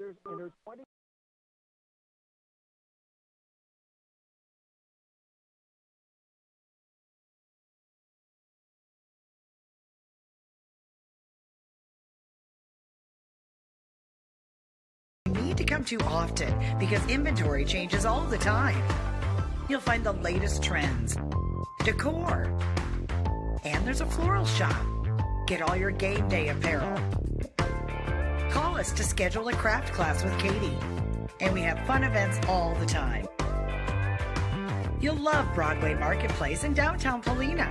Need to come too often because inventory changes all the time. You'll find the latest trends, decor, and there's a floral shop. Get all your game day apparel. Call us to schedule a craft class with Katie, and we have fun events all the time. You'll love Broadway Marketplace in downtown Paulina.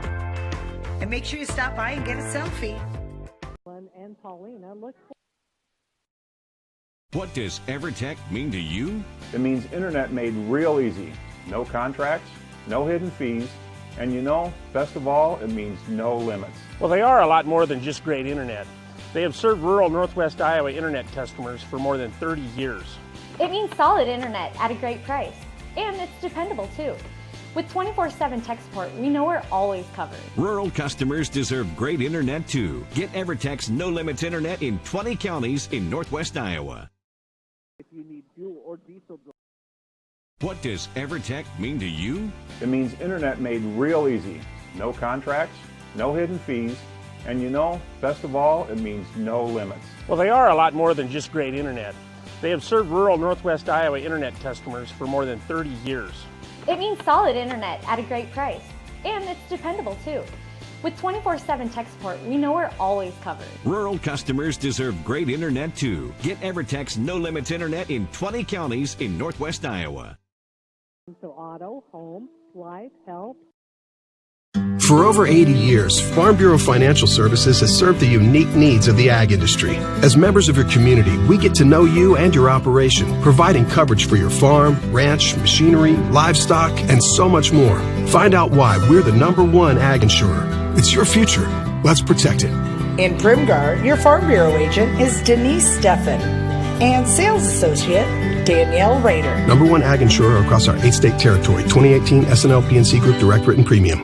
And make sure you stop by and get a selfie. And Paulina, look. What does EverTech mean to you? It means internet made real easy. No contracts, no hidden fees, and best of all, it means no limits. Well, they are a lot more than just great internet. They have served rural Northwest Iowa internet customers for more than 30 years. It means solid internet at a great price, and it's dependable too. With 24/7 tech support, we know we're always covered. Rural customers deserve great internet too. Get EverTech's no limits internet in 20 counties in Northwest Iowa. If you need fuel or diesel. What does EverTech mean to you? It means internet made real easy. No contracts, no hidden fees, and best of all, it means no limits. Well, they are a lot more than just great internet. They have served rural Northwest Iowa internet customers for more than 30 years. It means solid internet at a great price, and it's dependable too. With 24/7 tech support, we know we're always covered. Rural customers deserve great internet too. Get EverTech's no limits internet in 20 counties in Northwest Iowa. So auto, home, life, health. For over 80 years, Farm Bureau Financial Services has served the unique needs of the ag industry. As members of your community, we get to know you and your operation, providing coverage for your farm, ranch, machinery, livestock, and so much more. Find out why we're the #1 ag insurer. It's your future. Let's protect it. In Primgar, your Farm Bureau agent is Denise Steffen and sales associate Danielle Rader. #1 ag insurer across our 8-state territory. 2018 SNL PNC Group Direct Written Premium.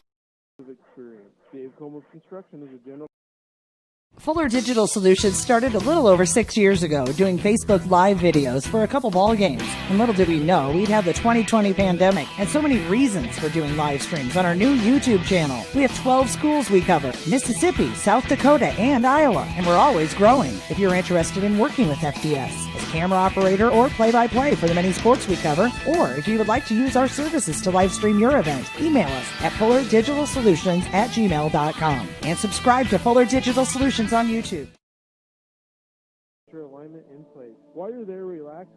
Fuller Digital Solutions started a little over 6 years ago doing Facebook Live videos for a couple ball games. And little did we know we'd have the 2020 pandemic and so many reasons for doing live streams on our new YouTube channel. We have 12 schools we cover: Mississippi, South Dakota, and Iowa. And we're always growing. If you're interested in working with FDS as camera operator or play-by-play for the many sports we cover, or if you would like to use our services to live stream your event, email us at fullerdigitalsolutions@gmail.com and subscribe to Fuller Digital Solutions on YouTube. Alignment in place. While you're there, relax.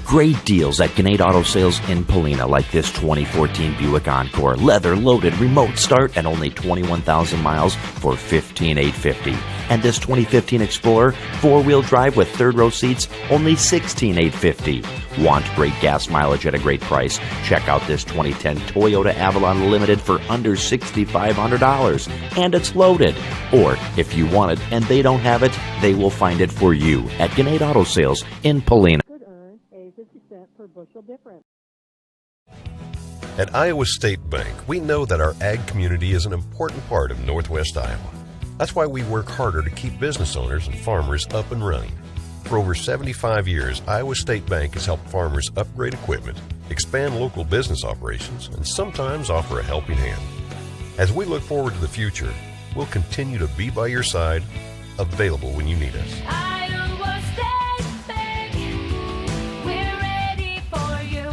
Great deals at Gannett Auto Sales in Paulina, like this 2014 Buick Encore. Leather-loaded remote start at only 21,000 miles for $15,850. And this 2015 Explorer, 4-wheel drive with third-row seats, only $16,850. Want great gas mileage at a great price? Check out this 2010 Toyota Avalon Limited for under $6,500. And it's loaded. Or, if you want it and they don't have it, they will find it for you at Gannett Auto Sales in Paulina. Per bushel difference. At Iowa State Bank, we know that our ag community is an important part of Northwest Iowa. That's why we work harder to keep business owners and farmers up and running. For over 75 years, Iowa State Bank has helped farmers upgrade equipment, expand local business operations, and sometimes offer a helping hand. As we look forward to the future, we'll continue to be by your side, available when you need us. Iowa State Bank, we're ready for you.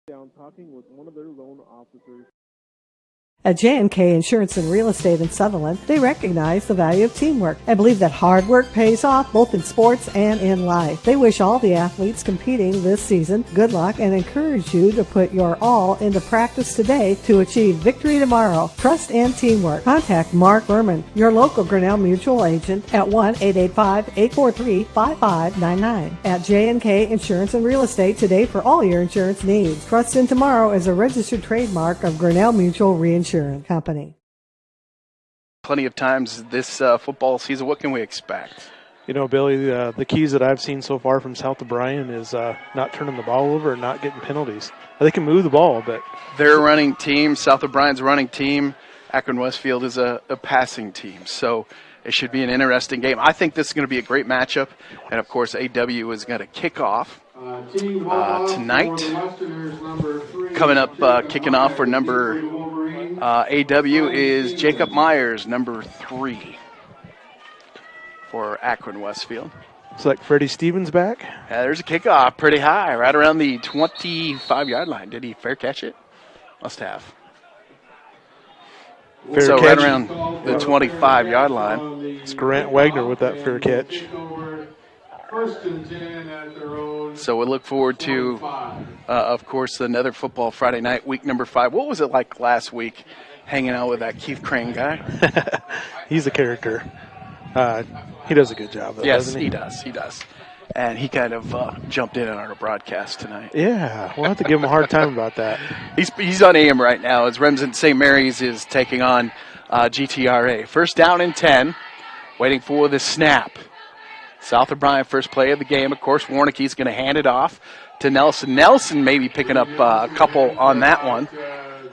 Down talking with one of their loan officers. At J&K Insurance and Real Estate in Sutherland, they recognize the value of teamwork and believe that hard work pays off both in sports and in life. They wish all the athletes competing this season good luck and encourage you to put your all into practice today to achieve victory tomorrow. Trust and teamwork. Contact Mark Berman, your local Grinnell Mutual agent at 1-885-843-5599. At J&K Insurance and Real Estate today for all your insurance needs. Trust in Tomorrow is a registered trademark of Grinnell Mutual Reinsurance Company. Plenty of times this football season. What can we expect? You know, Billy, the keys that I've seen so far from South O'Brien is not turning the ball over and not getting penalties. They can move the ball, but their running team, South O'Brien's running team, Akron-Westfield is a passing team. So It should be an interesting game. I think this is going to be a great matchup. And, of course, AW is going to kick off tonight. Coming up, kicking off for number AW is Jacob Myers, number 3 for Akron-Westfield. Looks like Freddie Stevens back. Yeah, there's a kickoff pretty high, right around the 25-yard line. Did he fair catch it? Must have. Fair so catch. Right around the 25-yard line. It's Grant Wagner with that fair catch. So we'll look forward to, of course, another Football Friday night, week number 5. What was it like last week hanging out with that Keith Crane guy? He's a character. He does a good job, though, Yes, doesn't he does. He does. And he kind of jumped in on our broadcast tonight. Yeah, we'll have to give him a hard time about that. He's on AM right now as Remsen St. Mary's is taking on GTRA. First down and 10, waiting for the snap. South O'Brien, first play of the game. Of course, Warnicke's going to hand it off to Nelson. Nelson maybe picking up a couple on that one.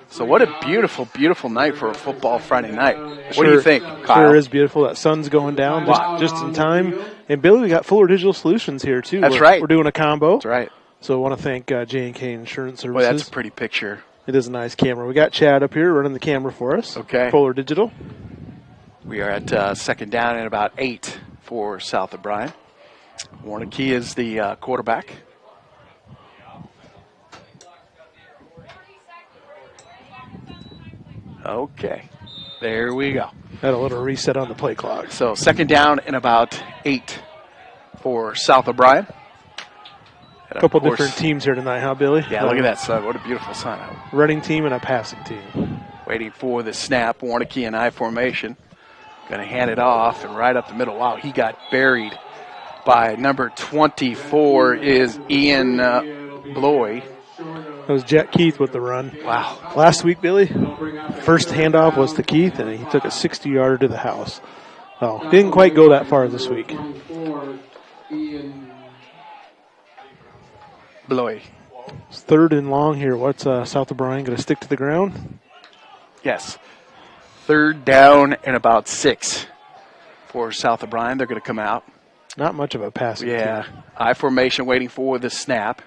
So what a beautiful, beautiful night for a Football Friday night. What do you think, Kyle? Sure is beautiful. That sun's going down just in time. And, Billy, we got Fuller Digital Solutions here, too. That's right. We're doing a combo. That's right. So I want to thank J&K Insurance Services. Boy, that's a pretty picture. It is a nice camera. We got Chad up here running the camera for us. Okay. Fuller Digital. We are at second down and about 8 for South O'Brien. Warnicke is the quarterback. Okay, there we go. Had a little reset on the play clock. So second down and about 8 for South O'Brien. A couple different teams here tonight, huh, Billy? Yeah, look at that sun. What a beautiful sun out. Running team and a passing team. Waiting for the snap. Warnicke in I formation. Going to hand it off and right up the middle. Wow, he got buried by number 24 is Ian Bloy. That was Jack Keith with the run. Wow. Last week, Billy, first handoff was to Keith, and he took a 60-yarder to the house. Oh, didn't quite go that far this week. Bloy. It's third and long here. What's South O'Brien going to stick to the ground? Yes. Third down and about 6 for South O'Brien. They're going to come out. Not much of a passing team. I formation waiting for the snap.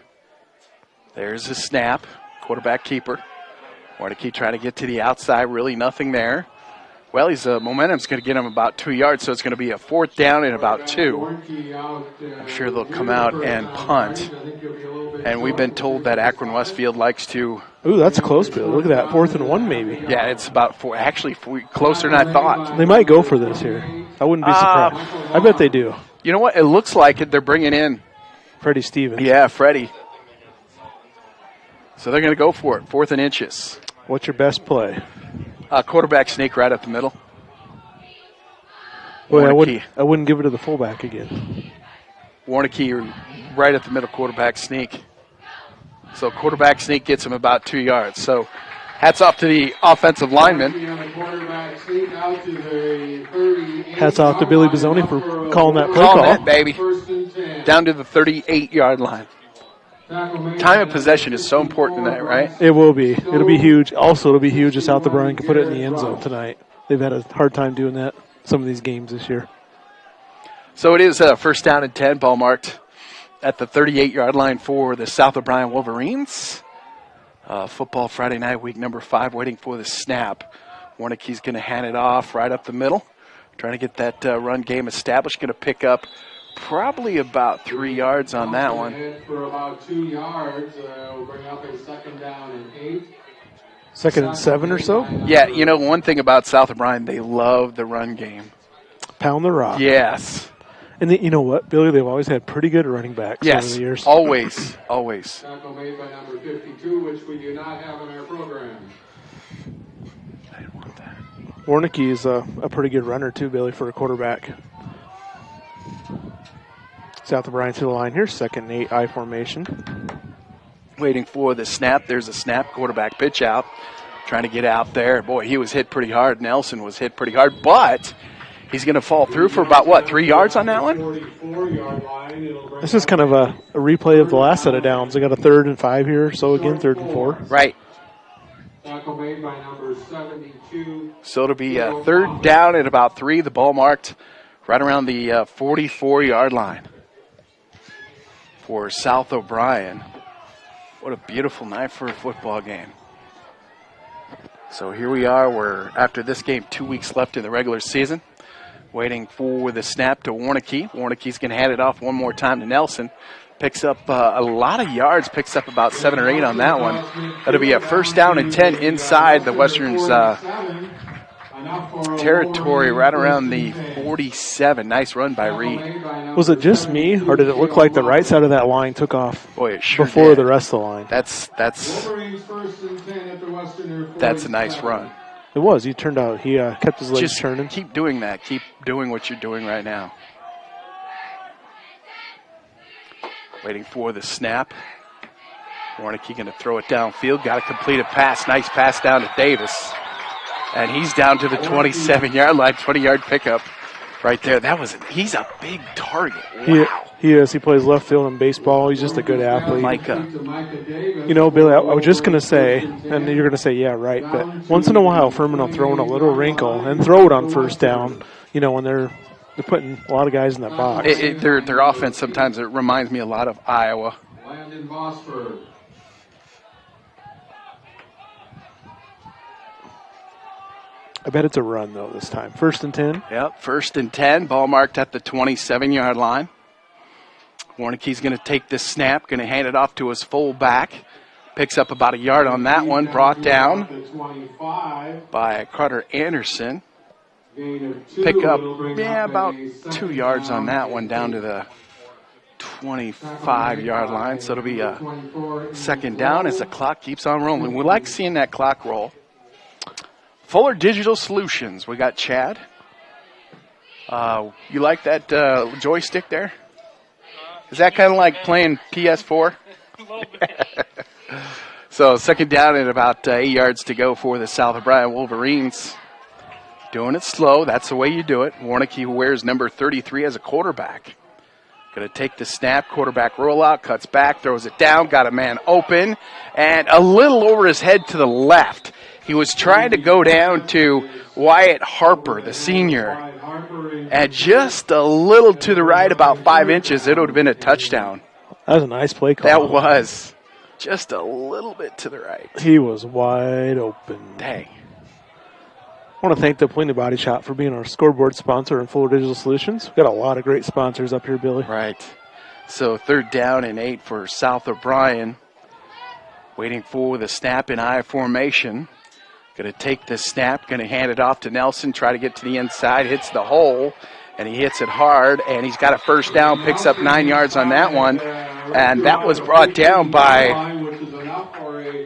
There's the snap. Quarterback keeper. Warnicke trying to get to the outside. Really nothing there. Well, his momentum's going to get him about 2 yards, so it's going to be a fourth down and about 2. I'm sure they'll come out and punt. And we've been told that Akron-Westfield likes to... Ooh, that's close, Bill. Look at that, 4th and 1 maybe. Yeah, it's about 4. Actually, closer than I thought. They might go for this here. I wouldn't be surprised. I bet they do. You know what? It looks like it. They're bringing in... Freddie Stevens. Yeah, Freddie. So they're going to go for it. 4th and inches. What's your best play? Quarterback sneak right up the middle. Boy, I wouldn't give it to the fullback again. Warnicke right at the middle, quarterback sneak. So quarterback sneak gets him about 2 yards. So hats off to the offensive lineman. Hats off to Billy Bizzoni for calling that play Calling call. that, baby. Down to the 38-yard line. Time of possession is so important tonight, right? It will be. It'll be huge. Also, it'll be huge if South O'Brien can put it in the end zone tonight. They've had a hard time doing that some of these games this year. So it is first down and 10, ball marked at the 38-yard line for the South O'Brien Wolverines. Football Friday night, week number 5, waiting for the snap. Warnicke's going to hand it off right up the middle, trying to get that run game established. Going to pick up probably about 3 yards on that one. For about 2 yards, we'll bring up a second down and 8. Second and 7 or so? Yeah, you know, one thing about South O'Brien, they love the run game. Pound the rock. Yes. And you know what, Billy? They've always had pretty good running backs over the years. Always, always. Tackle made by number 52, which we do not have in our program. I didn't want that. Warnicke is a pretty good runner, too, Billy, for a quarterback. South O'Brien to the line here, second and 8, I formation. Waiting for the snap. There's a snap, quarterback pitch out. Trying to get out there. Boy, he was hit pretty hard. Nelson was hit pretty hard, but he's going to fall through for about, 3 yards on that one? This is kind of a replay of the last set of downs. They got a 3rd and 5 here, so again, 3rd and 4. Right. Tackle made by number 72. So it'll be a third down at about 3. The ball marked right around the 44-yard line for South O'Brien. What a beautiful night for a football game. So here we are. We're after this game, 2 weeks left in the regular season. Waiting for the snap to Warnke. Warnke's going to hand it off one more time to Nelson. Picks up a lot of yards, picks up about 7 or 8 on that one. That'll be a first down and 10 inside the Westerns' territory, right around the 47. Nice run by Reed. Was it just me, or did it look like the right side of that line took off Boy, it sure before did. the rest of the line? That's a nice run. It was. He turned out. He kept his legs Just turning. keep doing that. Keep doing what you're doing right now. Waiting for the snap. Warnke going to throw it downfield. Got a completed pass. Nice pass down to Davis. And he's down to the 27-yard line. 20-yard pickup right there. He's a big target. Wow. He is. He plays left field in baseball. He's just a good athlete. Micah. You know, Billy, I was just going to say, and you're going to say, yeah, right, but once in a while, Furman will throw in a little wrinkle and throw it on first down, you know, when they're putting a lot of guys in that box. Their offense sometimes, it reminds me a lot of Iowa. Landon Vosper. I bet it's a run, though, this time. 1st and 10. Yep, 1st and 10. Ball marked at the 27-yard line. Warnke's going to take this snap, going to hand it off to his fullback. Picks up about a yard on that one. Brought down by Carter Anderson. Pick up, about 2 yards on that one, down to the 25-yard line. So it'll be a second down as the clock keeps on rolling. We like seeing that clock roll. Fuller Digital Solutions. We got Chad. You like that joystick there? Is that kind of like playing PS4? So second down and about 8 yards to go for the South O'Brien Wolverines. Doing it slow. That's the way you do it. Warnke, who wears number 33 as a quarterback. Going to take the snap. Quarterback rollout. Cuts back. Throws it down. Got a man open. And a little over his head to the left. He was trying to go down to Wyatt Harper, the senior. And just a little to the right, about 5 inches, it would have been a touchdown. That was a nice play call. That was. Just a little bit to the right. He was wide open. Dang. I want to thank the Polina Body Shop for being our scoreboard sponsor and Fuller Digital Solutions. We've got a lot of great sponsors up here, Billy. Right. So third down and 8 for South O'Brien. Waiting for the snap in I formation. Going to take this snap, going to hand it off to Nelson, try to get to the inside, hits the hole, and he hits it hard, and he's got a first down, picks up 9 yards on that one, and that was brought down by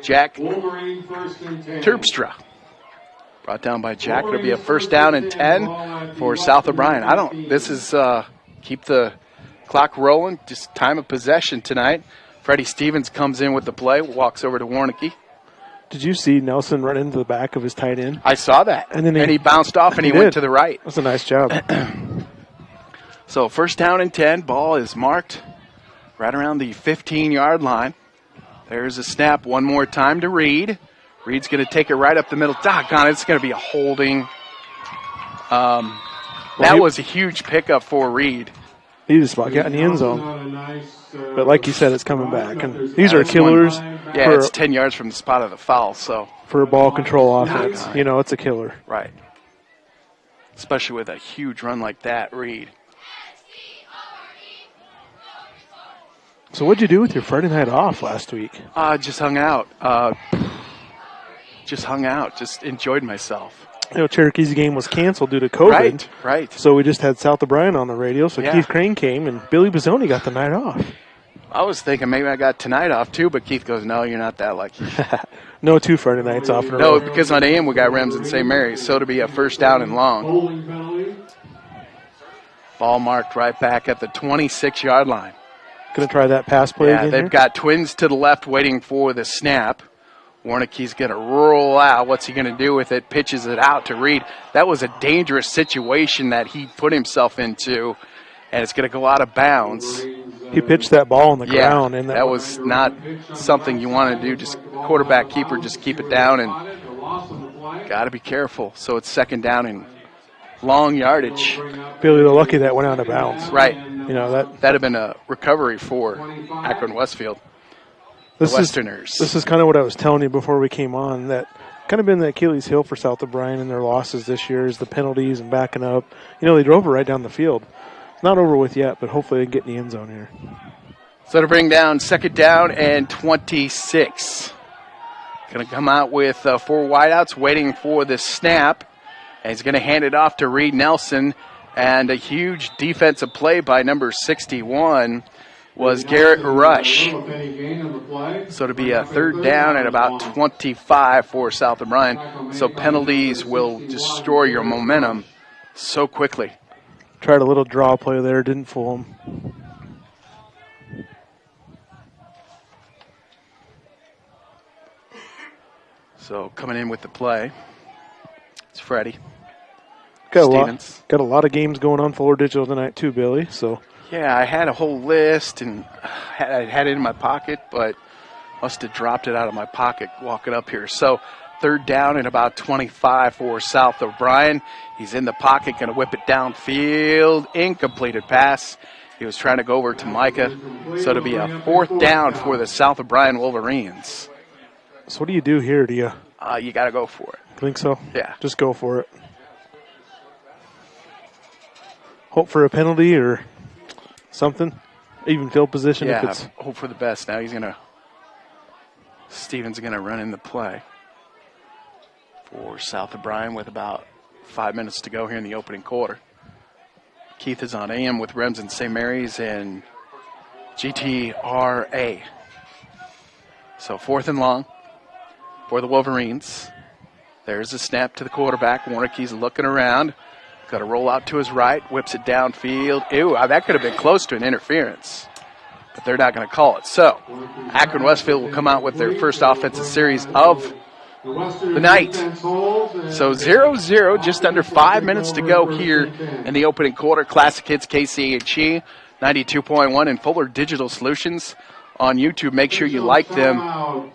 Jack Terpstra. Brought down by Jack. It'll be a first down and 10 for South O'Brien. This is keep the clock rolling, just time of possession tonight. Freddie Stevens comes in with the play, walks over to Warnke. Did you see Nelson run into the back of his tight end? I saw that. And then he bounced off and he went to the right. That's a nice job. So first down and 10. Ball is marked right around the 15-yard line. There's a snap one more time to Reed. Reed's going to take it right up the middle. Doggone it, it's going to be a holding. That was a huge pickup for Reed. He just about got in the end zone. But like you said, it's coming back. And these are killers. Yeah, it's 10 yards from the spot of the foul. So for a ball control offense, you know, it's a killer. Right. Especially with a huge run like that, Reed. So what'd you do with your Friday night off last week? Just hung out. Just enjoyed myself. You know, Cherokee's game was canceled due to COVID. Right. So we just had South O'Brien on the radio. So Keith Crane came, and Billy Bizzoni got the night off. I was thinking maybe I got tonight off too, but Keith goes, no, you're not that lucky. No 2 Friday nights off in a No, row. because on AM we got Remsen St. Mary's, so to be a first down and long. Ball marked right back at the 26-yard line. Going to try that pass play again they've here? got twins to the left waiting for the snap. Warnke's going to roll out. What's he going to do with it? Pitches it out to Reed. That was a dangerous situation that he put himself into. and it's going to go out of bounds. He pitched that ball on the ground. And that was not something you want to do. Just quarterback keeper, just keep it down, and got to be careful. So it's second down and long yardage. Billy, they're lucky that went out of bounds. Right. That'd have been a recovery for Akron-Westfield. The Westerners. This is kind of what I was telling you before we came on, that kind of been the Achilles heel for South O'Brien and their losses this year is the penalties and backing up. They drove it right down the field. It's not over with yet, but hopefully they can get in the end zone here. So to bring down second down and 26. Going to come out with 4 wideouts waiting for the snap. And he's going to hand it off to Reed Nelson. And a huge defensive play by number 61 was Garrett Rush. So to be a third down at about 25 for South O'Brien. So penalties will destroy your momentum so quickly. Tried a little draw play there, didn't fool him. So coming in with the play, it's Freddie. Got a lot of games going on Fuller Digital tonight too, Billy. So yeah, I had a whole list and I had it in my pocket, but must have dropped it out of my pocket walking up here. So third down and about 25 for South O'Brien. He's in the pocket, going to whip it downfield. Incompleted pass. He was trying to go over to Micah. So to be a fourth down for the South O'Brien Wolverines. So what do you do here? Do you? You got to go for it. Think so? Yeah. Just go for it. Hope for a penalty or something. Even field position. Yeah, if it's... hope for the best. Now Stevens going to run in the play for South O'Brien with about 5 minutes to go here in the opening quarter. Keith is on AM with Remsen St. Mary's and GTRA. So fourth and long for the Wolverines. There's a snap to the quarterback. Warnicke's looking around. Got to roll out to his right. Whips it downfield. Ew, that could have been close to an interference. But they're not going to call it. So Akron-Westfield will come out with their first offensive series of the night. So 0-0, just under 5 minutes to go here in the opening quarter. Classic Hits KCHE 92.1 and Fuller Digital Solutions on YouTube. Make sure you like them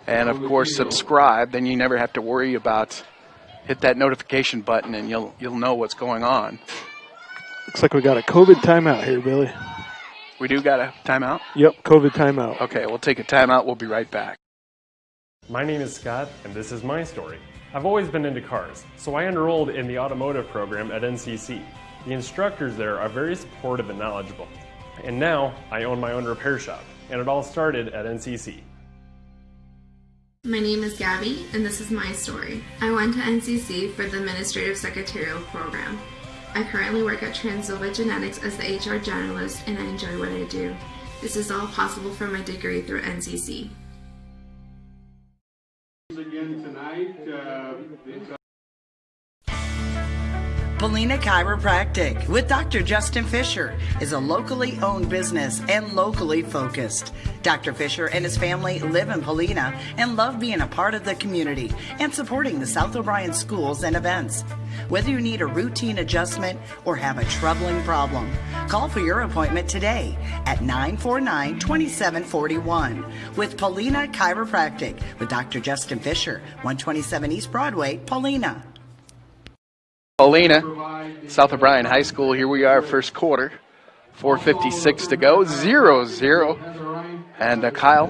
and, of course, subscribe. Then you never have to worry about hit that notification button and you'll know what's going on. Looks like we got a COVID timeout here, Billy. We do got a timeout? Yep, COVID timeout. Okay, we'll take a timeout. We'll be right back. My name is Scott, and this is my story. I've always been into cars, so I enrolled in the automotive program at NCC. The instructors there are very supportive and knowledgeable. And now, I own my own repair shop, and it all started at NCC. My name is Gabby, and this is my story. I went to NCC for the Administrative Secretarial program. I currently work at Transnova Genetics as the HR generalist, and I enjoy what I do. This is all possible for my degree through NCC. Again tonight, Polina Chiropractic with Dr. Justin Fisher is a locally owned business and locally focused. Dr. Fisher and his family live in Polina and love being a part of the community and supporting the South O'Brien schools and events. Whether you need a routine adjustment or have a troubling problem, call for your appointment today at 949-2741 with Polina Chiropractic with Dr. Justin Fisher, 127 East Broadway, Polina. Polina, South O'Brien High School. Here we are, first quarter. 4:56 to go, 0-0. And Kyle,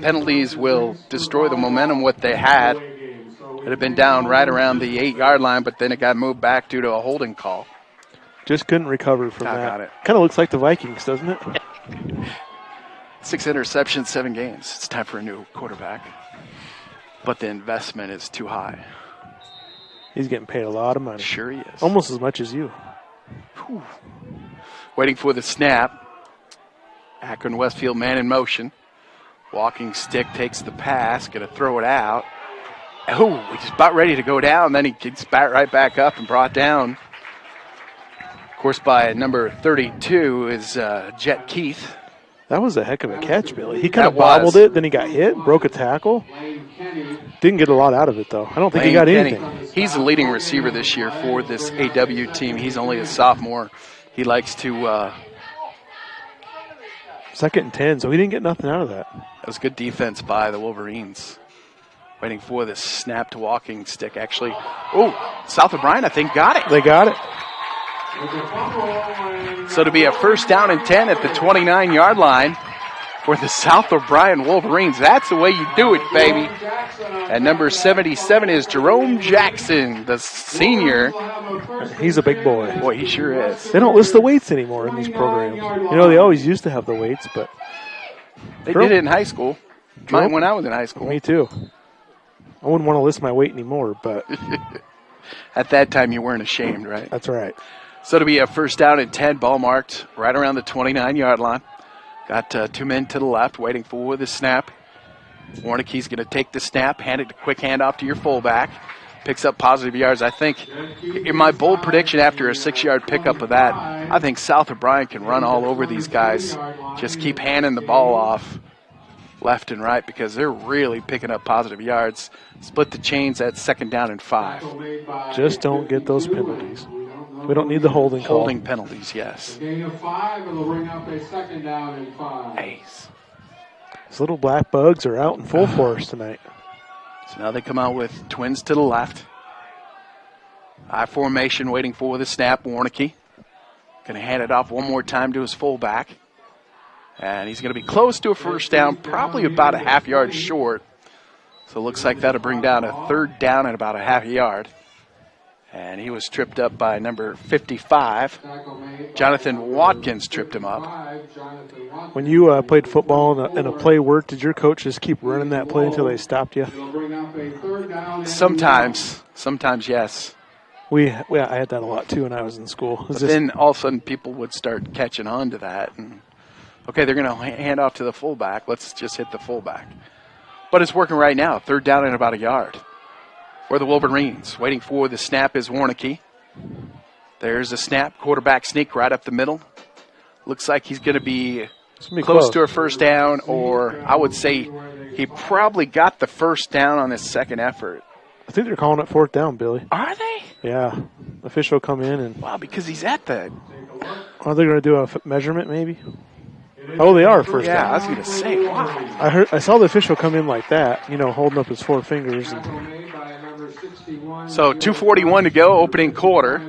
penalties will destroy the momentum what they had. It had been down right around the 8-yard line, but then it got moved back due to a holding call. Just couldn't recover from that. Kind of looks like the Vikings, doesn't it? 6 interceptions, 7 games. It's time for a new quarterback. But the investment is too high. He's getting paid a lot of money. Sure he is. Almost as much as you. Whew. Waiting for the snap. Akron-Westfield man in motion. Walking stick takes the pass. Going to throw it out. Oh, he's about ready to go down. Then he gets right back up and brought down. Of course, by number 32 is Jet Keith. That was a heck of a catch, Billy. He kind of bobbled it, then he got hit, broke a tackle. Didn't get a lot out of it, though. I don't think he got anything. He's the leading receiver this year for this AW team. He's only a sophomore. He likes to 2nd and 10, so he didn't get nothing out of that. That was good defense by the Wolverines. Waiting for this snap to walking stick, actually. Oh, South O'Brien, I think, got it. They got it. So to be a 1st down and 10 at the 29-yard line for the South O'Brien Wolverines. That's the way you do it, baby. And number 77 is Jerome Jackson, the senior. He's a big boy. Boy, he sure is. They don't list the weights anymore in these programs. You know, they always used to have the weights, but they did it in high school. Mine when I was in high school. Me too. I wouldn't want to list my weight anymore, but at that time you weren't ashamed, right? That's right. So to be a 1st down and 10, ball marked right around the 29-yard line. Got 2 men to the left waiting for the snap. Warnicke's going to take the snap, hand it a quick handoff to your fullback. Picks up positive yards. I think in my bold prediction after a 6-yard pickup of that, I think South O'Brien can run all over these guys. Just keep handing the ball off left and right because they're really picking up positive yards. Split the chains at 2nd down and 5. Just don't get those penalties. We don't need the holding call. Holding penalties, yes. Gain of 5, and they'll bring up a 2nd down and 5. Nice. These little black bugs are out in full force tonight. So now they come out with twins to the left. I formation waiting for the snap. Warnicke going to hand it off one more time to his fullback. And he's going to be close to a 1st down, probably about a half-yard short. So it looks like that'll bring down a 3rd down at about a half a yard. And he was tripped up by number 55. Jonathan Watkins tripped him up. When you played football and a play worked, did your coach just keep running that play until they stopped you? Sometimes, yes. I had that a lot too when I was in school. But then all of a sudden people would start catching on to that. And okay, they're going to hand off to the fullback. Let's just hit the fullback. But it's working right now. 3rd down and about a yard. For the Wolverines. Waiting for the snap is Warnicke. There's a snap. Quarterback sneak right up the middle. Looks like he's going to be close to a 1st down, or I would say he probably got the 1st down on his 2nd effort. I think they're calling it 4th down, Billy. Are they? Yeah. Official come in and. Wow, because he's at the. Are they going to do a measurement maybe? Oh, they are 1st down. Yeah, I was going to say, wow. I saw the official come in like that, holding up his 4 fingers. So 2:41 to go, opening quarter.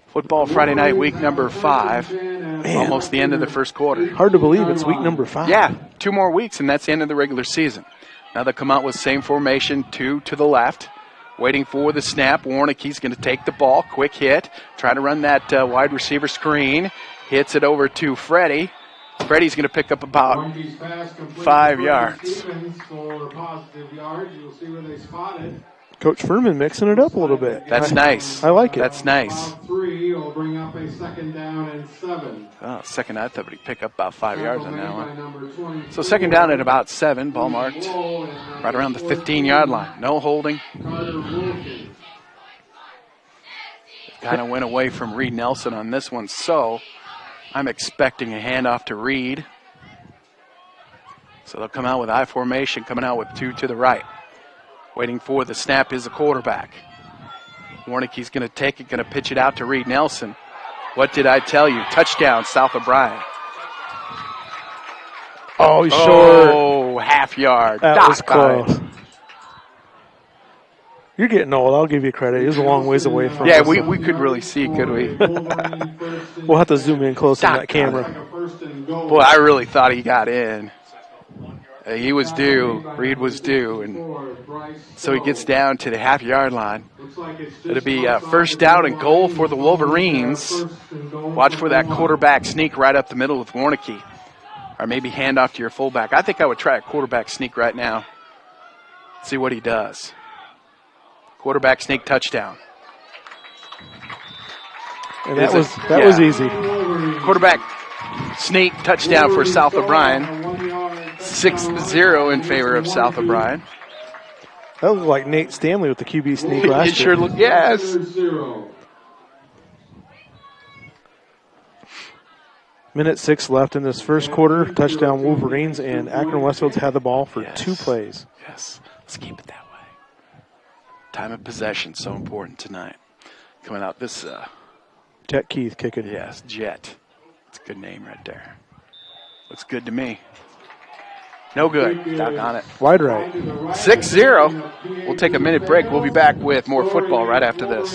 Football Friday night, week number 5. Man. Almost the end of the 1st quarter. Hard to believe it's week number 5. Yeah, 2 more weeks, and that's the end of the regular season. Now they come out with same formation, 2 to the left. Waiting for the snap. Warnicke's going to take the ball. Quick hit. Trying to run that wide receiver screen. Hits it over to Freddie. Freddie's going to pick up about 5 yards. Coach Furman mixing it up a little bit. That's nice. I like it. That's nice. 3 will bring up a 2nd down and 7. Oh, second, I thought he'd pick up about 5 yards on that one. So 2nd down at about 7, ball marked right around the 15-yard line. No holding. Kind of went away from Reed Nelson on this one, so I'm expecting a handoff to Reed. So they'll come out with I formation, coming out with 2 to the right. Waiting for the snap is the quarterback. Warnicke's going to take it, going to pitch it out to Reed Nelson. What did I tell you? Touchdown, South O'Brien. Oh, he's short. Oh, half yard. That was close. You're getting old. I'll give you credit. He was a long ways away from us. Yeah, we could really see, could we? We'll have to zoom in close on that camera. Boy, I really thought he got in. He was due. Reed was due. And so he gets down to the half-yard line. It'll be 1st down and goal for the Wolverines. Watch for that quarterback sneak right up the middle with Warnicke. Or maybe hand off to your fullback. I think I would try a quarterback sneak right now. See what he does. Quarterback sneak touchdown. And that was easy. Quarterback sneak touchdown for South O'Brien. 6-0 in favor of South O'Brien. That looked like Nate Stanley with the QB sneak last year. It sure looked, yes. Minute 6 left in this 1st quarter. Touchdown Wolverines, and Akron-Westfield's had the ball for 2 plays. Yes, let's keep it that way. Time of possession, so important tonight. Coming out this. Jet Keith kicking. Yes, Jet. It's a good name right there. Looks good to me. No good. Doggone it. Wide right. 6-0. We'll take a minute break. We'll be back with more football right after this.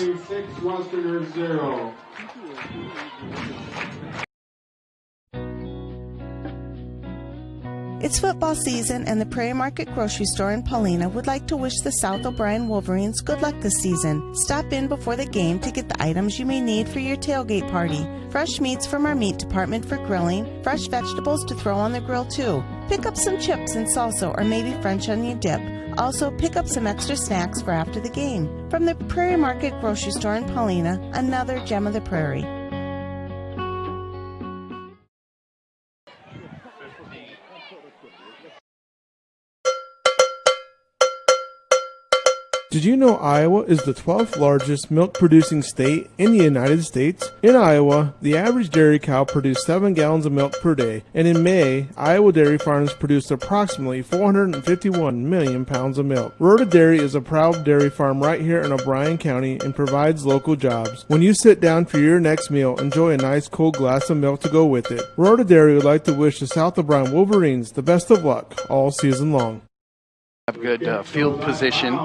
It's football season, and the Prairie Market Grocery Store in Paulina would like to wish the South O'Brien Wolverines good luck this season. Stop in before the game to get the items you may need for your tailgate party. Fresh meats from our meat department for grilling, fresh vegetables to throw on the grill too. Pick up some chips and salsa or maybe French onion dip. Also, pick up some extra snacks for after the game. From the Prairie Market Grocery Store in Paulina, another gem of the prairie. Did you know Iowa is the 12th largest milk-producing state in the United States? In Iowa, the average dairy cow produced 7 gallons of milk per day, and in May, Iowa dairy farms produced approximately 451 million pounds of milk. Rhoda Dairy is a proud dairy farm right here in O'Brien County and provides local jobs. When you sit down for your next meal, enjoy a nice cold glass of milk to go with it. Rhoda Dairy would like to wish the South O'Brien Wolverines the best of luck all season long. Have good field position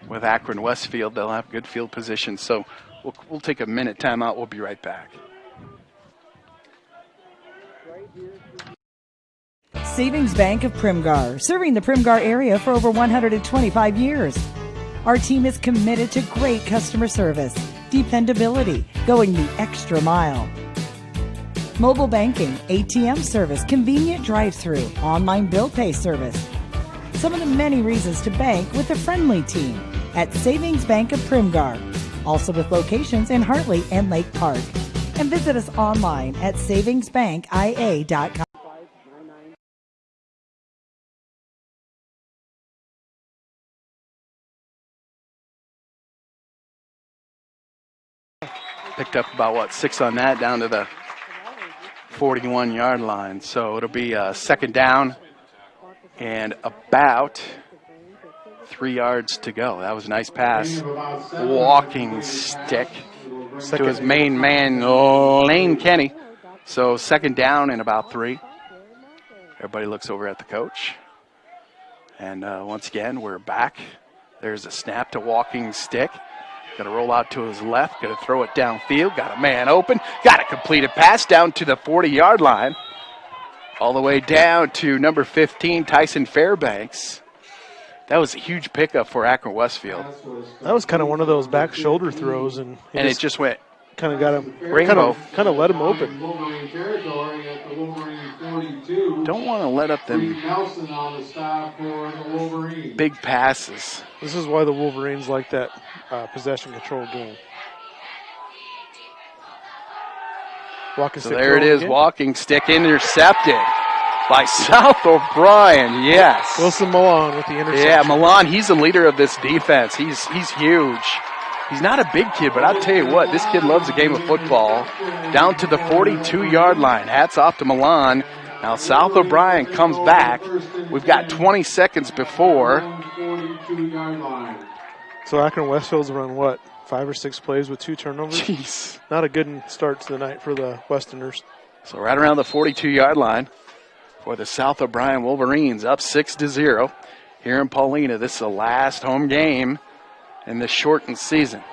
with Akron-Westfield. They'll have good field position. So we'll take a minute timeout. We'll be right back. Savings Bank of Primgar, serving the Primgar area for over 125 years. Our team is committed to great customer service, dependability, going the extra mile. Mobile banking, ATM service, convenient drive-through, online bill pay service. Some of the many reasons to bank with a friendly team at Savings Bank of Primgar, also with locations in Hartley and Lake Park. And visit us online at savingsbankia.com. Picked up about, 6 on that, down to the 41-yard line. So it'll be a second down and about 3 yards to go. That was a nice pass. Walking stick to his main man, Lane Kenny. So second down and about 3. Everybody looks over at the coach. And once again, we're back. There's a snap to walking stick. Going to roll out to his left. Going to throw it downfield. Got a man open. Got a completed pass down to the 40-yard line. All the way down to number 15, Tyson Fairbanks. That was a huge pickup for Akron-Westfield. That was kind of one of those back shoulder throws, and it just went. Kind of got him. Rainbow. Kind of let him open. Don't want to let up them big passes. This is why the Wolverines like that possession control game. So there it is, walking stick intercepted by South O'Brien, yes. Wilson Milan with the interception. Yeah, Milan, he's the leader of this defense. He's huge. He's not a big kid, but I'll tell you what, this kid loves a game of football. Down to the 42-yard line. Hats off to Milan. Now South O'Brien comes back. We've got 20 seconds before. So Akron-Westfield's run, 5 or 6 plays with 2 turnovers? Jeez. Not a good start to the night for the Westerners. So right around the 42-yard line for the South O'Brien Wolverines, up 6-0 here in Paulina. This is the last home game in this shortened season.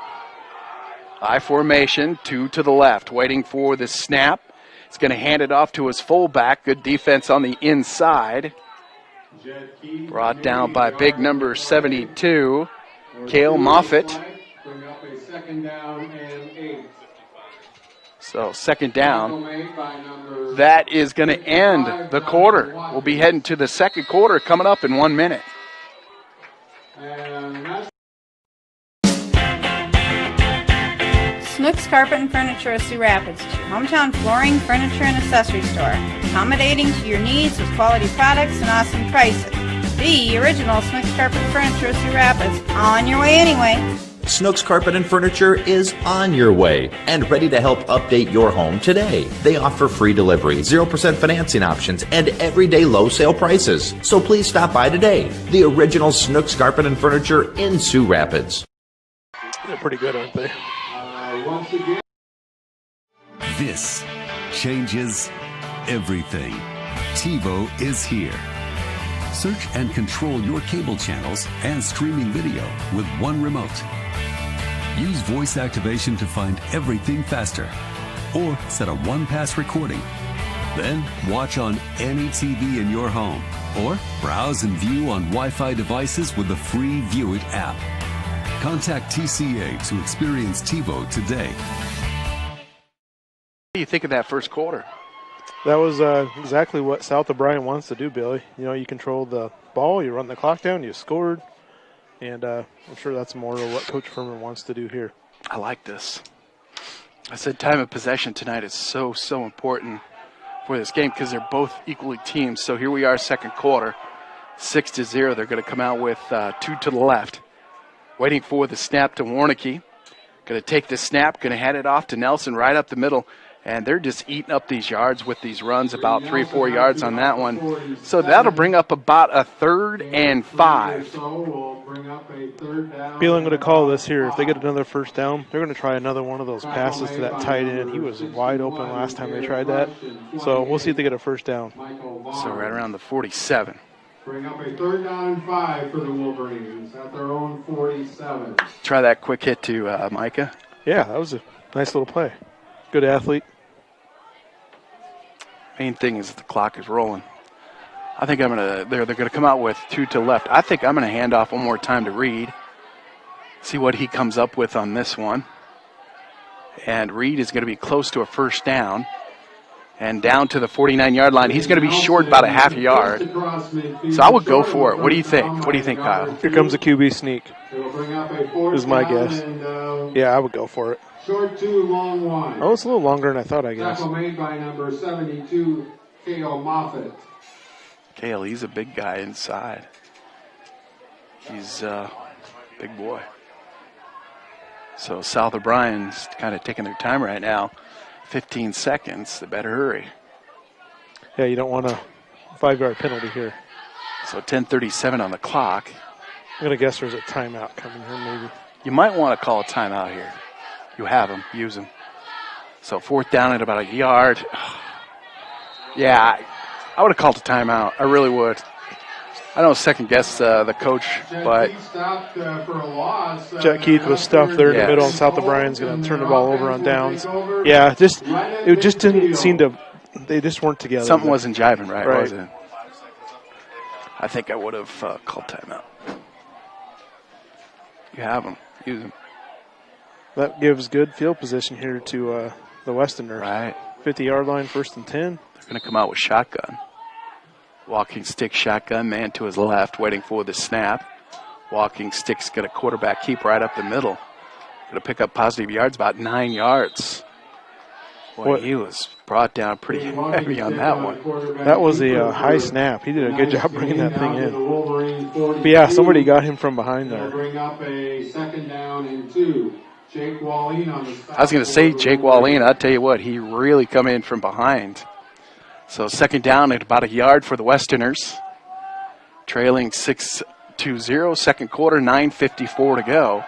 I formation, 2 to the left, waiting for the snap. He's going to hand it off to his fullback. Good defense on the inside. Brought down by big number 72, Cale Moffitt. Second down and 8. So second down. That is going to end the quarter. We'll be heading to the second quarter coming up in 1 minute. Snooks Carpet and Furniture of Sioux Rapids, your hometown flooring, furniture, and accessory store. Accommodating to your needs with quality products and awesome prices. The original Snooks Carpet and Furniture of Sioux Rapids. On your way anyway. Snooks Carpet and Furniture is on your way and ready to help update your home today. They offer free delivery, 0% financing options, and everyday low sale prices. So please stop by today. The original Snooks Carpet and Furniture in Sioux Rapids. They're pretty good, aren't they? Once again. This changes everything. TiVo is here. Search and control your cable channels and streaming video with one remote. Use voice activation to find everything faster, or set a one-pass recording. Then watch on any TV in your home, or browse and view on Wi-Fi devices with the free View It app. Contact TCA to experience TiVo today. What do you think of that first quarter? That was exactly what South O'Brien wants to do, Billy. You know, you control the ball, you run the clock down, you scored, and I'm sure that's more of what Coach Furman wants to do here. I like this. I said time of possession tonight is so important for this game because they're both equally teams. So here we are, second quarter, 6-0. They're going to come out with 2 to the left. Waiting for the snap to Warnicki. Going to take the snap, going to hand it off to Nelson right up the middle. And they're just eating up these yards with these runs, about 3 or 4 yards on that one. So that'll bring up about a 3rd and 5. Billy, I'm going to call this here. If they get another first down, they're going to try another one of those passes to that tight end. He was wide open last time they tried that. So we'll see if they get a first down. So right around the 47. Bring up a 3rd down and 5 for the Wolverines at their own 47. Try that quick hit to Micah. Yeah, that was a nice little play. Good athlete. Main thing is the clock is rolling. I think they're going to come out with 2 to left. I think I'm going to hand off one more time to Reed. See what he comes up with on this one. And Reed is going to be close to a first down. And down to the 49-yard line. He's going to be short about a half a yard. So I would go for it. What do you think? What do you think, Kyle? Here comes a QB sneak. Is my guess. Yeah, I would go for it. Short 2, long 1. Oh, it's a little longer than I thought, I guess. Tackle made by number 72, K.O. Moffitt. Kale, he's a big guy inside. He's a big boy. So South O'Brien's kind of taking their time right now. 15 seconds, they better hurry. Yeah, you don't want a 5-yard penalty here. So 10:37 on the clock. I'm going to guess there's a timeout coming here maybe. You might want to call a timeout here. You have them, use them. So 4th down at about a yard. Yeah, I would have called a timeout. I really would. I don't second guess the coach, but Jack Keith was stuffed there in the middle, and South O'Brien's going to turn the ball over on downs. Yeah, it just didn't seem to. They just weren't together. Something wasn't jiving right, was it? I think I would have called timeout. You have them, use them. That gives good field position here to the Westerners. Right. 50-yard line, 1st and 10. They're going to come out with shotgun. Walking stick shotgun, man to his left, waiting for the snap. Walking stick's got a quarterback keep right up the middle. Going to pick up positive yards, about 9 yards. Boy, he was brought down pretty heavy on that one. That was a high snap. He did a good job bringing that thing in. But yeah, somebody got him from behind there. Bring up a 2nd down and 2. Jake Walleen on the I was going to say Jake Walleen. I'll tell you what, he really come in from behind. So 2nd down at about a yard for the Westerners. Trailing 6-0, 2nd quarter, 9:54 to go.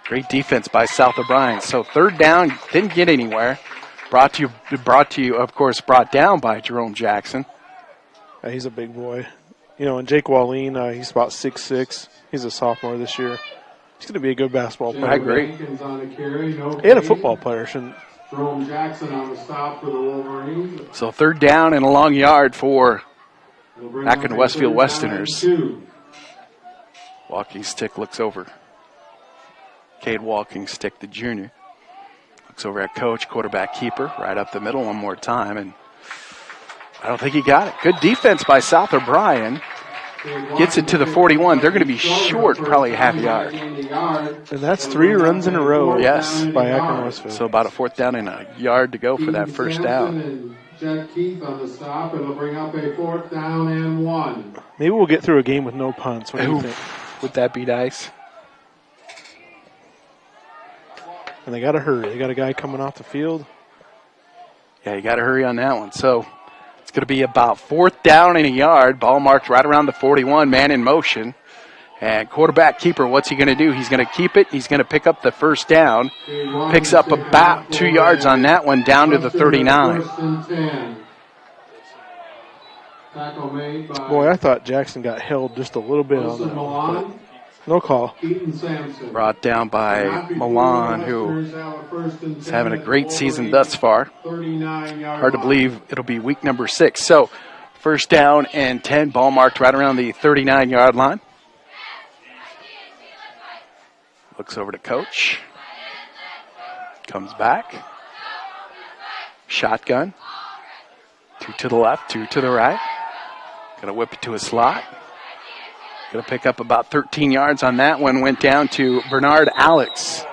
Great defense by South O'Brien. So 3rd down, didn't get anywhere. Brought to you, of course, brought down by Jerome Jackson. He's a big boy. You know, and Jake Walleen, he's about 6'6". He's a sophomore this year. He's going to be a good basketball player. I agree. And a football player, shouldn't. Jerome Jackson on the stop for the Wolverines. So 3rd down and a long yard for Akron-Westfield Westerners. Walking stick looks over. Cade Walking Stick, the junior. Looks over at coach, quarterback keeper, right up the middle one more time. And I don't think he got it. Good defense by South O'Brien. Gets it to the 41. They're going to be short probably a half a yard. And that's 3 runs in a row. Yes. By Akron-Westfield. So about a 4th down and a yard to go for that first down. And Jack Keith on the stop. It'll bring up a 4th down and 1. Maybe we'll get through a game with no punts. What do you think? Would that be nice? And they got to hurry. They got a guy coming off the field. Yeah, you got to hurry on that one. So it's going to be about 4th down and a yard. Ball marked right around the 41, man in motion. And quarterback keeper, what's he going to do? He's going to keep it. He's going to pick up the first down. Picks up about 2 yards on that one, down to the 39. Tackle made by Boy, I thought Jackson got held just a little bit on Wilson that. Milan. But no call. Keaton Sampson. Brought down by Milan, who is having a great season thus far. 39-yard Hard to believe it'll be week number 6. So, first down and 10, ball marked right around the 39-yard line. Looks over to coach. Comes back. Shotgun. 2 to the left, 2 to the right. Gonna whip it to a slot. Gonna pick up about 13 yards on that one. Went down to Bernard Alex.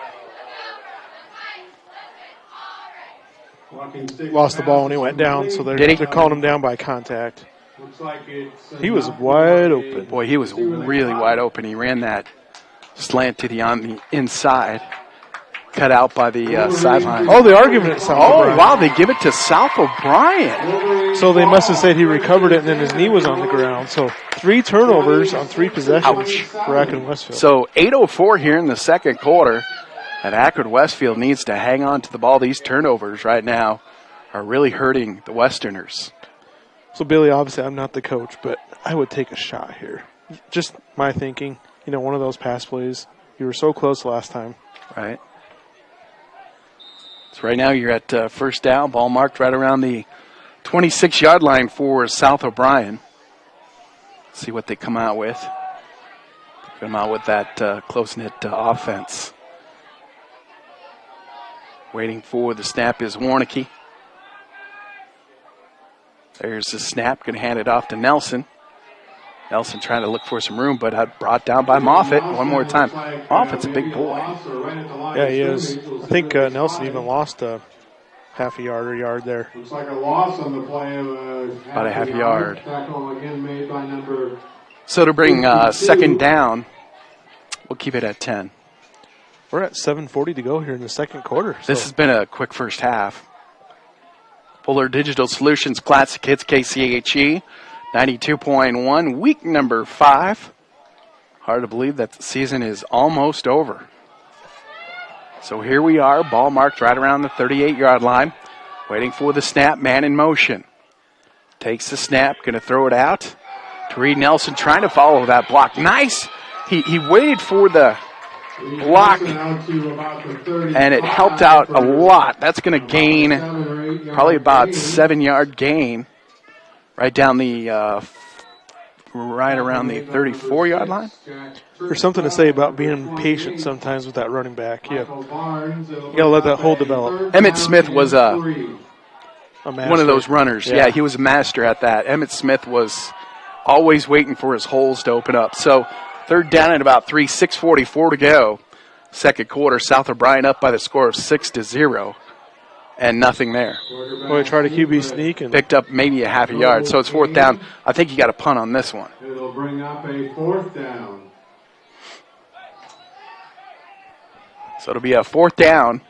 Lost the ball when he went down, so they're calling him down by contact. Looks like it's He was wide open. Boy, he was really wide open. He ran that slant to on the inside. Cut out by the sideline. Oh, they are giving it to South O'Brien. Wow, they give it to South O'Brien. So they must have said he recovered it and then his knee was on the ground. So 3 turnovers on 3 possessions for Akron-Westfield. So 8:04 here in the second quarter. And Akron-Westfield needs to hang on to the ball. These turnovers right now are really hurting the Westerners. So, Billy, obviously I'm not the coach, but I would take a shot here. Just my thinking. You know, one of those pass plays. You were so close last time. Right. So right now you're at first down. Ball marked right around the 26-yard line for South O'Brien. See what they come out with. Come out with that close-knit offense. Waiting for the snap is Warnicki. There's the snap. Going to hand it off to Nelson. Nelson trying to look for some room, but brought down by Moffitt one more time. Moffitt's a big boy. Yeah, he is. I think Nelson even lost a half a yard or yard there. Looks like a loss on the play of about a half a yard. Tackle again made by number. So to bring second down, we'll keep it at 10. We're at 7:40 to go here in the second quarter. This has been a quick first half. Fuller Digital Solutions Classic Hits KCHE 92.1, week number 5. Hard to believe that the season is almost over. So here we are, ball marked right around the 38-yard line. Waiting for the snap, man in motion. Takes the snap, going to throw it out. Reed Nelson trying to follow that block. Nice. He waited for the block, and it helped out a lot. That's going to gain probably about 7-yard gain right down the right around the 34-yard line. There's something to say about being patient sometimes with that running back. You got to let that hole develop. Emmett Smith was one of those runners. Yeah, he was a master at that. Emmett Smith was always waiting for his holes to open up. So third down at about 6:44 to go. Second quarter, South O'Brien up by the score of 6-0. And nothing there. Boy, try to QB sneak and picked up maybe a half a yard. So it's fourth down. I think you got a punt on this one. It'll bring up a fourth down. So it'll be a fourth down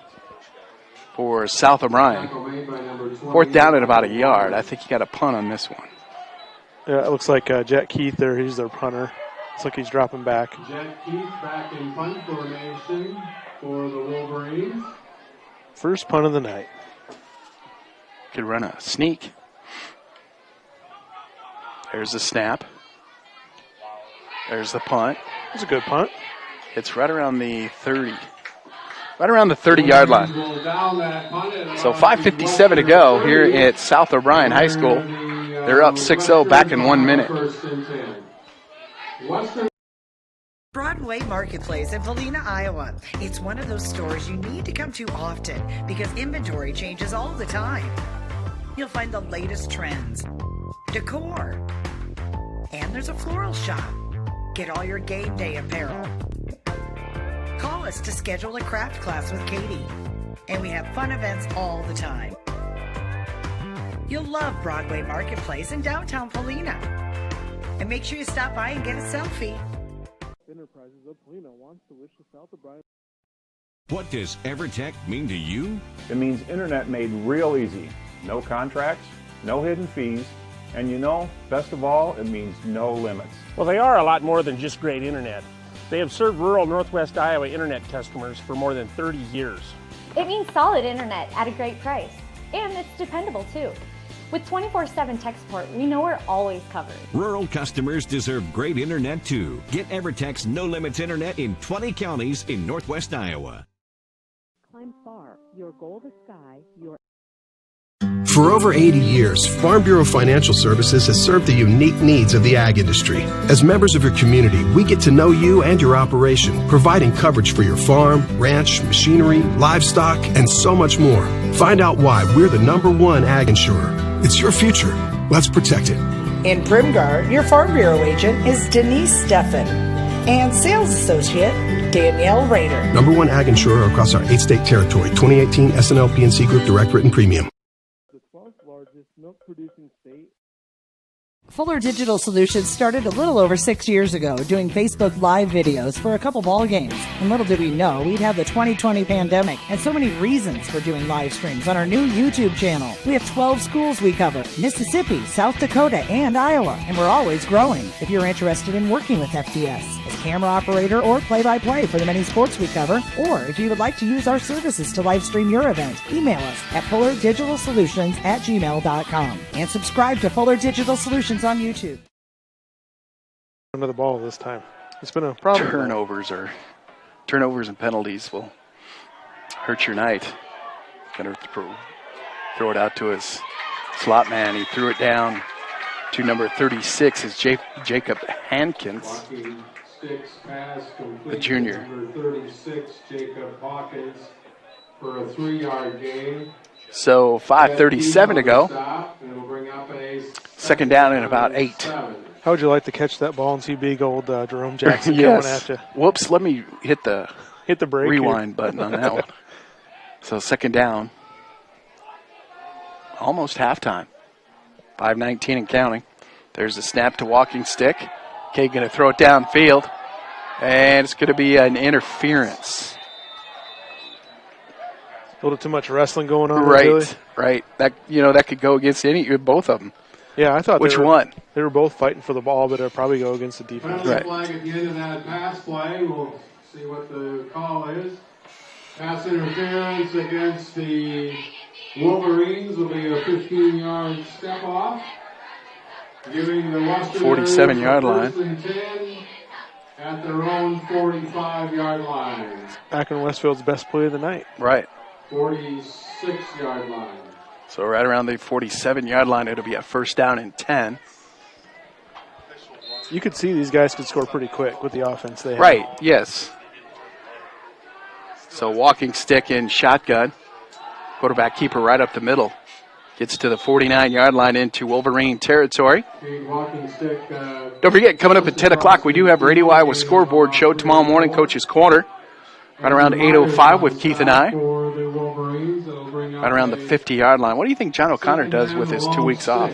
for South O'Brien. Fourth down at about a yard. I think you got a punt on this one. Yeah, it looks like Jet Keith there. He's their punter. Looks like he's dropping back. Jet Keith back in punt formation for the Wolverines. First punt of the night. Could run a sneak. There's the snap. There's the punt. It's a good punt. It's right around the 30. Right around the 30-yard line. So 5:57 to go here at South O'Brien High School. They're up 6-0 back in 1 minute. Broadway Marketplace in Polina, Iowa. It's one of those stores you need to come to often because inventory changes all the time. You'll find the latest trends, decor, and there's a floral shop. Get all your game day apparel. Call us to schedule a craft class with Katie, and we have fun events all the time. You'll love Broadway Marketplace in downtown Polina. And make sure you stop by and get a selfie. Enterprises of Polina wants to wish the South O'Brien. What does EverTech mean to you? It means internet made real easy. No contracts, no hidden fees, and you know, best of all, it means no limits. Well, they are a lot more than just great internet. They have served rural Northwest Iowa internet customers for more than 30 years. It means solid internet at a great price. And it's dependable too. With 24/7 tech support, we know we're always covered. Rural customers deserve great internet too. Get EverTex No Limits Internet in 20 counties in Northwest Iowa. Climb far, your goal to sky, your... For over 80 years, Farm Bureau Financial Services has served the unique needs of the ag industry. As members of your community, we get to know you and your operation, providing coverage for your farm, ranch, machinery, livestock, and so much more. Find out why we're the #1 ag insurer. It's your future. Let's protect it. In Primgar, your Farm Bureau agent is Denise Steffen and sales associate Danielle Rader. #1 ag insurer across our 8-state territory. 2018 SNL PNC Group Direct Written Premium. The 12th largest milk producing state. Fuller Digital Solutions started a little over 6 years ago doing Facebook Live videos for a couple ball games. And little did we know we'd have the 2020 pandemic and so many reasons for doing live streams on our new YouTube channel. We have 12 schools we cover: Mississippi, South Dakota, and Iowa. And we're always growing. If you're interested in working with FDS as camera operator or play-by-play for the many sports we cover, or if you would like to use our services to live stream your event, email us at fullerdigitalsolutions@gmail.com and subscribe to Fuller Digital Solutions on YouTube. Under the ball this time. It's been a problem. Turnovers and penalties will hurt your night. Gonna throw it out to his slot man. He threw it down to number 36 is Jacob Hankins, the junior. Number 36, Jacob Hawkins, for a 3-yard gain. So 5:37 to go. Second down and about 8. How would you like to catch that ball and see big old Jerome Jackson Yes. coming at you? Whoops, let me hit the break rewind button on that one. So second down. Almost halftime. 5:19 and counting. There's a snap to walking stick. Kay going to throw it downfield. And it's going to be an interference. A little too much wrestling going on. Right. That that could go against both of them. Yeah, I thought Which one? They were both fighting for the ball, but it'll probably go against the defense. Penalty flag at the end of that pass play. We'll see what the call is. Pass interference against the Wolverines will be a 15-yard step off, giving the Westerners 47-yard line. 1st and 10 at their own 45-yard line. Akron-Westfield's best play of the night. Right. 46-yard line. So right around the 47-yard line, it'll be a 1st down and 10. You could see these guys could score pretty quick with the offense they have. Right, yes. So walking stick in shotgun. Quarterback keeper right up the middle. Gets to the 49-yard line into Wolverine territory. Walking stick. Don't forget, coming up at 10 o'clock, we do have Radio Iowa Scoreboard Show tomorrow morning, Coach's Corner. Right around 8:05 with Keith and I. Right around the 50-yard line. What do you think John O'Connor does with his 2 weeks off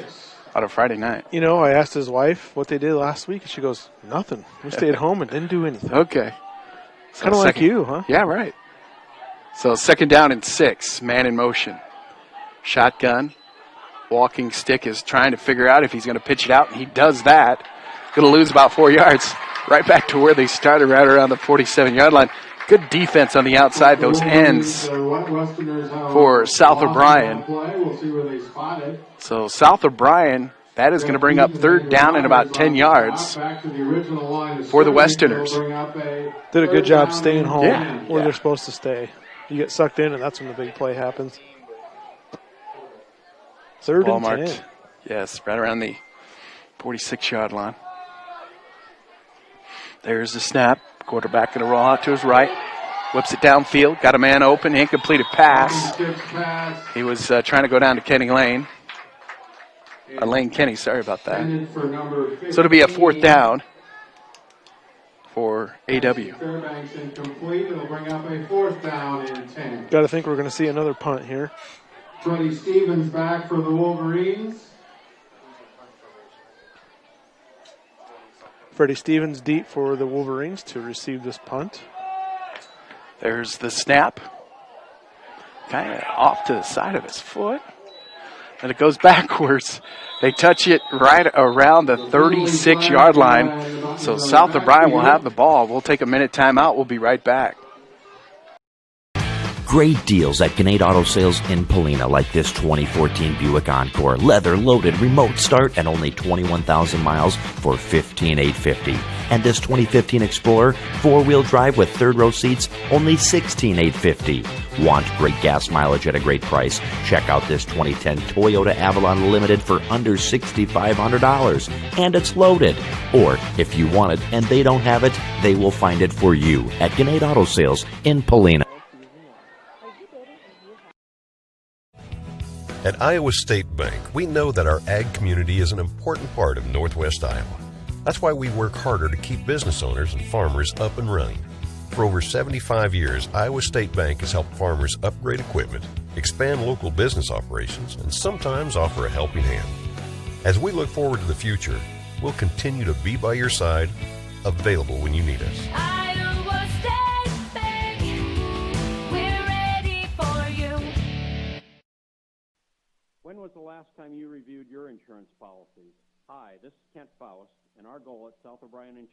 out of Friday night? You know, I asked his wife what they did last week, and she goes, nothing. We stayed home and didn't do anything. Okay. So kind of like you, huh? Yeah, right. So 2nd down and 6, man in motion. Shotgun. Walking stick is trying to figure out if he's going to pitch it out, and he does that. Going to lose about 4 yards. Right back to where they started, right around the 47-yard line. Good defense on the outside, those ends for South O'Brien. So South O'Brien, that is going to bring up 3rd down and about 10 yards for the Westerners. Did a good job staying home where they're supposed to stay. You get sucked in, and that's when the big play happens. 3rd and 10. Yes, right around the 46-yard line. There's the snap. Quarterback going to roll out to his right. Whips it downfield. Got a man open. Incompleted pass. He was trying to go down to Kenny Lane. Lane Kenny, sorry about that. So it'll be a 4th down for AW. Fairbanks incomplete. It'll bring up a 4th down and 10. Got to think we're going to see another punt here. Freddie Stevens back for the Wolverines. Freddie Stevens deep for the Wolverines to receive this punt. There's the snap. Kind of off to the side of his foot. And it goes backwards. They touch it right around the 36-yard line. So South O'Brien will have the ball. We'll take a minute timeout. We'll be right back. Great deals at Gannett Auto Sales in Polina, like this 2014 Buick Encore. Leather-loaded, remote start, and only 21,000 miles for $15,850. And this 2015 Explorer, four-wheel drive with third-row seats, only $16,850. Want great gas mileage at a great price? Check out this 2010 Toyota Avalon Limited for under $6,500. And it's loaded. Or, if you want it and they don't have it, they will find it for you at Gannett Auto Sales in Polina. At Iowa State Bank, we know that our ag community is an important part of Northwest Iowa. That's why we work harder to keep business owners and farmers up and running. For over 75 years, Iowa State Bank has helped farmers upgrade equipment, expand local business operations, and sometimes offer a helping hand. As we look forward to the future, we'll continue to be by your side, available when you need us. Iowa State Bank, we're ready for you. When was the last time you reviewed your insurance policies? Hi, this is Kent Faust, and our goal at South O'Brien Insurance.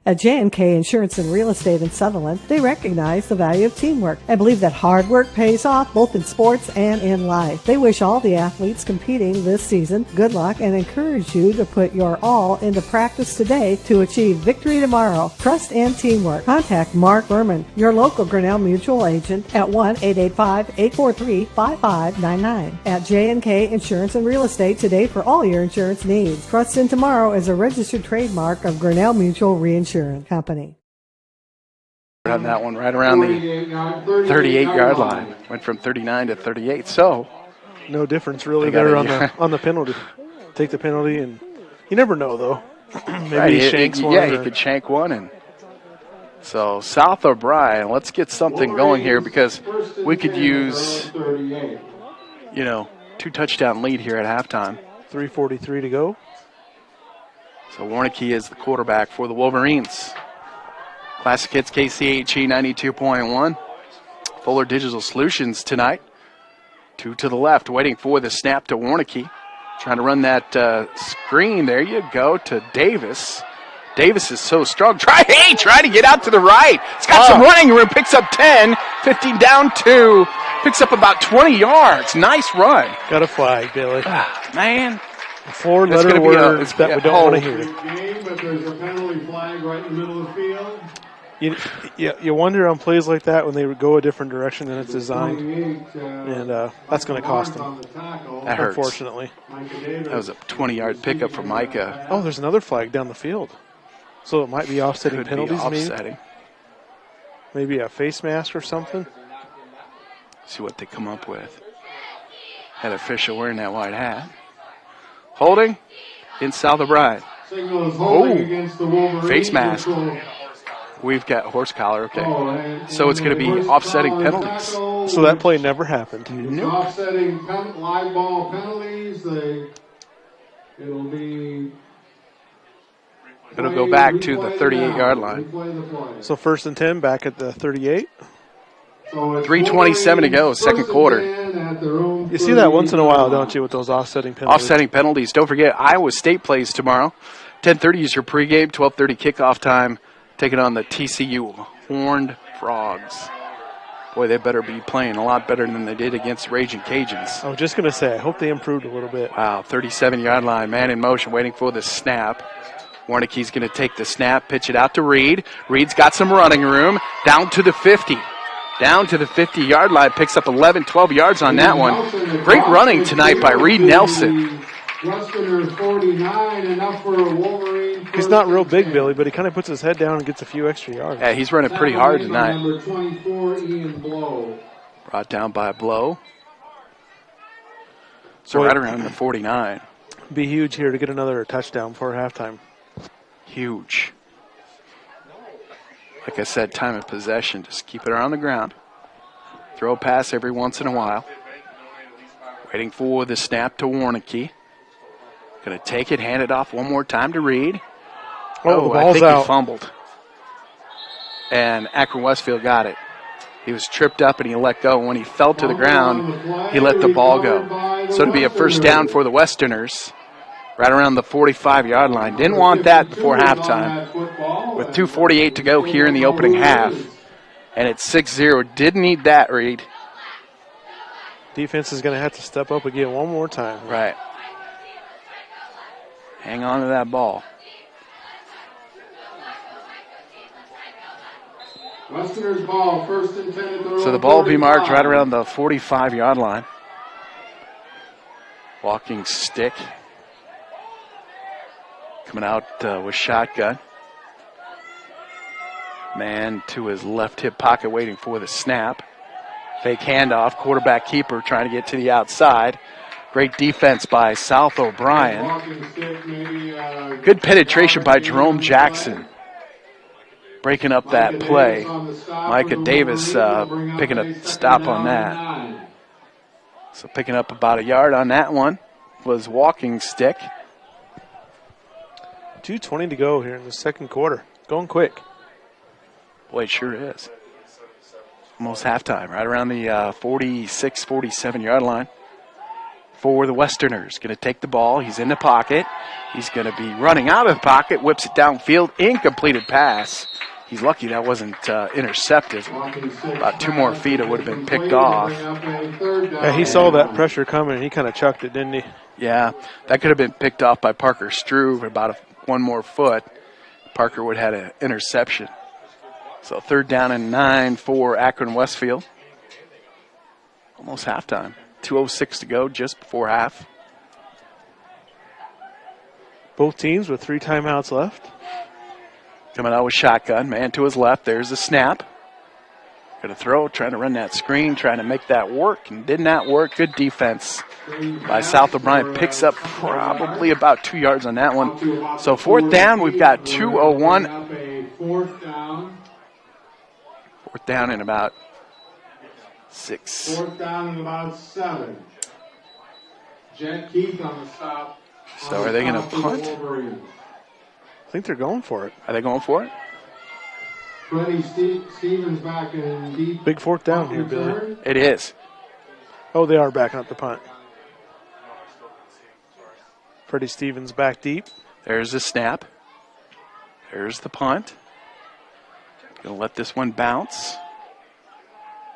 At J&K Insurance and Real Estate in Sutherland, they recognize the value of teamwork and believe that hard work pays off both in sports and in life. They wish all the athletes competing this season good luck and encourage you to put your all into practice today to achieve victory tomorrow. Trust and teamwork. Contact Mark Berman, your local Grinnell Mutual agent at 1-885-843-5599. At J&K Insurance and Real Estate today for all your insurance needs. Trust in Tomorrow is a registered trademark of Grinnell Mutual Reinsurance Company. On that one, right around the 38-yard line. Went from 39 to 38. So no difference really there on the penalty. Take the penalty, and you never know though. Maybe he shanks one. Yeah, he could shank one, and so South O'Brien. Let's get something going here because we could use, 2-touchdown lead here at halftime. 3:43 to go. So Warnicki is the quarterback for the Wolverines. Classic Hits KCHE 92.1. Fuller Digital Solutions tonight. 2 to the left, waiting for the snap to Warnicki. Trying to run that screen. There you go to Davis. Davis is so strong. Try to get out to the right. He's got some running room. Picks up 10. 15 down 2. Picks up about 20 yards. Nice run. Got a flag, Billy. Man. Four-letter words that we don't want to hear. Game, but there's a penalty flag right in the middle of the field. You wonder on plays like that when they would go a different direction than it's designed, and that's going to cost them. That hurts. Unfortunately. That was a 20-yard pickup for Micah. Oh, there's another flag down the field. So it might be offsetting penalties, maybe a face mask or something. See what they come up with. Had official wearing that white hat. Holding in South O'Brien. Face mask. We've got horse collar, okay. So it's going to be offsetting penalties. So that play never happened. Nope. Offsetting live ball penalties. It'll go back to the 38-yard line. So 1st and 10 back at the 38. 3:27 to go, second quarter. You see that once in a while, don't you, with those offsetting penalties? Offsetting penalties. Don't forget, Iowa State plays tomorrow. 10:30 is your pregame, 12:30 kickoff time, taking on the TCU Horned Frogs. Boy, they better be playing a lot better than they did against Raging Cajuns. I was just going to say, I hope they improved a little bit. Wow, 37-yard line, man in motion, waiting for the snap. Warnicki's going to take the snap, pitch it out to Reed. Reed's got some running room, down to the 50. Down to the 50-yard line, picks up 11, 12 yards on that one. Great running tonight by Reed Nelson. Westerners 49, enough for a Wolverine. He's not real big, Billy, but he kind of puts his head down and gets a few extra yards. Yeah, he's running pretty hard tonight. Number 24, Ian Blow. Brought down by Blow. So right around the 49. Be huge here to get another touchdown before halftime. Huge. Like I said, time of possession, just keep it around the ground. Throw a pass every once in a while. Waiting for the snap to Warnicki. Going to take it, hand it off one more time to Reed. Oh, I think out. He fumbled. And Akron-Westfield got it. He was tripped up and he let go. When he fell to the ground, he let the ball go. So it'll be a first down for the Westerners. Right around the 45-yard line. Didn't want that before halftime. With 2:48 to go here in the opening half. And it's 6-0. Didn't need that, Reed. Defense is going to have to step up again one more time. Right. Hang on to that ball. Westerners ball, first and 10 at the So the ball will be marked right around the 45-yard line. Walking stick. Coming out with shotgun. Man to his left hip pocket waiting for the snap. Fake handoff. Quarterback keeper trying to get to the outside. Great defense by South O'Brien. Good penetration by Jerome Jackson. Breaking up that play. Micah Davis picking a stop on that. So picking up about a yard on that one was walking stick. 2:20 to go here in the second quarter. Going quick. Boy, it sure is. Almost halftime, right around the 46, 47-yard line for the Westerners. Going to take the ball. He's in the pocket. He's going to be running out of the pocket, whips it downfield, incompleted pass. He's lucky that wasn't intercepted. About 2 more feet, it would have been picked off. Yeah, he saw that pressure coming, and he kind of chucked it, didn't he? Yeah, that could have been picked off by Parker Struve about 1 more foot. Parker would have had an interception. So 3rd down and 9 for Akron-Westfield. Almost halftime. 2:06 to go, just before half. Both teams with 3 timeouts left. Coming out with shotgun, man to his left. There's the snap. Going to throw, trying to run that screen, trying to make that work, and did not work. Good defense by South O'Brien. Picks up probably about 2 yards on that one. So 4th down, we've got 2:01. 4th down. 4th down in about 6. 4th down in about 7. Jet Keith on the stop. So are they going to punt? I think they're going for it. Are they going for it? Freddie Stevens back in deep. Big 4th down here, Billy. It is. Oh, they are backing up the punt. Freddie Stevens back deep. There's the snap. There's the punt. Going to let this one bounce.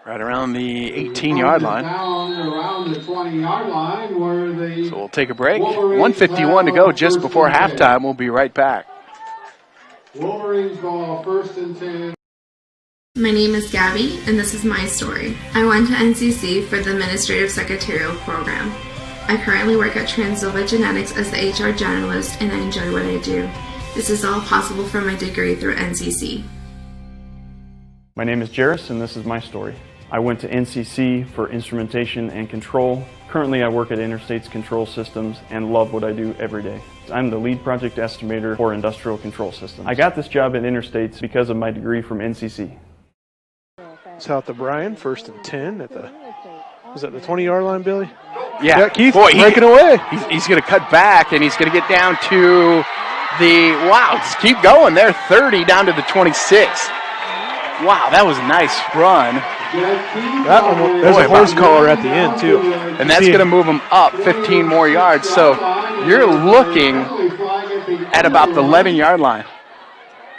Right around the 18-yard line. Down around the 20-yard line where they. So we'll take a break. 1:51 to go just before halftime. We'll be right back. Wolverines ball, 1st and 10. My name is Gabby, and this is my story. I went to NCC for the Administrative Secretarial Program. I currently work at Transilva Genetics as the HR generalist, and I enjoy what I do. This is all possible from my degree through NCC. My name is Jairus, and this is my story. I went to NCC for instrumentation and control. Currently, I work at Interstates Control Systems and love what I do every day. I'm the lead project estimator for industrial control systems. I got this job at Interstates because of my degree from NCC. South O'Brien, 1st and 10 at the, was that the 20-yard line, Billy? Yeah. Keith Boy, breaking away. He's going to cut back, and he's going to get down to the, wow, just keep going there, 30 down to the 26. Wow, that was a nice run. That one, there's a horse collar at the end, too. And that's going to move him up 15 more yards. So you're looking at about the 11-yard line.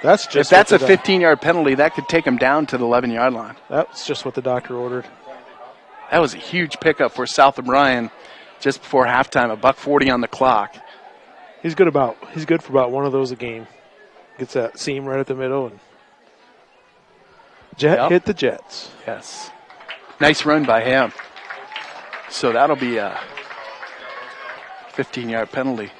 That's just if that's a 15-yard penalty, that could take him down to the 11-yard line. That's just what the doctor ordered. That was a huge pickup for South O'Brien just before halftime, $1:40 on the clock. He's good for about one of those a game. Gets that seam right at the middle and hit the Jets. Yes. Nice run by him. So that'll be a 15-yard penalty.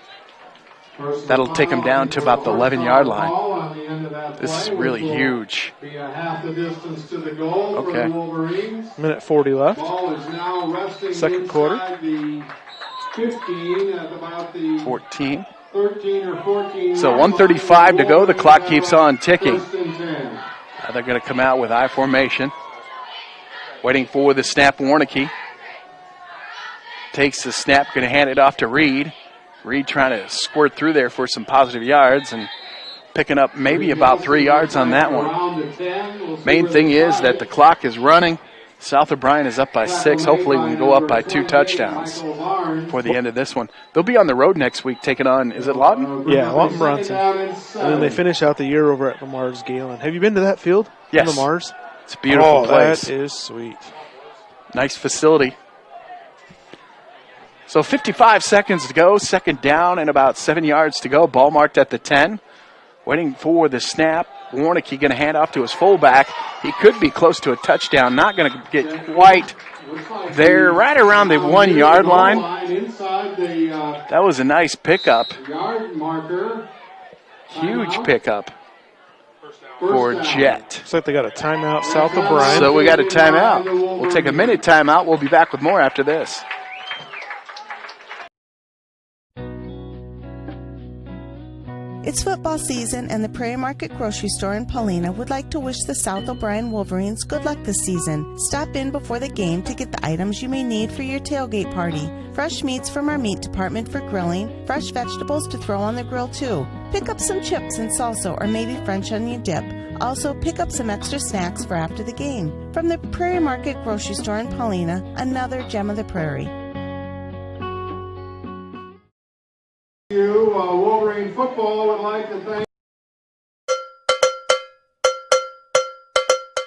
That'll take him down to about the 11-yard line. This is really huge. Be a half the distance to the goal for the Wolverines. Minute 40 left. Ball is now resting second quarter. The 15 at about the 14. 13 or 14. So 1:35 to go. The clock keeps on ticking. They're going to come out with I formation. Waiting for the snap. Warnicki takes the snap, going to hand it off to Reed. Reed trying to squirt through there for some positive yards and picking up maybe about 3 yards on that one. Main thing is that the clock is running. South O'Brien is up by 6. Hopefully we can go up by 2 touchdowns for the end of this one. They'll be on the road next week taking on, is it Lawton? Yeah, Lawton Bronson. And then they finish out the year over at Lamar's Galen. Have you been to that field? Yes. Lamar's? It's a beautiful place. That is sweet. Nice facility. So 55 seconds to go. Second down and about 7 yards to go. Ball marked at the 10. Waiting for the snap. Warnicki going to hand off to his fullback. He could be close to a touchdown. Not going to get quite there. Right around the 1 yard line. That was a nice pickup. Yard marker. Huge pickup for Jet. Looks like they got a timeout south of Bryan. So we got a timeout. We'll take a minute timeout. We'll be back with more after this. It's football season, and the Prairie Market Grocery Store in Paulina would like to wish the South O'Brien Wolverines good luck this season. Stop in before the game to get the items you may need for your tailgate party. Fresh meats from our meat department for grilling, fresh vegetables to throw on the grill too. Pick up some chips and salsa or maybe French onion dip. Also, pick up some extra snacks for after the game. From the Prairie Market Grocery Store in Paulina, another gem of the prairie. Wolverine football would like to thank.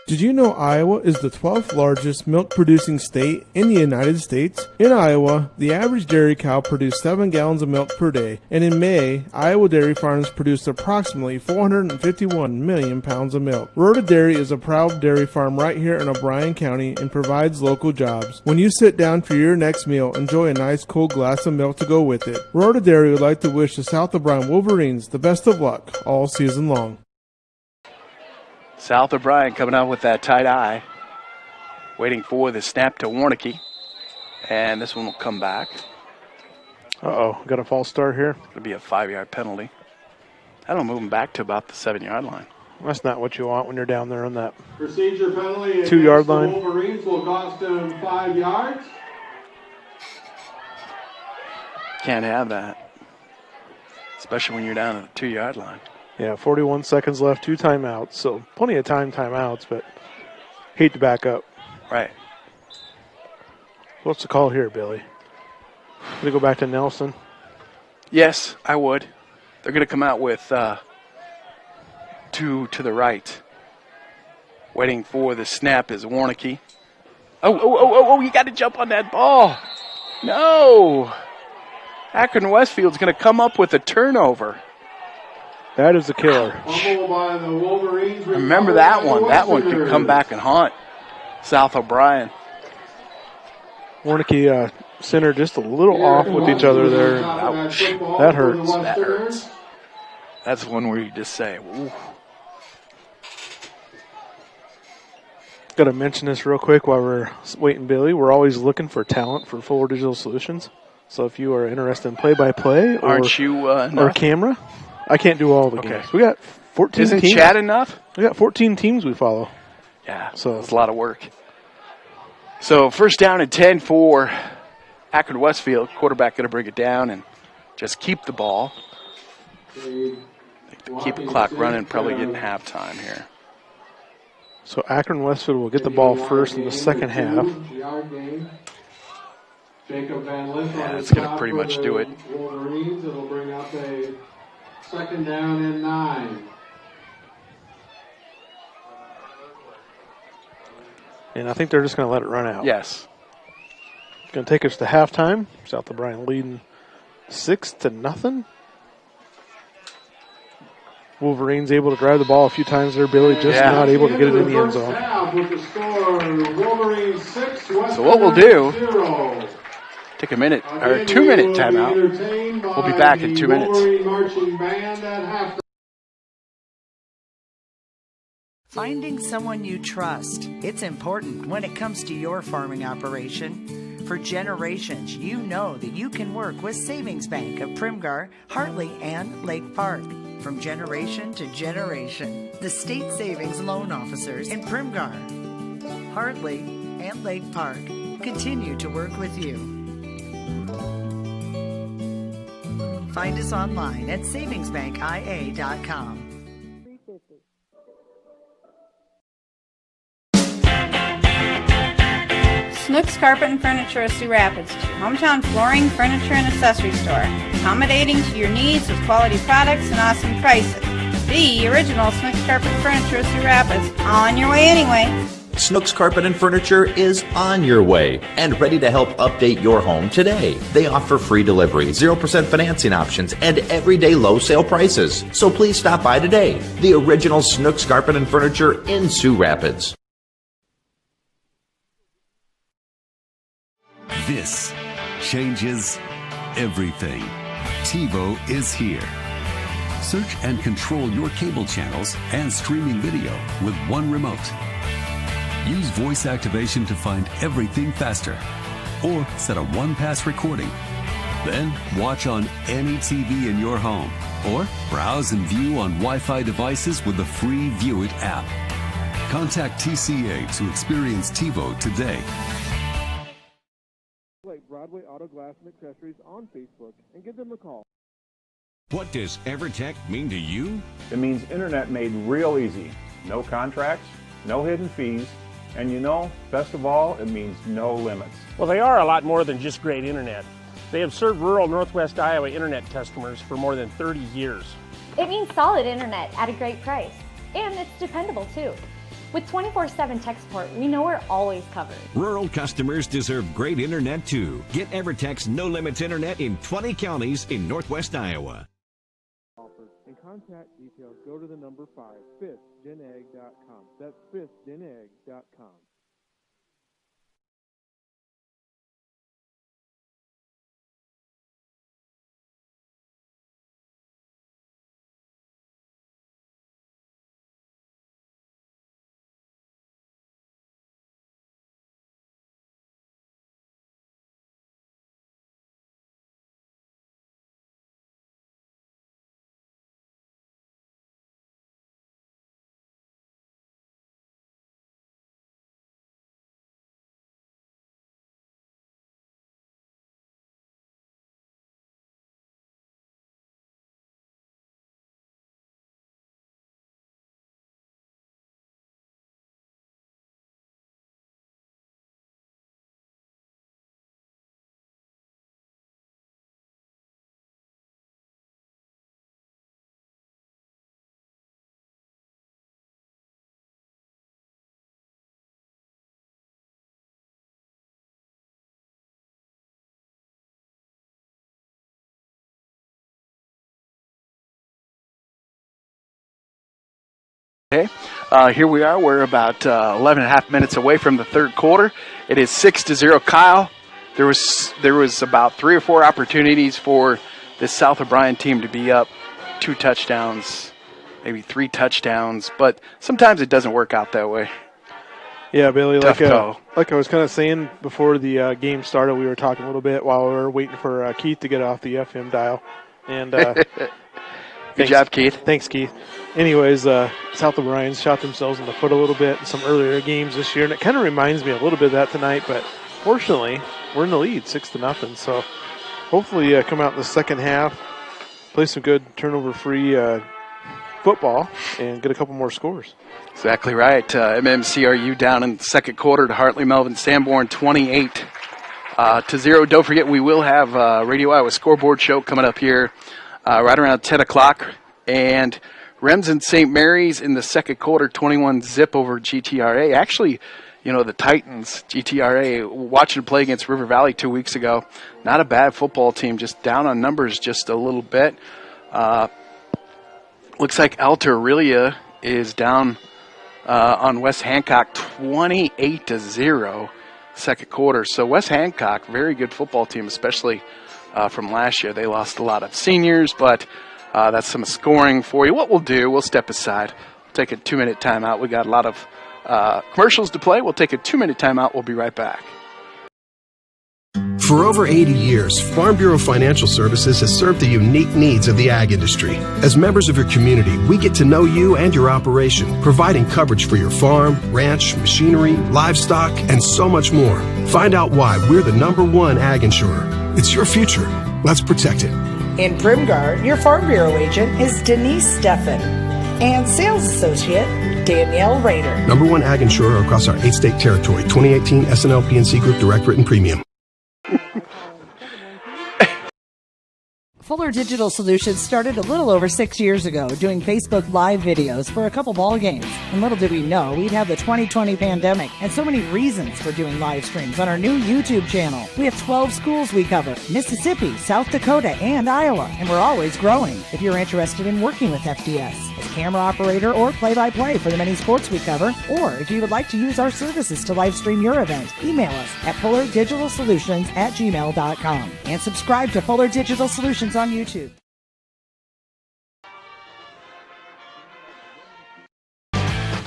Did you know Iowa is the 12th largest milk-producing state in the United States? In Iowa, the average dairy cow produced 7 gallons of milk per day, and in May, Iowa dairy farms produced approximately 451 million pounds of milk. Rhoda Dairy is a proud dairy farm right here in O'Brien County and provides local jobs. When you sit down for your next meal, enjoy a nice cold glass of milk to go with it. Rhoda Dairy would like to wish the South O'Brien Wolverines the best of luck all season long. South O'Brien coming out with that tight eye. Waiting for the snap to Warnicki. And this one will come back. Uh-oh, got a false start here. It'll be a 5-yard penalty. That'll move him back to about the 7-yard line. That's not what you want when you're down there on that Procedure penalty 2-yard line. The Wolverines will cost him 5 yards. Can't have that. Especially when you're down at the 2-yard line. Yeah, 41 seconds left, 2 timeouts. So plenty of timeouts, but hate to back up. Right. What's the call here, Billy? Gonna go back to Nelson? Yes, I would. They're going to come out with 2 to the right. Waiting for the snap is Warnicki. Oh, you got to jump on that ball. No. Akron-Westfield's going to come up with a turnover. That is the killer. By the Wolverines. Remember that one. That one could come back and haunt South O'Brien. Warnicki center just a little off with each other there. Ouch. That hurts. That hurts. That's one where you just say, ooh. Got to mention this real quick while we're waiting, Billy. We're always looking for talent for Fuller Digital Solutions. So if you are interested in play-by-play or camera, I can't do all the games. We got 14 Isn't teams. Chad enough? We got 14 teams we follow. Yeah, so it's a lot of work. So first down and 10 for Akron-Westfield. Quarterback going to bring it down and just keep the ball. Keep the clock running, probably getting halftime here. So Akron-Westfield will get the ball first in the second half. Yeah, that's going to pretty much do it. Wolverines, it'll bring up a second down and 9. And I think they're just going to let it run out. Yes. Going to take us to halftime. South O'Brien leading 6-0. Wolverines able to drive the ball a few times there, Billy, just not able to get it in the end zone. So what we'll do, take a minute, or a 2-minute timeout. We'll be back in 2 minutes. Finding someone you trust. It's important when it comes to your farming operation. For generations, you know that you can work with Savings Bank of Primgar, Hartley, and Lake Park. From generation to generation, the State Savings Loan Officers in Primgar, Hartley, and Lake Park continue to work with you. Find us online at savingsbankia.com. Snooks Carpet and Furniture of Sioux Rapids, hometown flooring, furniture, and accessory store. Accommodating to your needs with quality products and awesome prices. The original Snooks Carpet Furniture of Cedar Rapids. On your way anyway. Snooks Carpet and Furniture is on your way and ready to help update your home today. They offer free delivery, 0% financing options, and everyday low sale prices. So please stop by today. The original Snooks Carpet and Furniture in Sioux Rapids. This changes everything. TiVo is here. Search and control your cable channels and streaming video with one remote. Use voice activation to find everything faster, or set a one-pass recording. Then watch on any TV in your home, or browse and view on Wi-Fi devices with the free View It app. Contact TCA to experience TiVo today. Like Broadway Auto Glass and Accessories on Facebook and give them a call. What does EverTech mean to you? It means internet made real easy. No contracts, no hidden fees, and you know, best of all, it means no limits. Well, they are a lot more than just great internet. They have served rural Northwest Iowa internet customers for more than 30 years. It means solid internet at a great price. And it's dependable too. With 24/7 tech support, we know we're always covered. Rural customers deserve great internet too. Get EverTech's no limits internet in 20 counties in Northwest Iowa. And contact details, go to the number 5, fifthgenegg.com. That's fifthgenegg.com. Okay, here we are. We're about 11 and a half minutes away from the third quarter. It is 6-0 Kyle. There was about 3 or 4 opportunities for this South O'Brien team to be up 2 touchdowns, maybe 3 touchdowns, but sometimes it doesn't work out that way. Yeah, Billy, Tough call. like I was kind of saying before the game started, we were talking a little bit while we were waiting for Keith to get off the FM dial. And Good job, Keith. Thanks, Keith. Anyways, South O'Brien's shot themselves in the foot a little bit in some earlier games this year, and it kind of reminds me a little bit of that tonight, but fortunately, we're in the lead, 6-0. So hopefully come out in the second half, play some good turnover-free football, and get a couple more scores. Exactly right. MMCRU down in the second quarter to Hartley Melvin Sanborn 28-0. Don't forget, we will have Radio Iowa scoreboard show coming up here right around 10 o'clock. And Remsen St. Mary's in the second quarter, 21-0 over GTRA. Actually, you know, the Titans, GTRA, watching play against River Valley 2 weeks ago, not a bad football team, just down on numbers just a little bit. Looks like Alta Aurelia is down on West Hancock 28-0 second quarter. So West Hancock, very good football team, especially from last year. They lost a lot of seniors, but that's some scoring for you. What we'll do, we'll step aside. We'll take a 2-minute timeout. We got a lot of commercials to play. We'll take a 2-minute timeout. We'll be right back. For over 80 years, Farm Bureau Financial Services has served the unique needs of the ag industry. As members of your community, we get to know you and your operation, providing coverage for your farm, ranch, machinery, livestock, and so much more. Find out why we're the #1 ag insurer. It's your future. Let's protect it. In Primgar, your Farm Bureau agent is Denise Steffen and sales associate Danielle Rader. #1 ag insurer across our 8-state territory. 2018 SNL PNC Group Direct Written Premium. Fuller Digital Solutions started a little over 6 years ago doing Facebook Live videos for a couple ball games. And little did we know we'd have the 2020 pandemic and so many reasons for doing live streams on our new YouTube channel. We have 12 schools we cover: Mississippi, South Dakota, and Iowa. And we're always growing. If you're interested in working with FDS as camera operator or play-by-play for the many sports we cover, or if you would like to use our services to live stream your event, email us at fullerdigitalsolutions@gmail.com and subscribe to Fuller Digital Solutions on YouTube.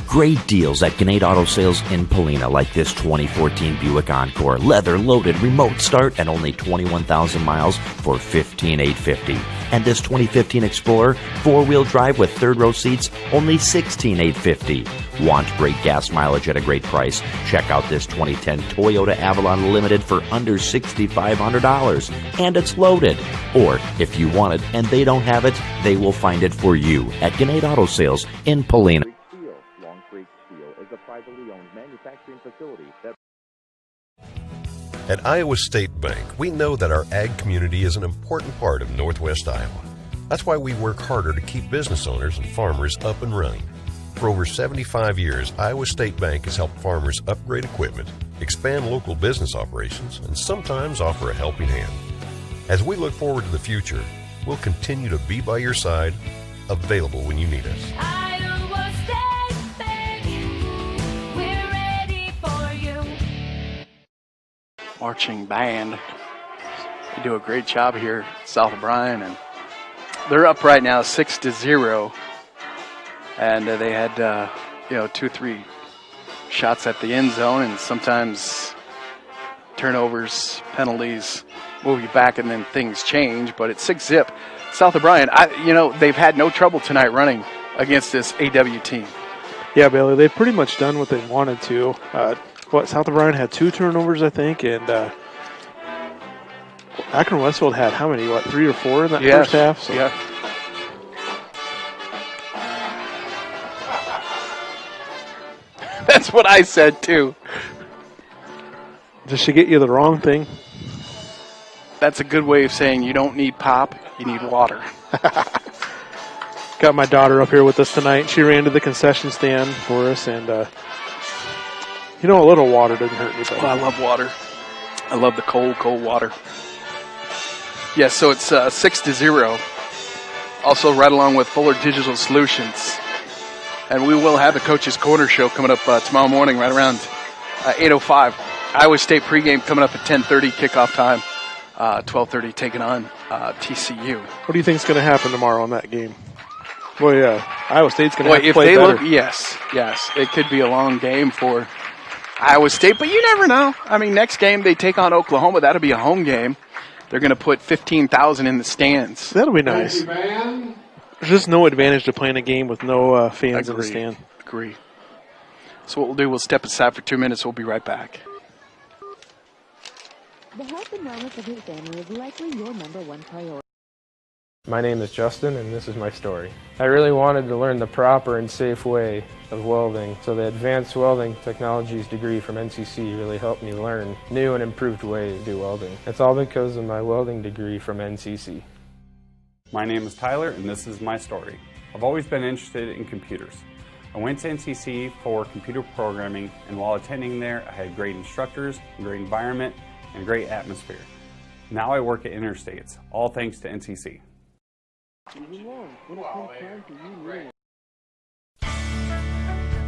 Great deals at Gannett Auto Sales in Polina, like this 2014 Buick Encore. Leather-loaded remote start and only 21,000 miles for $15,850. And this 2015 Explorer, four-wheel drive with third-row seats, only $16,850. Want great gas mileage at a great price? Check out this 2010 Toyota Avalon Limited for under $6,500. And it's loaded. Or, if you want it and they don't have it, they will find it for you at Gannett Auto Sales in Polina. At Iowa State Bank, we know that our ag community is an important part of Northwest Iowa. That's why we work harder to keep business owners and farmers up and running. For over 75 years, Iowa State Bank has helped farmers upgrade equipment, expand local business operations, and sometimes offer a helping hand. As we look forward to the future, we'll continue to be by your side, available when you need us. Iowa State Bank, we're ready for you. Marching band. They do a great job here at South O'Brien, and they're up right now 6-0. And they had 2-3 shots at the end zone, and sometimes turnovers, penalties move you back, and then things change. But it's 6-0. South O'Brien, they've had no trouble tonight running against this AW team. Yeah, Bailey, they've pretty much done what they wanted to. South O'Brien had 2 turnovers, I think, and Akron-Westfield had how many? 3 or 4 in that first half? So. Yeah. That's what I said, too. Just to get you the wrong thing. That's a good way of saying you don't need pop, you need water. Got my daughter up here with us tonight. She ran to the concession stand for us, and a little water doesn't hurt anybody. I love water. I love the cold, cold water. Yeah, so it's 6-0. Also right along with Fuller Digital Solutions. And we will have the Coach's Corner show coming up tomorrow morning right around 8:05. Iowa State pregame coming up at 10:30, kickoff time. 12:30 taking on TCU. What do you think is going to happen tomorrow in that game? Well, yeah, Iowa State's going to have to play better. Yes. It could be a long game for Iowa State, but you never know. I mean, next game they take on Oklahoma. That'll be a home game. They're going to put 15,000 in the stands. That'll be nice. There's just no advantage to playing a game with no fans in the stand. Agree. So what we'll do, we'll step aside for 2 minutes. We'll be right back. The health and wellness of your family is likely your number one priority. My name is Justin, and this is my story. I really wanted to learn the proper and safe way of welding, so the Advanced Welding Technologies degree from NCC really helped me learn new and improved ways to do welding. It's all because of my welding degree from NCC. My name is Tyler, and this is my story. I've always been interested in computers. I went to NCC for computer programming, and while attending there, I had great instructors, a great environment, and a great atmosphere. Now I work at Interstates, all thanks to NCC.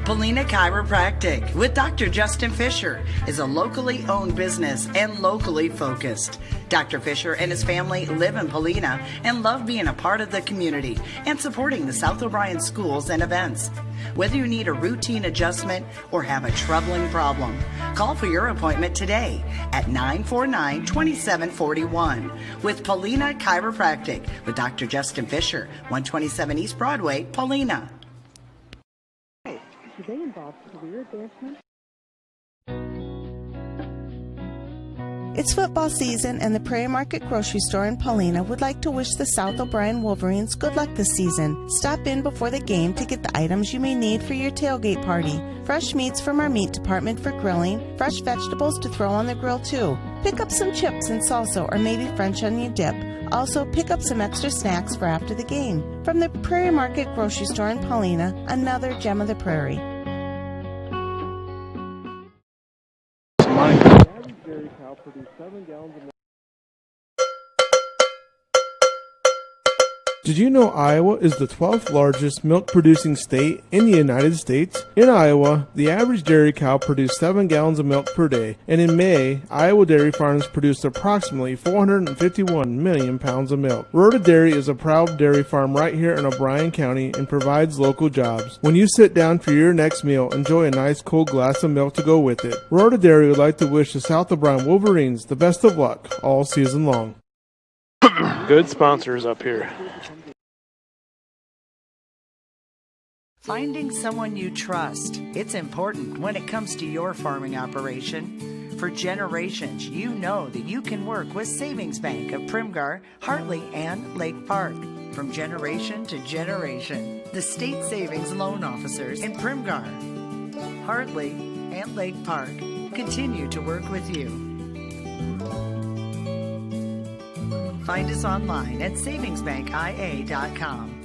Polina Chiropractic with Dr. Justin Fisher is a locally owned business and locally focused. Dr. Fisher and his family live in Polina and love being a part of the community and supporting the South O'Brien schools and events. Whether you need a routine adjustment or have a troubling problem, call for your appointment today at 949-2741 with Polina Chiropractic with Dr. Justin Fisher, 127 East Broadway, Polina. Do they involve career advancement? It's football season, and the Prairie Market Grocery Store in Paulina would like to wish the South O'Brien Wolverines good luck this season. Stop in before the game to get the items you may need for your tailgate party. Fresh meats from our meat department for grilling, fresh vegetables to throw on the grill too. Pick up some chips and salsa or maybe French onion dip. Also, pick up some extra snacks for after the game. From the Prairie Market Grocery Store in Paulina, another gem of the prairie. Did you know Iowa is the 12th largest milk-producing state in the United States? In Iowa, the average dairy cow produced 7 gallons of milk per day, and in May, Iowa dairy farms produced approximately 451 million pounds of milk. Rhoda Dairy is a proud dairy farm right here in O'Brien County and provides local jobs. When you sit down for your next meal, enjoy a nice cold glass of milk to go with it. Rhoda Dairy would like to wish the South O'Brien Wolverines the best of luck all season long. Good sponsors up here. Finding someone you trust. It's important when it comes to your farming operation. For generations, you know that you can work with Savings Bank of Primgar, Hartley, and Lake Park. From generation to generation, the state savings loan officers in Primgar, Hartley, and Lake Park continue to work with you. Find us online at savingsbankia.com.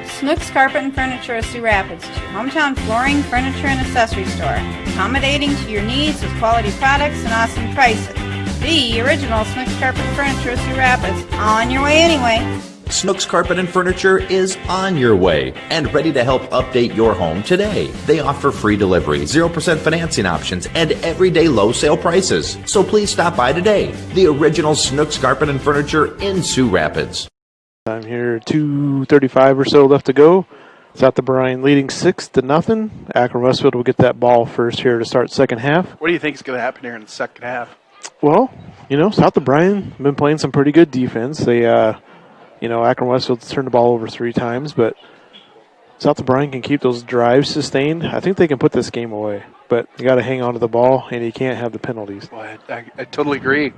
Snooks Carpet and Furniture of Sioux Rapids, your hometown flooring, furniture, and accessory store. Accommodating to your needs with quality products and awesome prices. The original Snooks Carpet and Furniture of Sioux Rapids. On your way anyway. Snooks Carpet and Furniture is on your way and ready to help update your home today. They offer free delivery, 0% financing options, and everyday low sale prices. So please stop by today. The original Snooks Carpet and Furniture in Sioux Rapids. I'm here, 2:35 or so left to go. South O'Brien leading 6-0. Akron-Westfield will get that ball first here to start second half. What do you think is going to happen here in the second half? Well, South O'Brien been playing some pretty good defense. They, Akron-Westfield's turned the ball over 3 times, but South O'Brien can keep those drives sustained. I think they can put this game away, but you got to hang on to the ball, and you can't have the penalties. Well, I totally agree,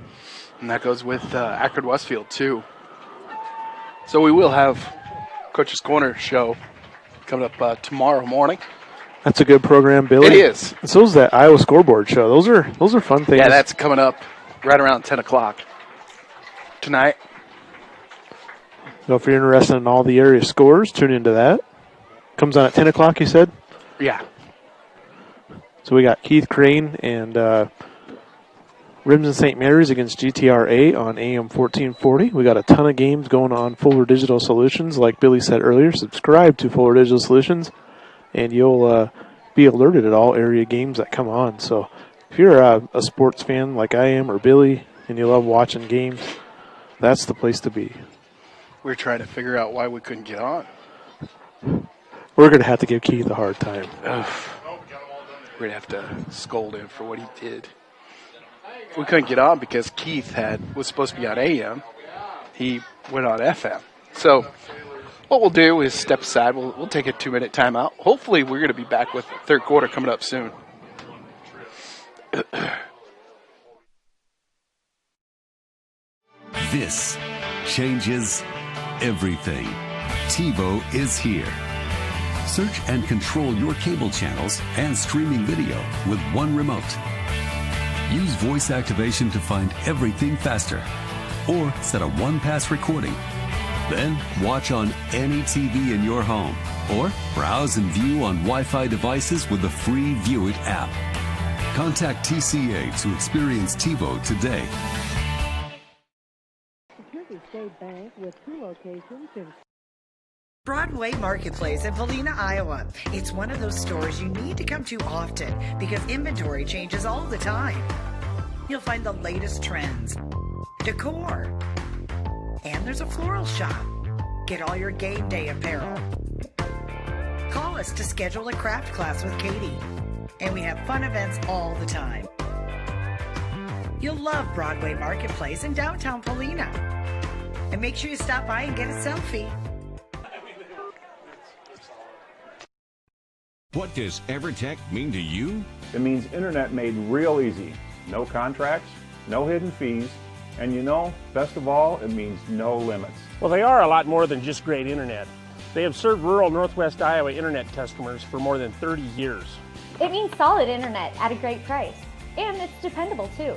and that goes with Akron-Westfield too. So we will have Coach's Corner show coming up tomorrow morning. That's a good program, Billy. It is. And so is that Iowa scoreboard show. Those are fun things. Yeah, that's coming up right around 10 o'clock tonight. So if you're interested in all the area scores, tune into that. Comes on at 10 o'clock, you said? Yeah. So we got Keith Crane and Rims St. Mary's against GTRA on AM 1440. We got a ton of games going on Fuller Digital Solutions. Like Billy said earlier, subscribe to Fuller Digital Solutions, and you'll be alerted at all area games that come on. So if you're a sports fan like I am or Billy, and you love watching games, that's the place to be. We're trying to figure out why we couldn't get on. We're going to have to give Keith a hard time. We're going to have to scold him for what he did. We couldn't get on because Keith was supposed to be on AM. He went on FM. So what we'll do is step aside. We'll take a 2-minute timeout. Hopefully we're going to be back with the third quarter coming up soon. This changes everything. TiVo is here. Search and control your cable channels and streaming video with one remote. Use voice activation to find everything faster, or set a one-pass recording. Then watch on any TV in your home, or browse and view on Wi-Fi devices with the free View It app. Contact TCA to experience TiVo today. Security State Bank with 2 locations in Broadway Marketplace in Paulina, Iowa. It's one of those stores you need to come to often because inventory changes all the time. You'll find the latest trends, decor, and there's a floral shop. Get all your game day apparel. Call us to schedule a craft class with Katie, and we have fun events all the time. You'll love Broadway Marketplace in downtown Paulina. And make sure you stop by and get a selfie. What does EverTech mean to you? It means internet made real easy. No contracts, no hidden fees, and best of all, it means no limits. Well, they are a lot more than just great internet. They have served rural Northwest Iowa internet customers for more than 30 years. It means solid internet at a great price. And it's dependable too.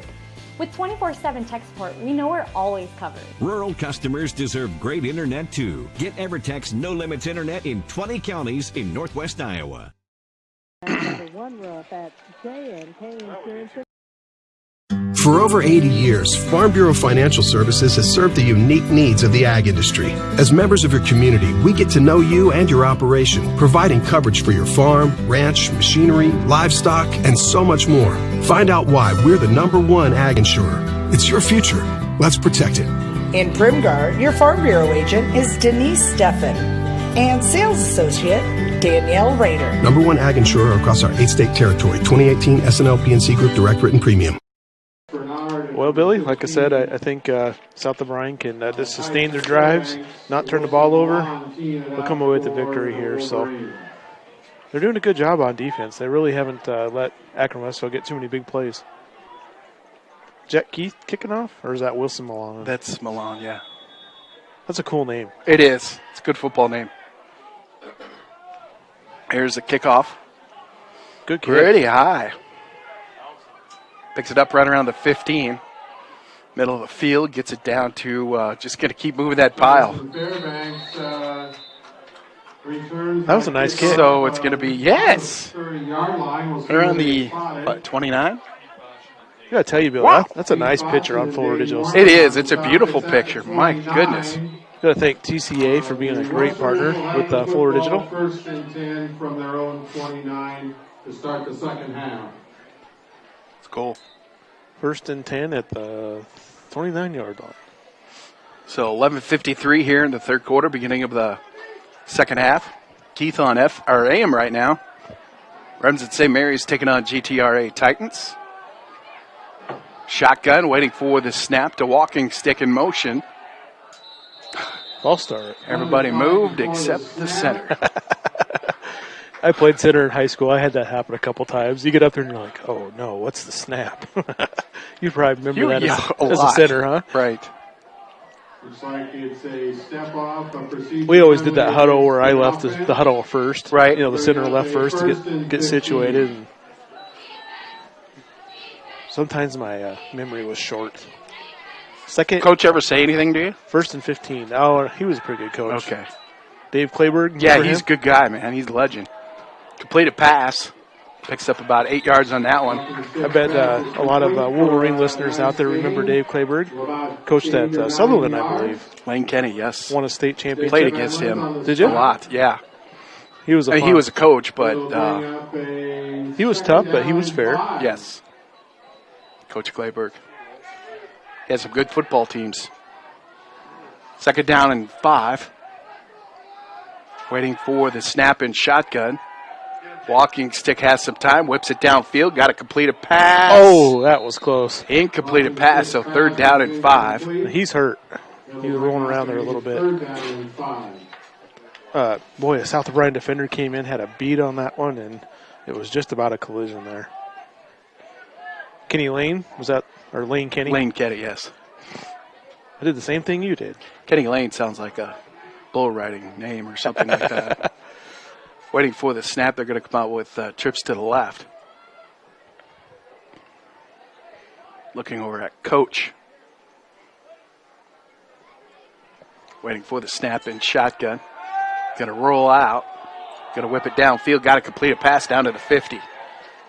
With 24/7 tech support, we know we're always covered. Rural customers deserve great internet too. Get EverTech's no limits internet in 20 counties in Northwest Iowa. For over 80 years, Farm Bureau Financial Services has served the unique needs of the ag industry. As members of your community, we get to know you and your operation, providing coverage for your farm, ranch, machinery, livestock, and so much more. Find out why we're the #1 ag insurer. It's your future. Let's protect it. In Primgar, your Farm Bureau agent is Denise Steffen and sales associate Danielle Rader. #1 ag insurer across our 8-state territory. 2018 SNL PNC Group Direct Written Premium. Well, Billy, like I said, I think South O'Brien can just sustain their drives, not turn the ball over. They'll come away with the victory here. So they're doing a good job on defense. They really haven't let Akron-Westfield get too many big plays. Jet Keith kicking off, or is that Wilson Milan? That's Milan, yeah. That's a cool name. It is. It's a good football name. Here's the kickoff. Good kick. Pretty high. Picks it up right around the 15. Middle of the field. Gets it down to just going to keep moving that pile. That was a nice kick. So it's going to be, yes. Around the 29. I got to tell you, Bill, Wow. that's a nice picture on Fuller Digital. It is. It's a beautiful picture. My goodness. Got to thank TCA for being a great partner with Fuller Digital. First and 10 from their own 29 to start the second half. It's cool. First and 10 at the 29-yard line. So 11:53 here in the third quarter, beginning of the second half. Keith on AM right now. Remsen St. Mary's taking on GTRA Titans. Shotgun waiting for the snap to walking stick in motion. False start. Everybody moved except the center. I played center in high school. I had that happen a couple times. You get up there and you're like, oh, no, what's the snap? You probably remember that as a center, huh? Right. Looks like it's a step off. We always did that huddle where I left the huddle first. Right. The center left first to get situated. And sometimes my memory was short. Second. Coach ever say anything to you? First and 15. Oh, he was a pretty good coach. Okay. Dave Clayberg. Yeah, he's a good guy, man. He's a legend. Completed pass. Picks up about 8 yards on that one. I bet a lot of Wolverine listeners out there remember Dave Clayberg. Coached at Sutherland, I believe. Lane Kenny, yes. Won a state championship. Played against him. Did you? A lot, yeah. He was he was a coach, but he was tough, but he was fair. Yes. Coach Clayberg. He had some good football teams. Second down and 5. Waiting for the snap and shotgun. Walking stick has some time. Whips it downfield. Got to complete a pass. Oh, that was close. Incompleted pass, so third down and 5. He's hurt. He was rolling around there a little bit. Boy, a South O'Brien defender came in, had a beat on that one, and it was just about a collision there. Kenny Lane, was that, or Lane Kenny? Lane Kenny, yes. I did the same thing you did. Kenny Lane sounds like a bull riding name or something like that. Waiting for the snap, they're going to come out with trips to the left. Looking over at Coach. Waiting for the snap and shotgun. Going to roll out. Going to whip it downfield. Got to complete a pass down to the 50.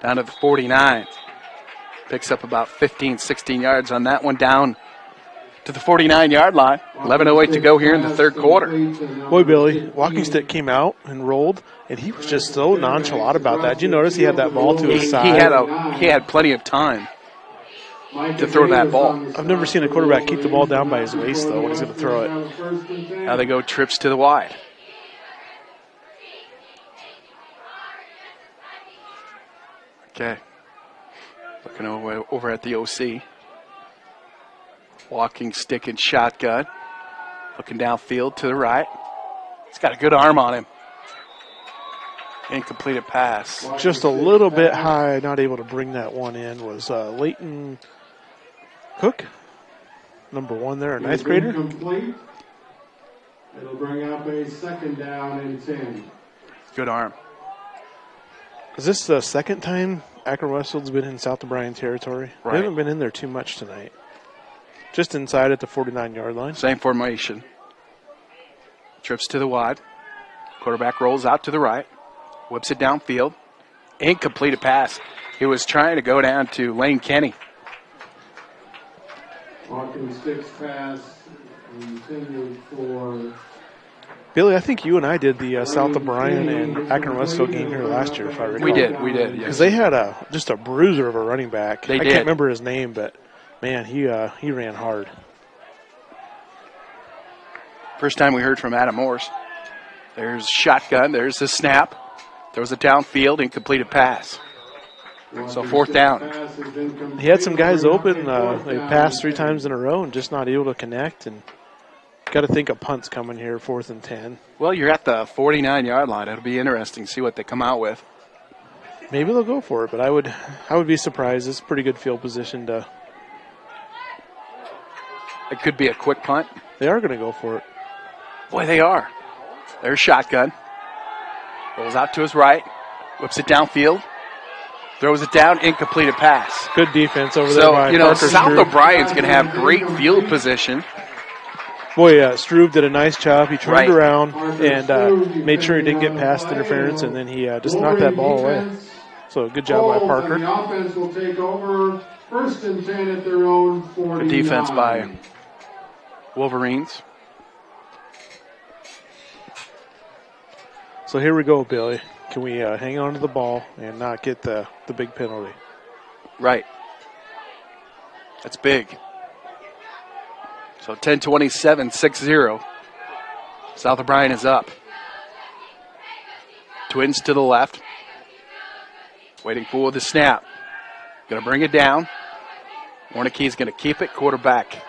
Down to the 49. Picks up about 15, 16 yards on that one, down to the 49-yard line. 11:08 to go here in the third quarter. Boy, Billy, walking stick came out and rolled, and he was just so nonchalant about that. Did you notice he had that ball to his side? He had plenty of time to throw that ball. I've never seen a quarterback keep the ball down by his waist, though, when he's going to throw it. Now they go trips to the wide. Okay. Looking over at the OC. Walking stick and shotgun. Looking downfield to the right. He's got a good arm on him. Incompleted pass. Just a little bit high, not able to bring that one in, was Leighton Cook, number 1 there, a ninth grader. Incomplete. It'll bring up a second down and 10. Good arm. Is this the second time Akron-Westfield's been in South O'Brien territory? Right. They haven't been in there too much tonight. Just inside at the 49-yard line. Same formation. Trips to the wide. Quarterback rolls out to the right. Whips it downfield. Incompleted pass. He was trying to go down to Lane Kenny. Walking sticks pass intended for... Billy, I think you and I did the South O'Brien and Akron-Westfield game here last year, if I recall. We did, yes. Because they had just a bruiser of a running back. They I did. can't remember his name, but, man, he ran hard. First time we heard from Adam Morse. There's shotgun. There's the snap. There was a downfield, incompleted pass. So 4th down. He had some guys open. They passed 3 times in a row and just not able to connect. And got to think a punt's coming here, 4th and 10. Well, you're at the 49-yard line. It'll be interesting to see what they come out with. Maybe they'll go for it, but I would be surprised. It's a pretty good field position to. It could be a quick punt. They are going to go for it. Boy, they are. There's shotgun. Rolls out to his right. Whips it downfield. Throws it down. Incompleted pass. Good defense over there by Parker South Struve. O'Brien's going to have great field position. Boy, Struve did a nice job. He turned around and made sure he didn't get past interference, and then he just knocked that ball away. So good job by Parker. The offense will take over 1st and 10 at their own 49. Good defense by Wolverines. So here we go, Billy. Can we hang on to the ball and not get the big penalty? Right. That's big. So 10-27, 6-0. South O'Brien is up. Twins to the left. Waiting for the snap. Going to bring it down. Warnicki's going to keep it. Quarterback.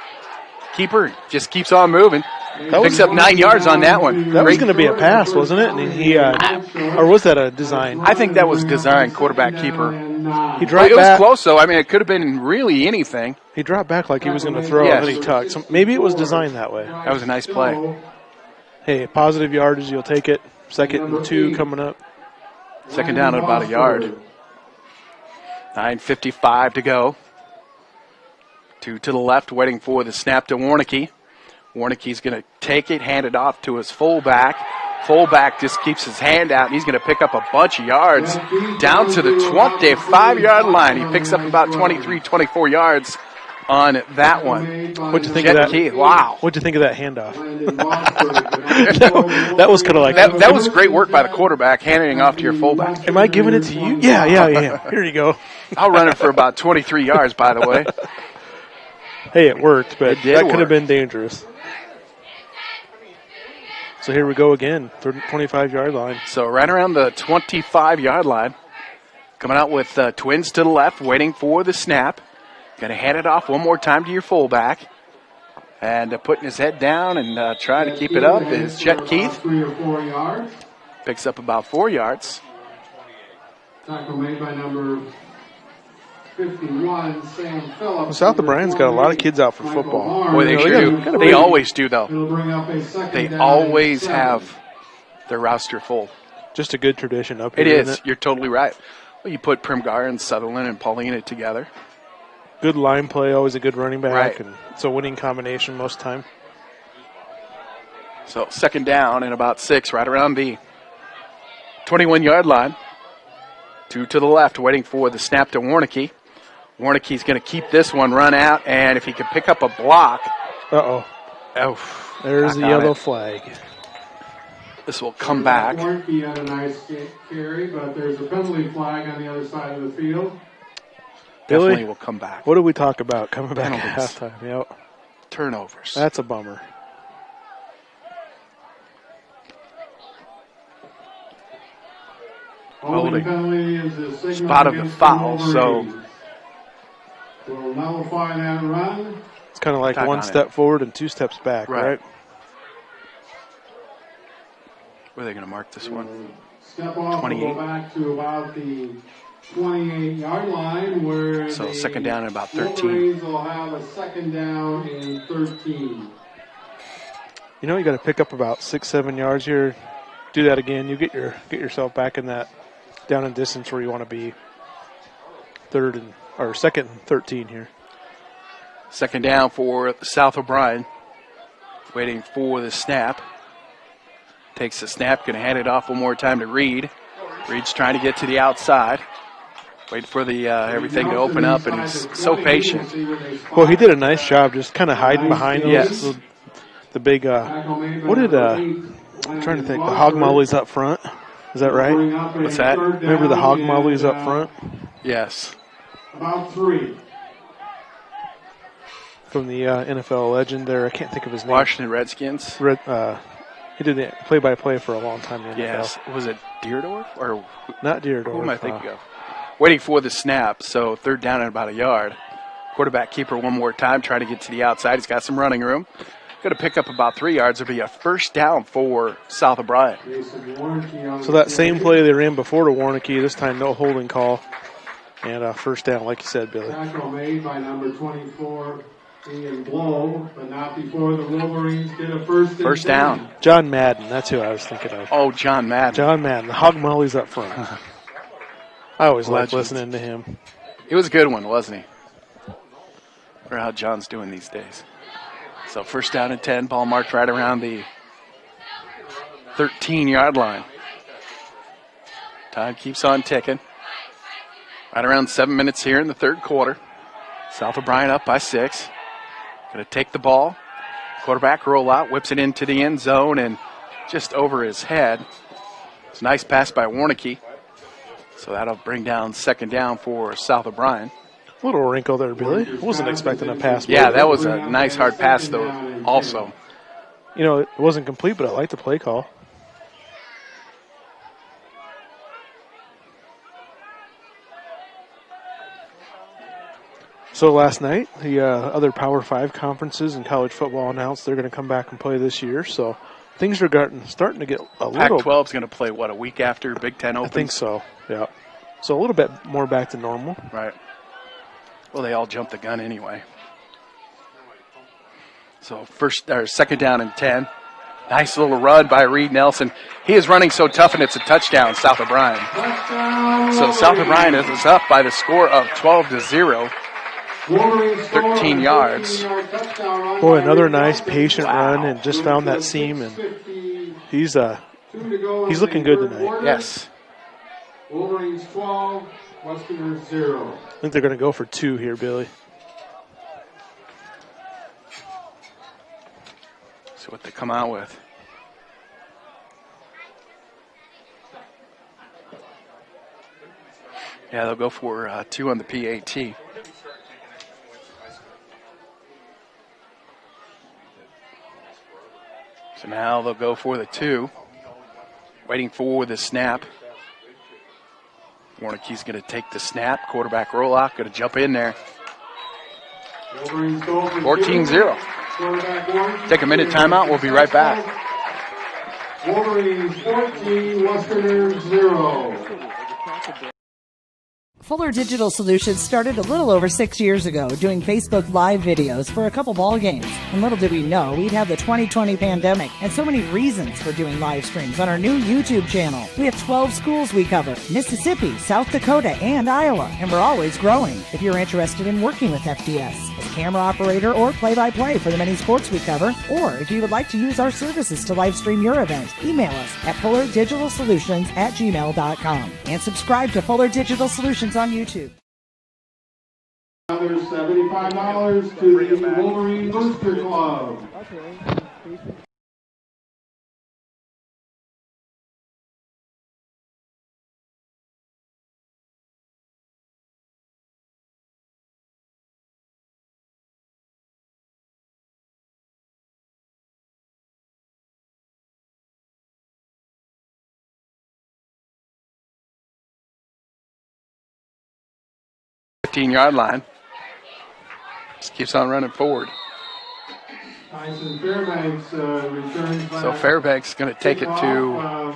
Keeper just keeps on moving. Picks up 9 yards on that one. That was going to be a pass, wasn't it? And he, or was that a design? I think that was design, quarterback keeper. He dropped it was back. close, though. I mean, it could have been really anything. He dropped back like he was going to throw, and then he tucked. So maybe it was designed that way. That was a nice play. Hey, positive yardage, you'll take it. 2nd and 2 coming up. Second down at about a yard. 9:55 to go. 2 to the left, waiting for the snap to Warnicki. Warnicki's going to take it, hand it off to his fullback. Fullback just keeps his hand out, and he's going to pick up a bunch of yards down to the 25-yard line. He picks up about 23, 24 yards on that one. What'd you think of that? Keith, wow. What'd you think of that handoff? that was kind of like... That was great work by the quarterback, handing it off to your fullback. Am I giving it to you? Yeah. Here you go. I'll run it for about 23 yards, by the way. Hey, it worked, but that could work. have been dangerous. So here we go again, 25-yard line. So right around the 25-yard line. Coming out with Twins to the left, waiting for the snap. Going to hand it off one more time to your fullback. And putting his head down and trying to keep it up is Chet Keith. 3 or 4 yards. Picks up about 4 yards. Tackle made by number 51, Sam Phillips. Well, South O'Brien's got a lot of kids out for football. Boy, they sure do. They always do, though. It'll bring up a second They down always and 7. have their roster full. Just a good tradition up here. It is. Isn't it? You're totally right. Well, you put Primgar and Sutherland and Paulina together. Good line play, always a good running back. Right. And it's a winning combination most of the time. So second down and about 6, right around the 21-yard line. 2 to the left, waiting for the snap to Warnicki. Warnicki's going to keep this one, run out, and if he can pick up a block. Oh, there's the yellow flag. This will come back. Warnicki had a nice carry, but there's a penalty flag on the other side of the field. Definitely Billy, will come back. What did we talk about coming back at Penalties. halftime? Yep. Turnovers. That's a bummer. Holding penalty is a signal Spot of the against foul, the so Wolverines. We'll nullify that run. It's kind of like Tack one on step forward and 2 steps back, right? Where are they going to mark this one? Step off 28. and go back to about the 28-yard line where So the second down and about 13. Wolverines will have a second down and 13. You know, you got to pick up about 6-7 yards here. Do that again. You get yourself back in that down and distance where you want to be. Second and 13 here. Second down for South O'Brien. Waiting for the snap. Takes the snap, going to hand it off one more time to Reed. Reed's trying to get to the outside. Wait for the everything to open up, and he's so patient. Well, he did a nice job just kind of hiding behind those, the big, I'm trying to think, the hog mollies up front. Is that right? What's that? Remember the hog mollies up front? Yes. About 3. From the NFL legend there, I can't think of his name. Washington Redskins. He did the play-by-play for a long time in the NFL. Yes. Was it Deerdorf? Or not Deerdorf. Who am I thinking of? Waiting for the snap, so third down and about a yard. Quarterback keeper one more time, trying to get to the outside. He's got some running room. Going to pick up about 3 yards. It'll be a first down for South O'Brien. So that same play they ran before to Warnicki, this time no holding call. And first down, like you said, Billy. Tackle made by number 24, Ian Blow, but not before the Wolverines get a first down. John Madden, that's who I was thinking of. Oh, John Madden. John Madden, the hog mollies up front. I always like listening to him. He was a good one, wasn't he? For how John's doing these days. So first down and 10, ball marked right around the 13-yard line. Time keeps on ticking. Right around 7 minutes here in the third quarter. South O'Brien up by 6. Going to take the ball. Quarterback roll out, whips it into the end zone and just over his head. It's a nice pass by Warnicki. So that'll bring down second down for South O'Brien. A little wrinkle there, Billy. Wasn't expecting a pass. Yeah, that was a nice hard pass, though, also. You know, it wasn't complete, but I like the play call. So last night, the other Power 5 conferences in college football announced they're going to come back and play this year. So things are starting to get a little... Pac-12 is going to play, a week after Big Ten opens? I think so, yeah. So a little bit more back to normal. Right. Well, they all jumped the gun anyway. So second down and 10. Nice little run by Reed Nelson. He is running so tough, and it's a touchdown, South O'Brien. So South O'Brien is up by the score of 12-0. 13 yards. Boy, another nice patient run, and just found that seam, and he's looking good tonight. Yes. Wolverines 12, Westerners 0. I think they're going to go for 2 here, Billy. See what they come out with. Yeah, they'll go for 2 on the PAT. So now they'll go for the 2. Waiting for the snap. Warnicki's going to take the snap. Quarterback rollout. Going to jump in there. 14-0. Take a minute timeout. We'll be right back. Wolverines 14, Westerners 0. Fuller Digital Solutions started a little over 6 years ago doing Facebook Live videos for a couple ball games. And little did we know we'd have the 2020 pandemic and so many reasons for doing live streams on our new YouTube channel. We have 12 schools we cover: Mississippi, South Dakota, and Iowa, and we're always growing. If you're interested in working with FDS as camera operator or play-by-play for the many sports we cover, or if you would like to use our services to live stream your event, email us at fullerdigitalsolutions@gmail.com and subscribe to Fuller Digital Solutions on YouTube. Another $75 to the Wolverine Booster Club. Yard line. Just keeps on running forward. Tyson Fairbanks returns back. So Fairbanks going to take it to, Kickoff,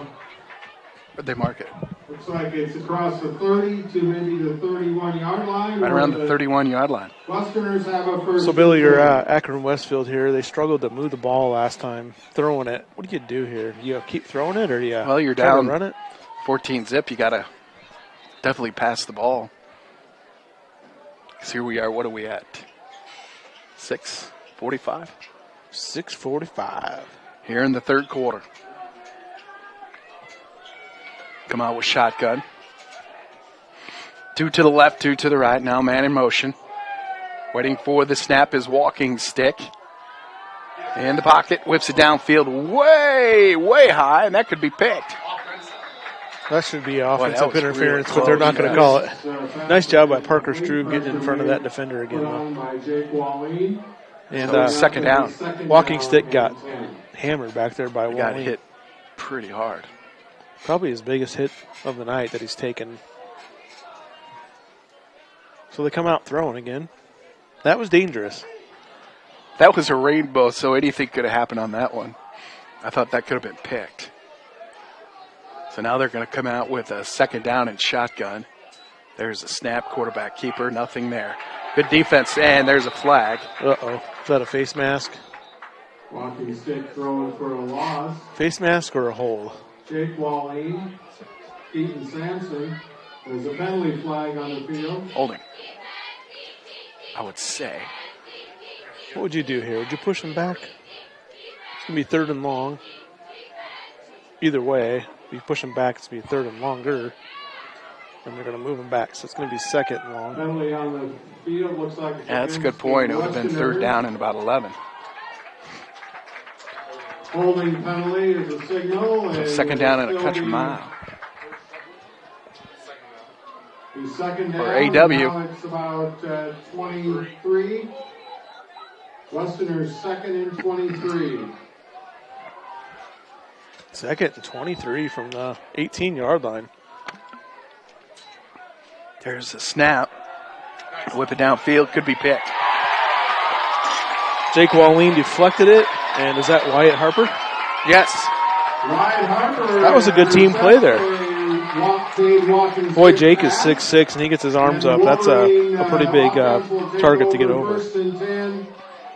where'd they mark it? looks like it's across the 30 to maybe the 31-yard line. Right around the 31-yard line. Westerners have a first. So, Billy, you're Akron-Westfield here. They struggled to move the ball last time, throwing it. What do you do here? You keep throwing it, or do you Well, you're try to down run it? 14 zip. You got to definitely pass the ball. Because here we are. What are we at? 6:45? 6:45. Here in the third quarter. Come out with shotgun. 2 to the left, 2 to the right. Now man in motion. Waiting for the snap is walking stick. In the pocket, whips it downfield way, way high, and that could be picked. That should be offensive was interference, real but they're close, not going to call it. Nice job by Parker Struve getting in front of that defender again, though. And second down. Walking stick got hammered back there by Got Wally. hit pretty hard. Probably his biggest hit of the night that he's taken. So they come out throwing again. That was dangerous. That was a rainbow, so anything could have happened on that one. I thought that could have been picked. So now they're going to come out with a second down and shotgun. There's a snap, quarterback keeper, nothing there. Good defense, and there's a flag. Uh-oh. Is that a face mask? Walking stick throwing for a loss. Face mask or a hole? Jake Walleen, Keaton Sampson. There's a penalty flag on the field. Holding. I would say. What would you do here? Would you push him back? It's going to be third and long. Either way, if you push him back, it's going to be third and longer. And they're going to move him back, so it's going to be second and long. Penalty on the field looks like. Yeah, that's a good point. It would have been third down and about 11. Holding penalty is a signal. So second down and a country mile. The second down. For AW. Now it's about 23. Westerners second and 23. Second and 23 from the 18-yard line. There's a snap. Whip it downfield. Could be picked. Jake Walleen deflected it. And is that Wyatt Harper? Yes. Wyatt Harper. That was a good team play there. Boy, Jake is 6'6", and he gets his arms up. That's a pretty big target to get over. First and 10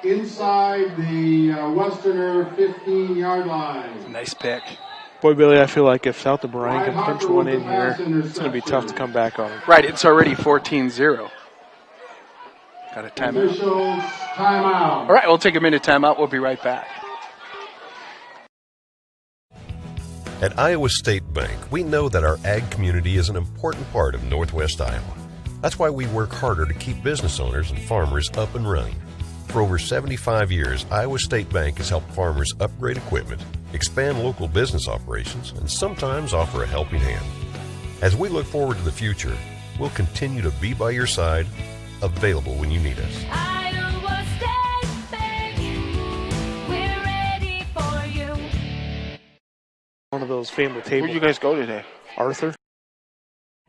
inside the Westerner 15-yard line. Nice pick. Boy, Billy, I feel like if South O'Brien can pinch one in here, it's going to be tough to come back on him. Right, it's already 14-0. Got a timeout. Officials, timeout. All right, we'll take a minute timeout. We'll be right back. At Iowa State Bank, we know that our ag community is an important part of Northwest Iowa. That's why we work harder to keep business owners and farmers up and running. For over 75 years, Iowa State Bank has helped farmers upgrade equipment, expand local business operations, and sometimes offer a helping hand. As we look forward to the future, we'll continue to be by your side, available when you need us. Iowa State Bank, we're ready for you. One of those family tables. Where'd you guys go today? Arthur.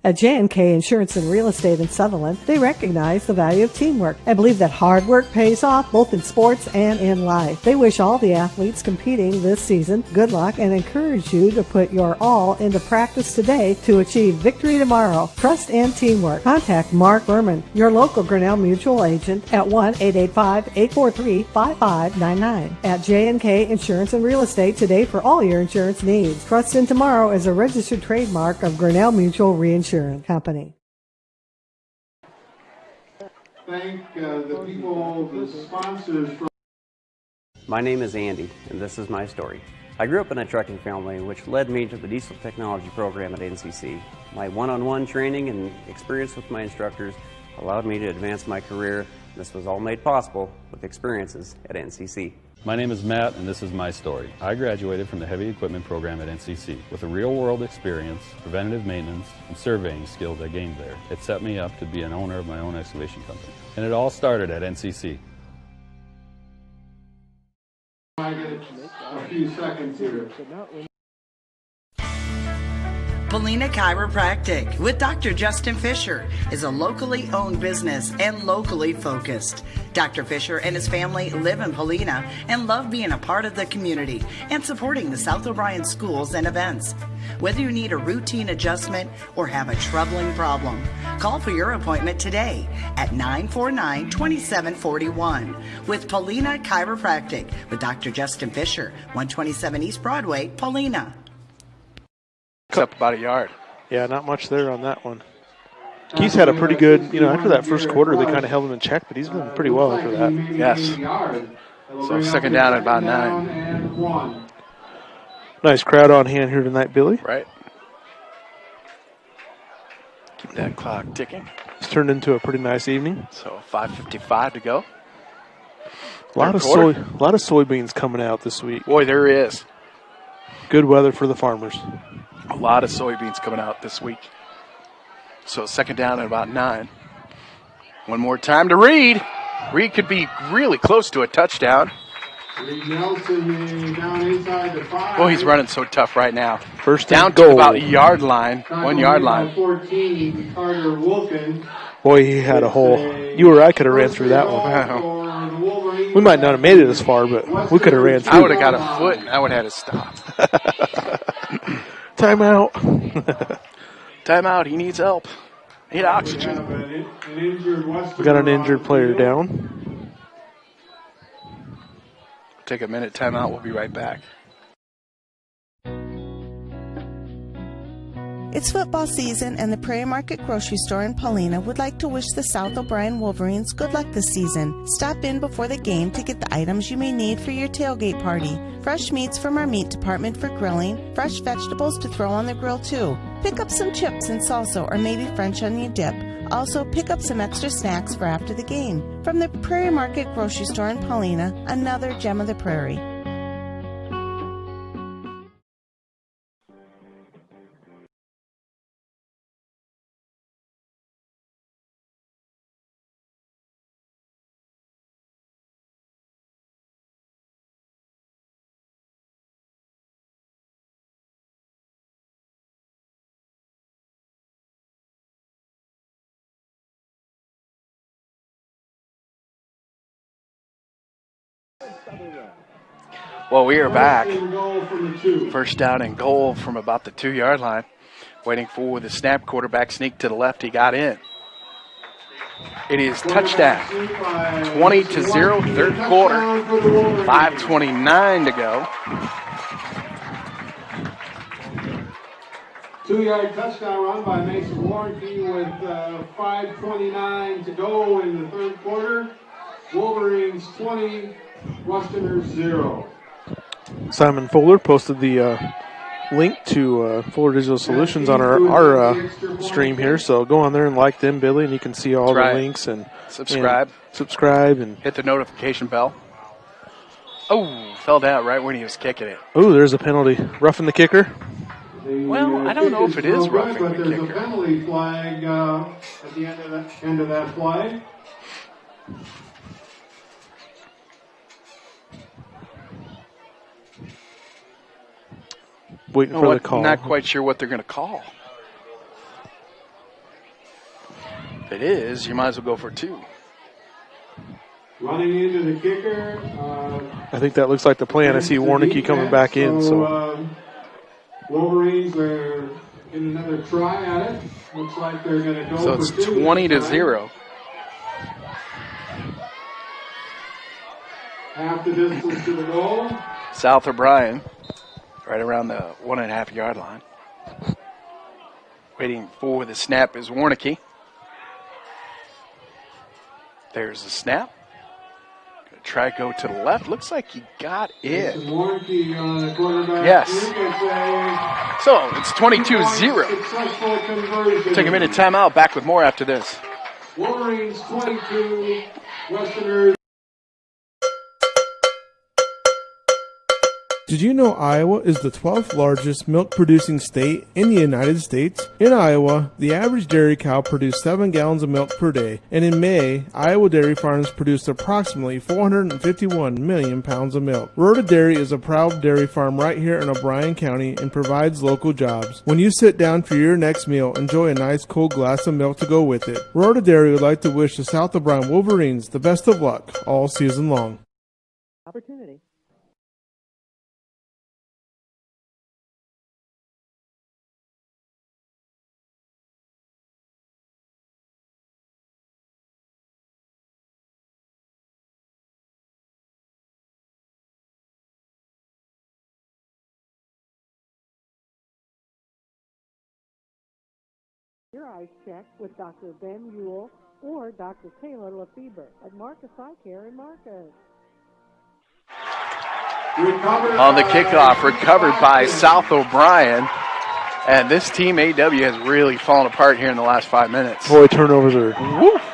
At J&K Insurance and Real Estate in Sutherland, they recognize the value of teamwork and believe that hard work pays off both in sports and in life. They wish all the athletes competing this season good luck and encourage you to put your all into practice today to achieve victory tomorrow. Trust and teamwork. Contact Mark Berman, your local Grinnell Mutual agent at 1-885-843-5599. At J&K Insurance and Real Estate today for all your insurance needs. Trust in Tomorrow is a registered trademark of Grinnell Mutual Reinsurance Company. Thank the people, the sponsors. My name is Andy, and this is my story. I grew up in a trucking family, which led me to the diesel technology program at NCC. My one-on-one training and experience with my instructors allowed me to advance my career. This was all made possible with experiences at NCC. My name is Matt, and this is my story. I graduated from the heavy equipment program at NCC. With a real-world experience, preventative maintenance, and surveying skills I gained there, it set me up to be an owner of my own excavation company. And it all started at NCC. I get a few seconds here. Polina Chiropractic with Dr. Justin Fisher is a locally owned business and locally focused. Dr. Fisher and his family live in Polina and love being a part of the community and supporting the South O'Brien schools and events. Whether you need a routine adjustment or have a troubling problem, call for your appointment today at 949-2741 with Polina Chiropractic with Dr. Justin Fisher, 127 East Broadway, Polina. It's up about a yard. Yeah, not much there on that one. He's had a pretty good, after that first quarter, they kind of held him in check, but he's been pretty well after that. Yes. So second down at about 9. Nice crowd on hand here tonight, Billy. Right. Keep that clock ticking. It's turned into a pretty nice evening. So 5:55 to go. A lot of soybeans coming out this week. Boy, there is. Good weather for the farmers. A lot of soybeans coming out this week. So second down at about 9. One more time to Reed. Reed could be really close to a touchdown. Reed Nelson down inside the 5. Boy, he's running so tough right now. First down to about a yard line, 1 yard line. 14, Carter Wilkin. Boy, he had a hole. You or I could have ran through that one. We might not have made it as far, but we could have ran through. I would have got a foot, and I would have had to stop. Timeout. Timeout. He needs help. He needs oxygen. We got an injured player down. Take a minute timeout. We'll be right back. It's football season, and the Prairie Market Grocery Store in Paulina would like to wish the South O'Brien Wolverines good luck this season. Stop in before the game to get the items you may need for your tailgate party. Fresh meats from our meat department for grilling, fresh vegetables to throw on the grill too. Pick up some chips and salsa or maybe French onion dip. Also, pick up some extra snacks for after the game. From the Prairie Market Grocery Store in Paulina, another gem of the prairie. Well, we are back. First down and goal from about the 2 yard line. Waiting for the snap. Quarterback sneak to the left. He got in. It is touchdown. 20-0, third quarter. 5:29 to go. 2-yard touchdown run by Mason Warnke with 5:29 to go in the third quarter. Wolverines 20, Westerners 0. Simon Fuller posted the link to Fuller Digital Solutions on our stream here, so go on there and like them, Billy, and you can see all the links and subscribe and hit the notification bell. Oh, fell down right when he was kicking it. Oh, there's a penalty. Roughing the kicker. Well, I don't know if it is roughing the kicker. There's a penalty flag at the end of that play. Waiting for the call. Not quite sure what they're going to call. If it is, you might as well go for 2. Running into the kicker. I think that looks like the plan. I see Warnicki coming back in. So Wolverines are getting another try at it. Looks like they're going to go so for 2. So it's 20-0. Half the distance to the goal. South O'Brien. Right around the 1.5 yard line. Waiting for the snap is Warnicki. There's the snap. Gonna try to go to the left. Looks like he got it. Warnicki on the quarterback. Yes. So it's 22-0. Take a minute timeout. Back with more after this. Wolverines 22, Westerners. Did you know Iowa is the 12th largest milk-producing state in the United States? In Iowa, the average dairy cow produced 7 gallons of milk per day, and in May, Iowa dairy farms produced approximately 451 million pounds of milk. Rhoda Dairy is a proud dairy farm right here in O'Brien County and provides local jobs. When you sit down for your next meal, enjoy a nice cold glass of milk to go with it. Rhoda Dairy would like to wish the South O'Brien Wolverines the best of luck all season long. Opportunity. Your eyes checked with Dr. Ben Ewell or Dr. Taylor Lefebvre at Marcus Eye Care in Marcus. On the kickoff, recovered by South O'Brien. And this team, AW, has really fallen apart here in the last 5 minutes. Boy, turnovers are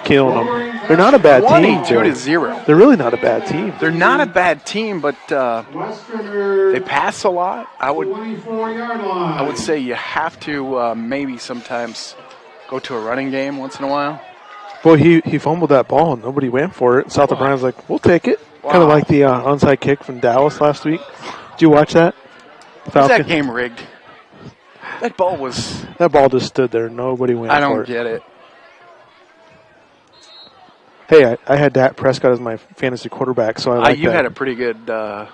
killing them. They're not a bad team. 22-0. They're really not a bad team. They're not a bad team, but they pass a lot. I would say you have to maybe sometimes go to a running game once in a while. Boy, he fumbled that ball and nobody went for it. South O'Brien's like, we'll take it. Wow. Kind of like the onside kick from Dallas last week. Did you watch that? Was that game rigged? That ball just stood there. Nobody went for it. I don't get it. Hey, I had Dak Prescott as my fantasy quarterback, so I like you that. had a pretty good day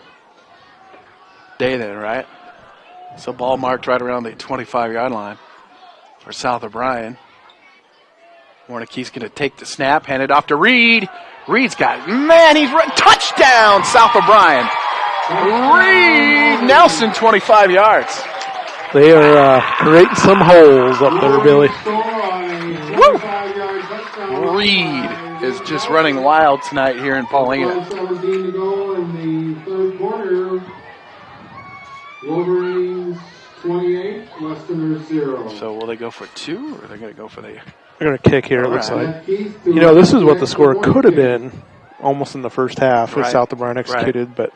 then, right? So ball marked right around the 25-yard line for South O'Brien. Warnicke's going to take the snap, hand it off to Reed. Reed's got it. Man, he's run. Touchdown, South O'Brien. Reed Nelson, 25 yards. They are creating some holes up there, Billy. Woo! Reed is just running wild tonight here in Paulina. 17 to go in the third quarter. Wolverines 28, Westerners 0. So will they go for 2 or are they going to go for the... They're going to kick here, it looks like. You know, this is what the score could have been almost in the first half if South O'Brien executed, but...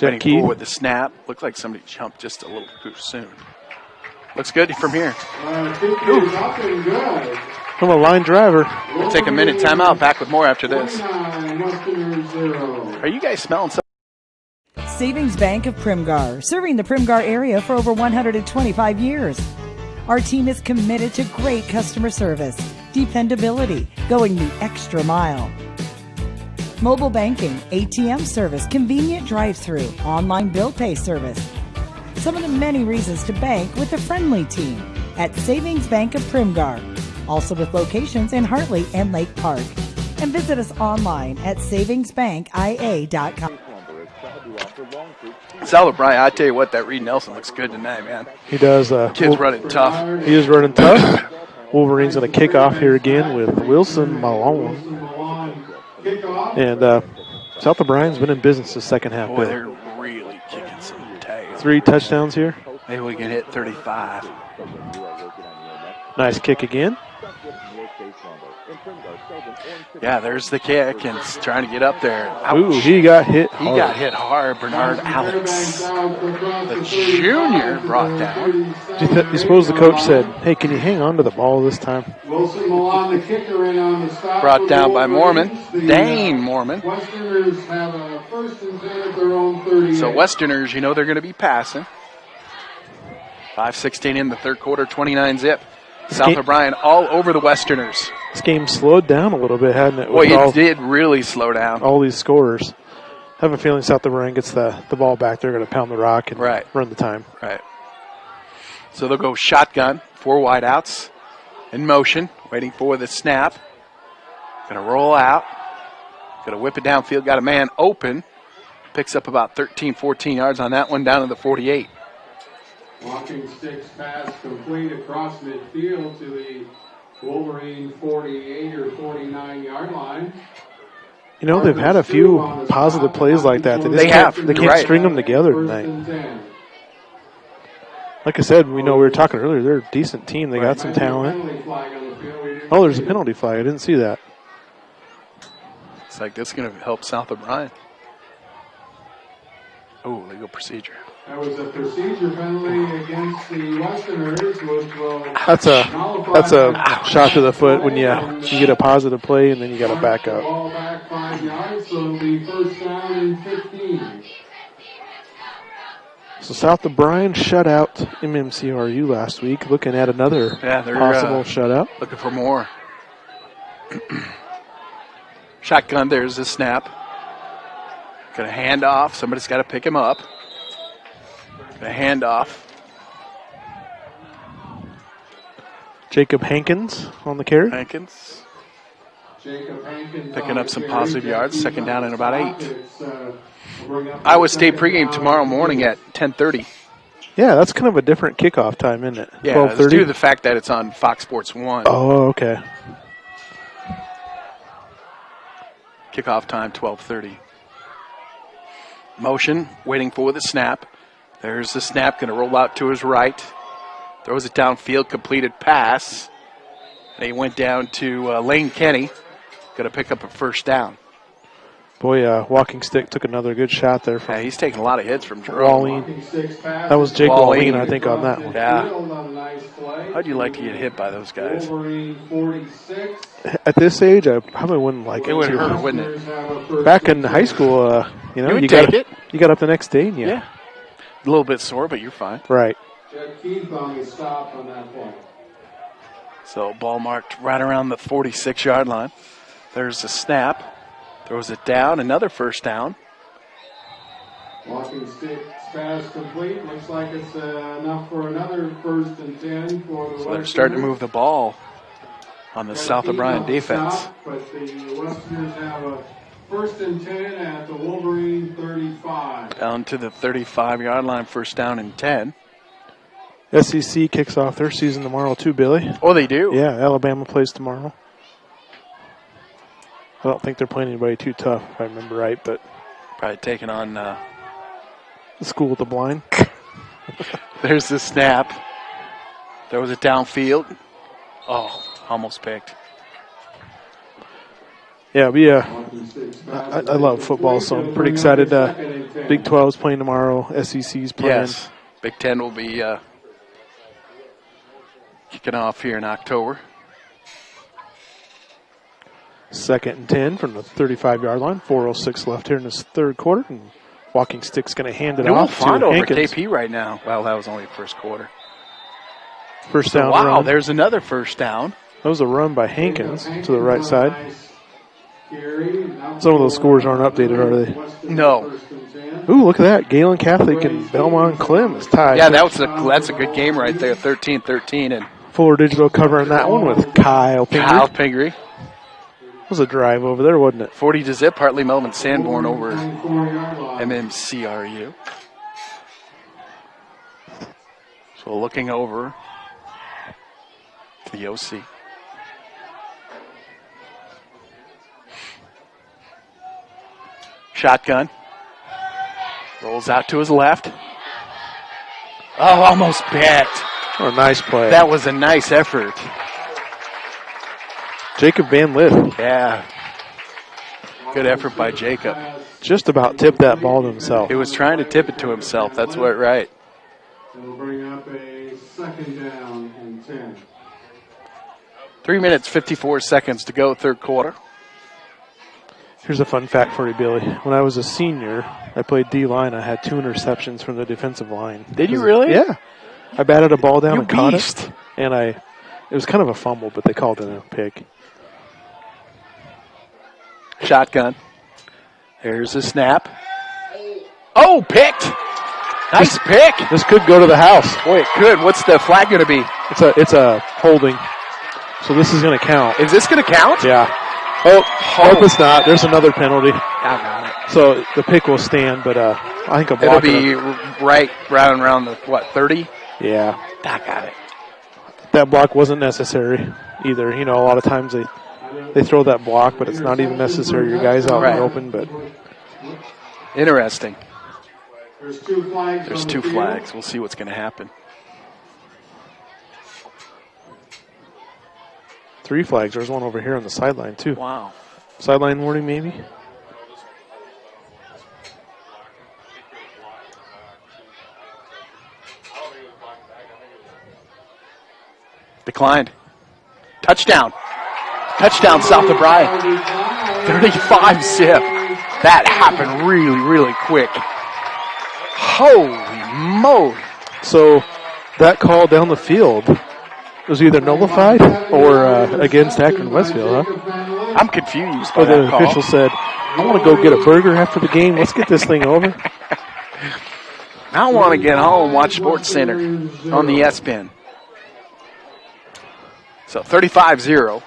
Waiting forward the snap. Looked like somebody jumped just a little too soon. Looks good from here. From a line driver. We'll take a minute timeout. Back with more after this. Are you guys smelling something? Savings Bank of Primgar, serving the Primgar area for over 125 years. Our team is committed to great customer service, dependability, going the extra mile. Mobile banking, ATM service, convenient drive-through, online bill pay service. Some of the many reasons to bank with a friendly team at Savings Bank of Primgar. Also with locations in Hartley and Lake Park. And visit us online at savingsbankia.com. South O'Brien, I tell you what, that Reed Nelson looks good tonight, man. He does. Kid's running tough. He is running tough. Wolverines going to kick off here again with Wilson Malone. And South O'Brien's been in business the second half. Boy, they're really kicking some tail. 3 touchdowns here. Maybe we can hit 35. Nice kick again. Yeah, there's the kick, and it's trying to get up there. Ouch. Ooh, he got hit hard. He got hit hard. Bernard Alex, the junior, brought down. You suppose the coach said, hey, can you hang on to the ball this time? Wilson Milan, the kicker, in on the stop. Brought down by Mormon. Dane Mormon. Westerners have a first and 10 at their own 38. So Westerners, you know they're going to be passing. 5:16 in the third quarter, 29-zip. South O'Brien all over the Westerners. This game slowed down a little bit, hadn't it? Boy, it did really slow down. All these scores. I have a feeling South O'Brien gets the ball back. They're going to pound the rock and run the time. Right. So they'll go shotgun, 4 wideouts in motion, waiting for the snap. Going to roll out. Going to whip it downfield. Got a man open. Picks up about 13, 14 yards on that one, down to the 48. Walking sticks pass complete across midfield to the Wolverine 48 or 49-yard line. You know, they've had a few positive plays like that. They can't string them together tonight. Like I said, we were talking earlier, they're a decent team. They got some talent. Oh, there's a penalty flag. I didn't see that. It's like this is going to help South O'Brien. Oh, legal procedure. That was a procedure penalty against the Westerners, which will That's a nullify shot to the foot when you get a positive play and then you got to back the up. ball back 5 yards, so it'll be first down and 15. So South of Bryan shut out MMCRU last week. Looking at another They're possible shutout. Looking for more. Shotgun, there's the snap. Got a handoff. Somebody's got to pick him up. Got a handoff. Jacob Hankins on the carry. Hankins Jacob Hankins picking on up the some carry. positive yards. Jack Second down and about 8. It's, bring up Iowa the State second pregame down. tomorrow morning at 10:30. Yeah, that's kind of a different kickoff time, isn't it? Yeah, 12:30. it's due to the fact that it's on Fox Sports 1. Oh, okay. Kickoff time 12:30. Motion, waiting for the snap. There's the snap, going to roll out to his right. Throws it downfield, completed pass. And he went down to Lane Kenny. Going to pick up a first down. Boy, Walking Stick took another good shot there from He's taking a lot of hits from Jerome. Wallin. That was Jake Wallin, I think, on that one. Yeah. How'd you like to get hit by those guys? Wolverine 46. At this age, I probably wouldn't like It would to. hurt, wouldn't it? Back in high school, You would you take got it. You got up the next day, and Yeah. A little bit sore, but you're fine. Right. Jeff Keith on the stop on that point. So ball marked right around the 46-yard line. There's the snap. Throws it down. Another first down. Walking Stick pass complete. Looks like it's enough for another first and 10 for the So they're starting to move the ball on the South of Bryan defense. Stop, but the Westerners have a first and 10 at the Wolverine 35. Down to the 35-yard line, first down and 10. SEC kicks off their season tomorrow, too, Billy. Oh, they do? Yeah, Alabama plays tomorrow. I don't think they're playing anybody too tough, if I remember right, but Probably taking on... the School with the Blind. There's the snap. Throws it downfield. Oh, almost picked. Yeah, I love football, so I'm pretty excited. Big 12's playing tomorrow. SEC's playing. Yes. Big Ten will be kicking off here in October. 2nd and 10 from the 35-yard line. 4:06 left here in this third quarter. And Walking Stick's going to hand it Dual off to font over Hankins. KP right now. Well, that was only first quarter. First So, down wow, run. there's another first down. That was a run by Hankins to the right side. Some of those scores aren't updated, are they? No. Ooh, look at that. Galen Catholic and Belmont Clem is tied. Yeah, that's a good game right there, 13-13. And Fuller Digital covering that one with Kyle Pingree. Kyle Pingree. Was a drive over there, wasn't it? 40 to zip, Hartley Melvin Sanborn over MMCRU. So looking over to the OC. Shotgun. Rolls out to his left. Oh, almost picked. Oh, nice play. That was a nice effort. Jacob Van Lith. Yeah. Good effort by Jacob. Just about tipped that ball to himself. He was trying to tip it to himself. That's what, right. It'll bring up a second down and 10. 3 minutes, 54 seconds to go, third quarter. Here's a fun fact for you, Billy. When I was a senior, I played D-line. I had 2 interceptions from the defensive line. Did you really? Yeah. I batted a ball down You and caught beast. it. And it was kind of a fumble, but they called it a pick. Shotgun. There's a snap. Oh, picked. Nice pick. This could go to the house. Boy, it could. What's the flag going to be? It's a holding. So this is going to count. Is this going to count? Yeah. Hope it's not. There's another penalty. I got it. So the pick will stand, but I think a block. It'll be right around the, 30? Yeah. I got it. That block wasn't necessary either. A lot of times they throw that block, but it's not even necessary. Your guy's out in the open, but. Interesting. There's 2 flags. There's 2 flags. We'll see what's going to happen. 3 flags. There's one over here on the sideline, too. Wow. Sideline warning, maybe? Declined. Touchdown. Touchdown, South of Bryan. 35 zip. That happened really, really quick. Holy moly. So that call down the field was either nullified or against Akron-Westfield, huh? I'm confused by Or the that call. official said, I want to go get a burger after the game. Let's get this thing over. I want to get home and watch Sports Center on the S-Pen. So 35-0.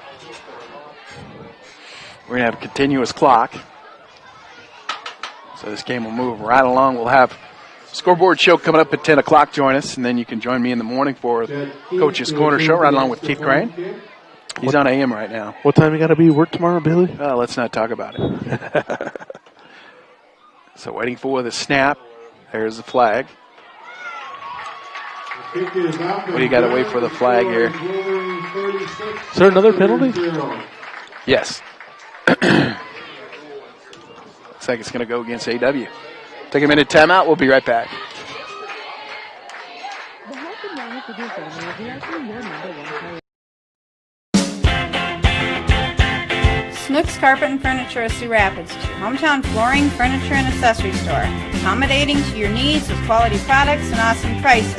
We're going to have a continuous clock. So this game will move right along. We'll have Scoreboard Show coming up at 10 o'clock. Join us, and then you can join me in the morning for Coach's Corner Show right along with Keith Crane. He's on AM right now. What time you got to be work tomorrow, Billy? Let's not talk about it. So waiting for the snap. There's the flag. What do you got to wait for the flag here? Is there another penalty? Yes. Looks like it's going to go against AW. Take a minute timeout. We'll be right back. Snooks Carpet and Furniture of Sioux Rapids, your hometown flooring, furniture, and accessory store. Accommodating to your needs with quality products and awesome prices.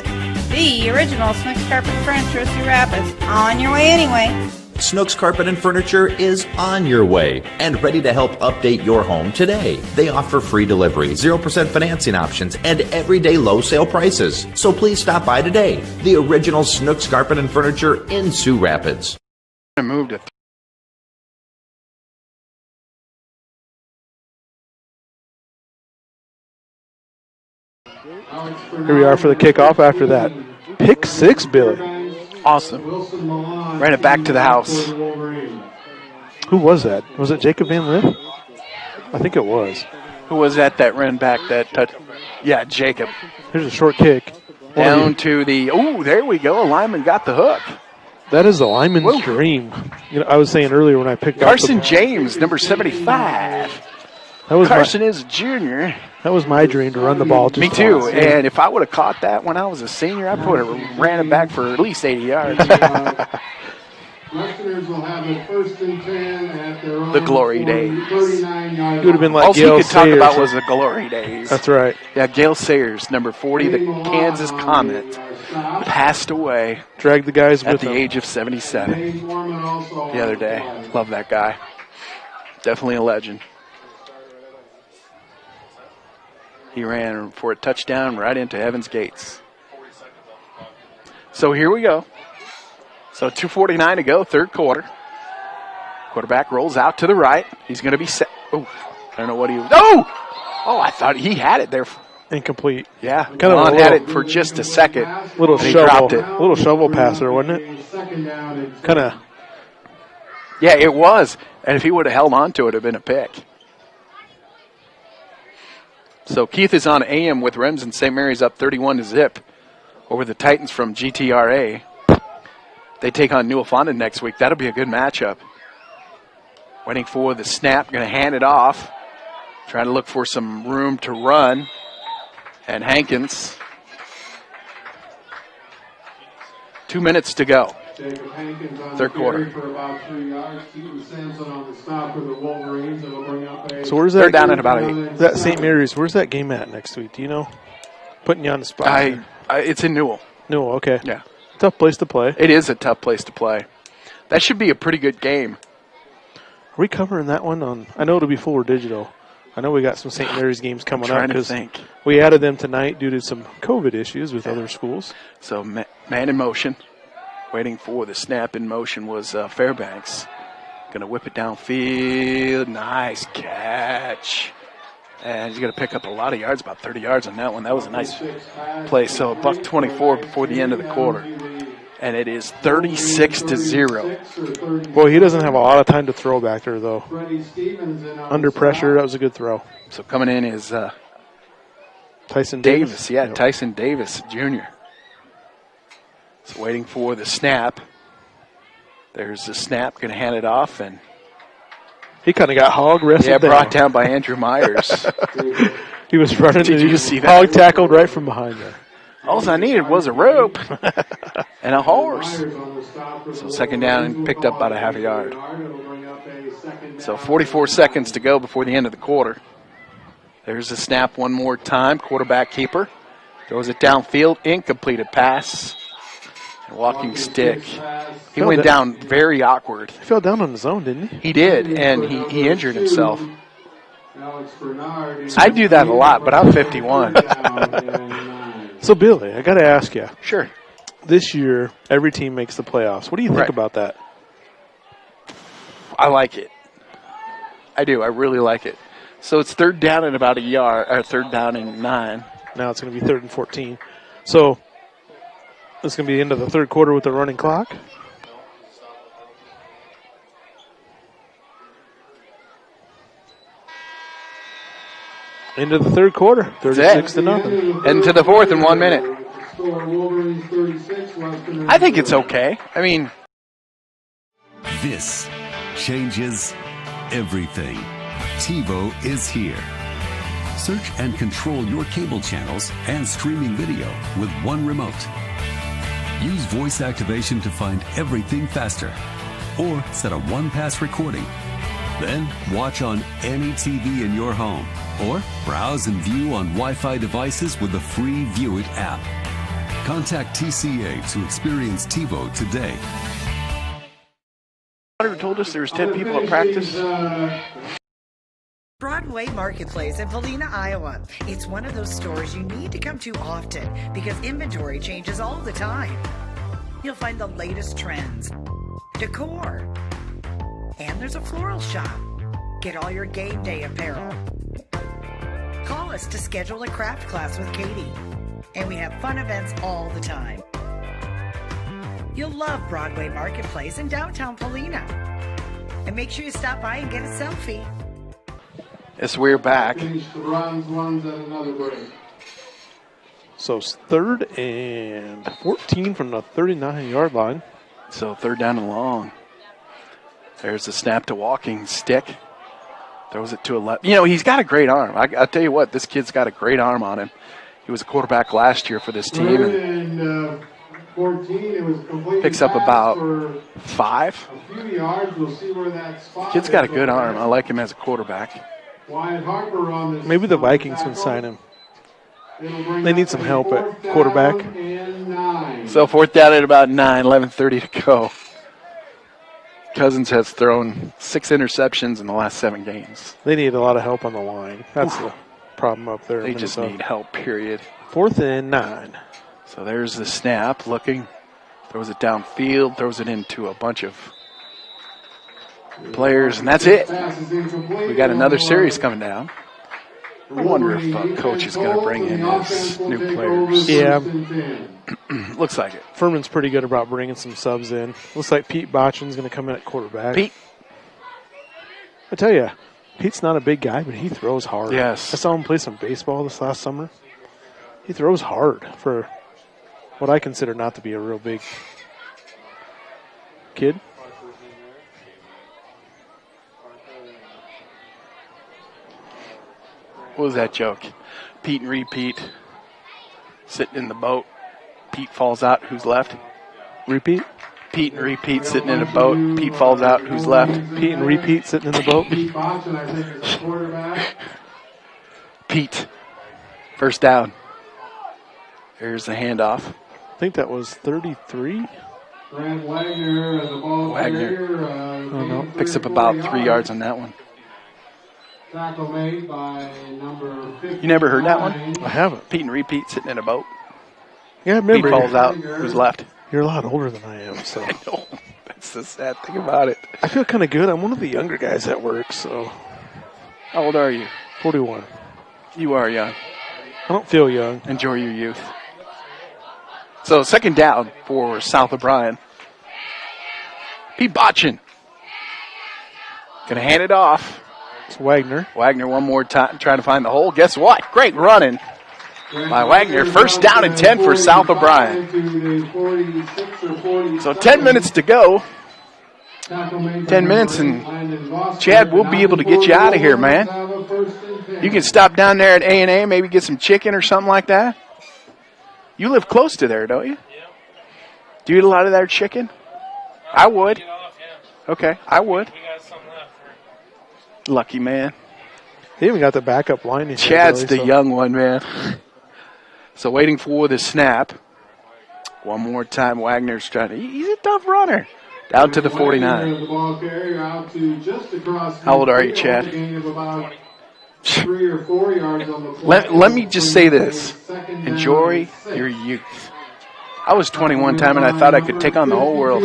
The original Snooks Carpet and Furniture of Sioux Rapids. On your way anyway. Snooks Carpet and Furniture is on your way and ready to help update your home today. They offer free delivery, 0% financing options, and everyday low sale prices. So please stop by today. The original Snooks Carpet and Furniture in Sioux Rapids. I moved it. Here we are for the kickoff after that. Pick six, Billy. Awesome. Ran it back to the house. Who was that? Was it Jacob Van Lith? I think it was. Who was that ran back that touch? Yeah, Jacob. Here's a short kick. Down to the, there we go. A lineman got the hook. That is the lineman's dream. You know, I was saying earlier when I picked Carson James, number 75. Carson is a junior. That was my dream, to run the ball. Me too. Once. And if I would have caught that when I was a senior, I would have ran it back for at least 80 yards. Westerners will have a 1st and 10 at their own the glory days. 39-yard It would have been like all Gail he could Sayers. talk about was the glory days. That's right. Yeah, Gail Sayers, number 40, the Kansas Comet, passed away. Dragged the guys at with the him. age of 77 the other day. Love that guy. Definitely a legend. He ran for a touchdown right into Heaven's Gates. So here we go. So 2:49 to go, third quarter. Quarterback rolls out to the right. He's going to be set. Oh, I don't know what he was. Oh, I thought he had it there. Incomplete. Yeah, kind of had it for just a second. Little he shovel, dropped it. Little shovel passer, wasn't it? Kind of. Yeah, it was. And if he would have held on to it, it would have been a pick. So Keith is on AM with Remsen St. Mary's up 31-0 over the Titans from GTRA. They take on New Fonda next week. That'll be a good matchup. Waiting for the snap, going to hand it off. Trying to look for some room to run. And Hankins. 2 minutes to go. Third quarter. For about 3 yards. Keaton Sampson on the stop for the Wolverines. It'll bring up a So where's that? They're down at about 8. That St. Mary's. Where's that game at next week? Do you know? Putting you on the spot. It's in Newell. Newell. Okay. Yeah. Tough place to play. It is a tough place to play. That should be a pretty good game. Are we covering that one on? I know it'll be full or digital. I know we got some St. Mary's games coming up because we added them tonight due to some COVID issues with other schools. So man in motion. Waiting for the snap in motion was Fairbanks. Going to whip it downfield. Nice catch. And he's going to pick up a lot of yards, about 30 yards on that one. That was a nice play. So $124 before the end of the quarter. And it is 36-0. Boy, he doesn't have a lot of time to throw back there, though. Under pressure, that was a good throw. So coming in is Tyson Davis. Yeah, Tyson Davis, Jr. So waiting for the snap. There's the snap. Going to hand it off. And he kind of got hog wrestled. Yeah, brought down by Andrew Myers. He was running. Did you see that? Hog tackled right from behind there. All I needed was a rope and a horse. So second down and picked up about a half a yard. So 44 seconds to go before the end of the quarter. There's the snap one more time. Quarterback keeper throws it downfield. Incompleted pass. And walking stick. He went down very awkward. He fell down on his own, didn't he? He did, and he injured himself. I do that a lot, but I'm 51. So, Billy, I got to ask you. Sure. This year, every team makes the playoffs. What do you think about that? I like it. I do. I really like it. So it's third down and about a yard, or third down and 9. Now it's going to be 3rd and 14. So it's going to be the end of the third quarter with the running clock. Into the third quarter, 36-0. And to the fourth in 1 minute. I think it's okay. I mean, this changes everything. TiVo is here. Search and control your cable channels and streaming video with one remote. Use voice activation to find everything faster, or set a one-pass recording. Then watch on any TV in your home, or browse and view on Wi-Fi devices with the free View It app. Contact TCA to experience TiVo today. Told us there was 10 people at practice. Broadway Marketplace in Polina, Iowa. It's one of those stores you need to come to often because inventory changes all the time. You'll find the latest trends, decor, and there's a floral shop. Get all your game day apparel. Call us to schedule a craft class with Katie. And we have fun events all the time. You'll love Broadway Marketplace in downtown Polina. And make sure you stop by and get a selfie. Yes, we're back. So it's 3rd and 14 from the 39-yard line. So 3rd down and long. There's the snap to walking stick. Throws it to a left. You know, he's got a great arm. I'll tell you what, this kid's got a great arm on him. He was a quarterback last year for this team. And 14, it was complete. Picks up about 5. A few yards, we'll see where that spot Kid's got a good arm. I like him as a quarterback. Wyatt Harper on this. Maybe the Vikings can sign him. They need some help at quarterback. So 4th down at about 9, 11:30 to go. Cousins has thrown 6 interceptions in the last 7 games. They need a lot of help on the line. That's the problem up there. They just need help, period. 4th and 9. So there's the snap, looking, throws it downfield, throws it into a bunch of players, and that's it. We got another series coming down. I wonder if Coach is going to bring in his new players. Yeah. Looks like it. Furman's pretty good about bringing some subs in. Looks like Pete Botchin's going to come in at quarterback. Pete. I tell you, Pete's not a big guy, but he throws hard. Yes. I saw him play some baseball this last summer. He throws hard for what I consider not to be a real big kid. What was that joke? Pete and repeat, sitting in the boat. Pete falls out. Who's left? Repeat? Pete and repeat, sitting in a boat. Pete falls out. Who's left? Pete and repeat, sitting in the boat. Pete. First down. Here's the handoff. I think that was 33. Grant Wagner as the ball Wagner picks up about 3 yards on that one. Tackle made by number 50. You never heard that one? I haven't. Pete and repeat sitting in a boat. Yeah, I remember. Pete falls out. Who's left? You're a lot older than I am, so. I know. That's the sad thing about it. I feel kind of good. I'm one of the younger guys at work, so. How old are you? 41. You are young. I don't feel young. Enjoy your youth. So 2nd down for South O'Brien. Pete Botchin. Gonna hand it off. It's Wagner. Wagner one more time trying to find the hole. Guess what? Great running by Wagner. 1st down and 10 for South O'Brien. So 10 minutes to go. 10 minutes and Chad, we'll be able to get you out of here, man. You can stop down there at A&A, maybe get some chicken or something like that. You live close to there, don't you? Yeah. Do you eat a lot of their chicken? I would. Okay, I would. Lucky man. They even got the backup line. Chad's the young one, man. So waiting for the snap. One more time, Wagner's trying to. He's a tough runner. Down to the 49. How old are you, Chad? 3 or 4 yards on the Let me just say this. Enjoy your youth. I was 20 one time, and I thought I could take on the whole world.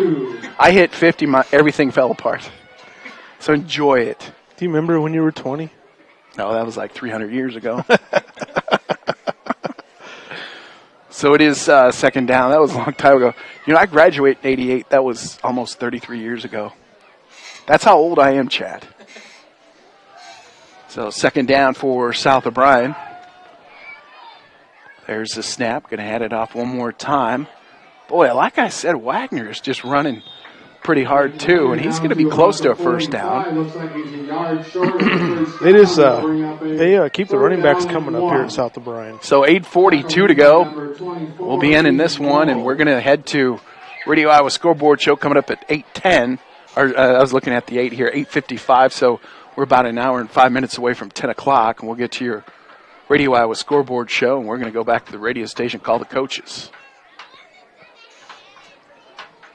I hit 50, everything fell apart. So enjoy it. Do you remember when you were 20? No, that was like 300 years ago. So it is second down. That was a long time ago. You know, I graduated in 88. That was almost 33 years ago. That's how old I am, Chad. So second down for South O'Brien. There's the snap. Going to hand it off one more time. Boy, like I said, Wagner is just running pretty hard too, and he's going to be close to a first down. They just they keep the running backs coming up here at South O'Brien. So 8:42 to go. We'll be ending this one, and we're going to head to Radio Iowa Scoreboard Show coming up at 8:10. Or I was looking at the 8 here, 8:55. So we're about an hour and 5 minutes away from 10 o'clock, and we'll get to your Radio Iowa Scoreboard Show, and we're going to go back to the radio station, call the coaches.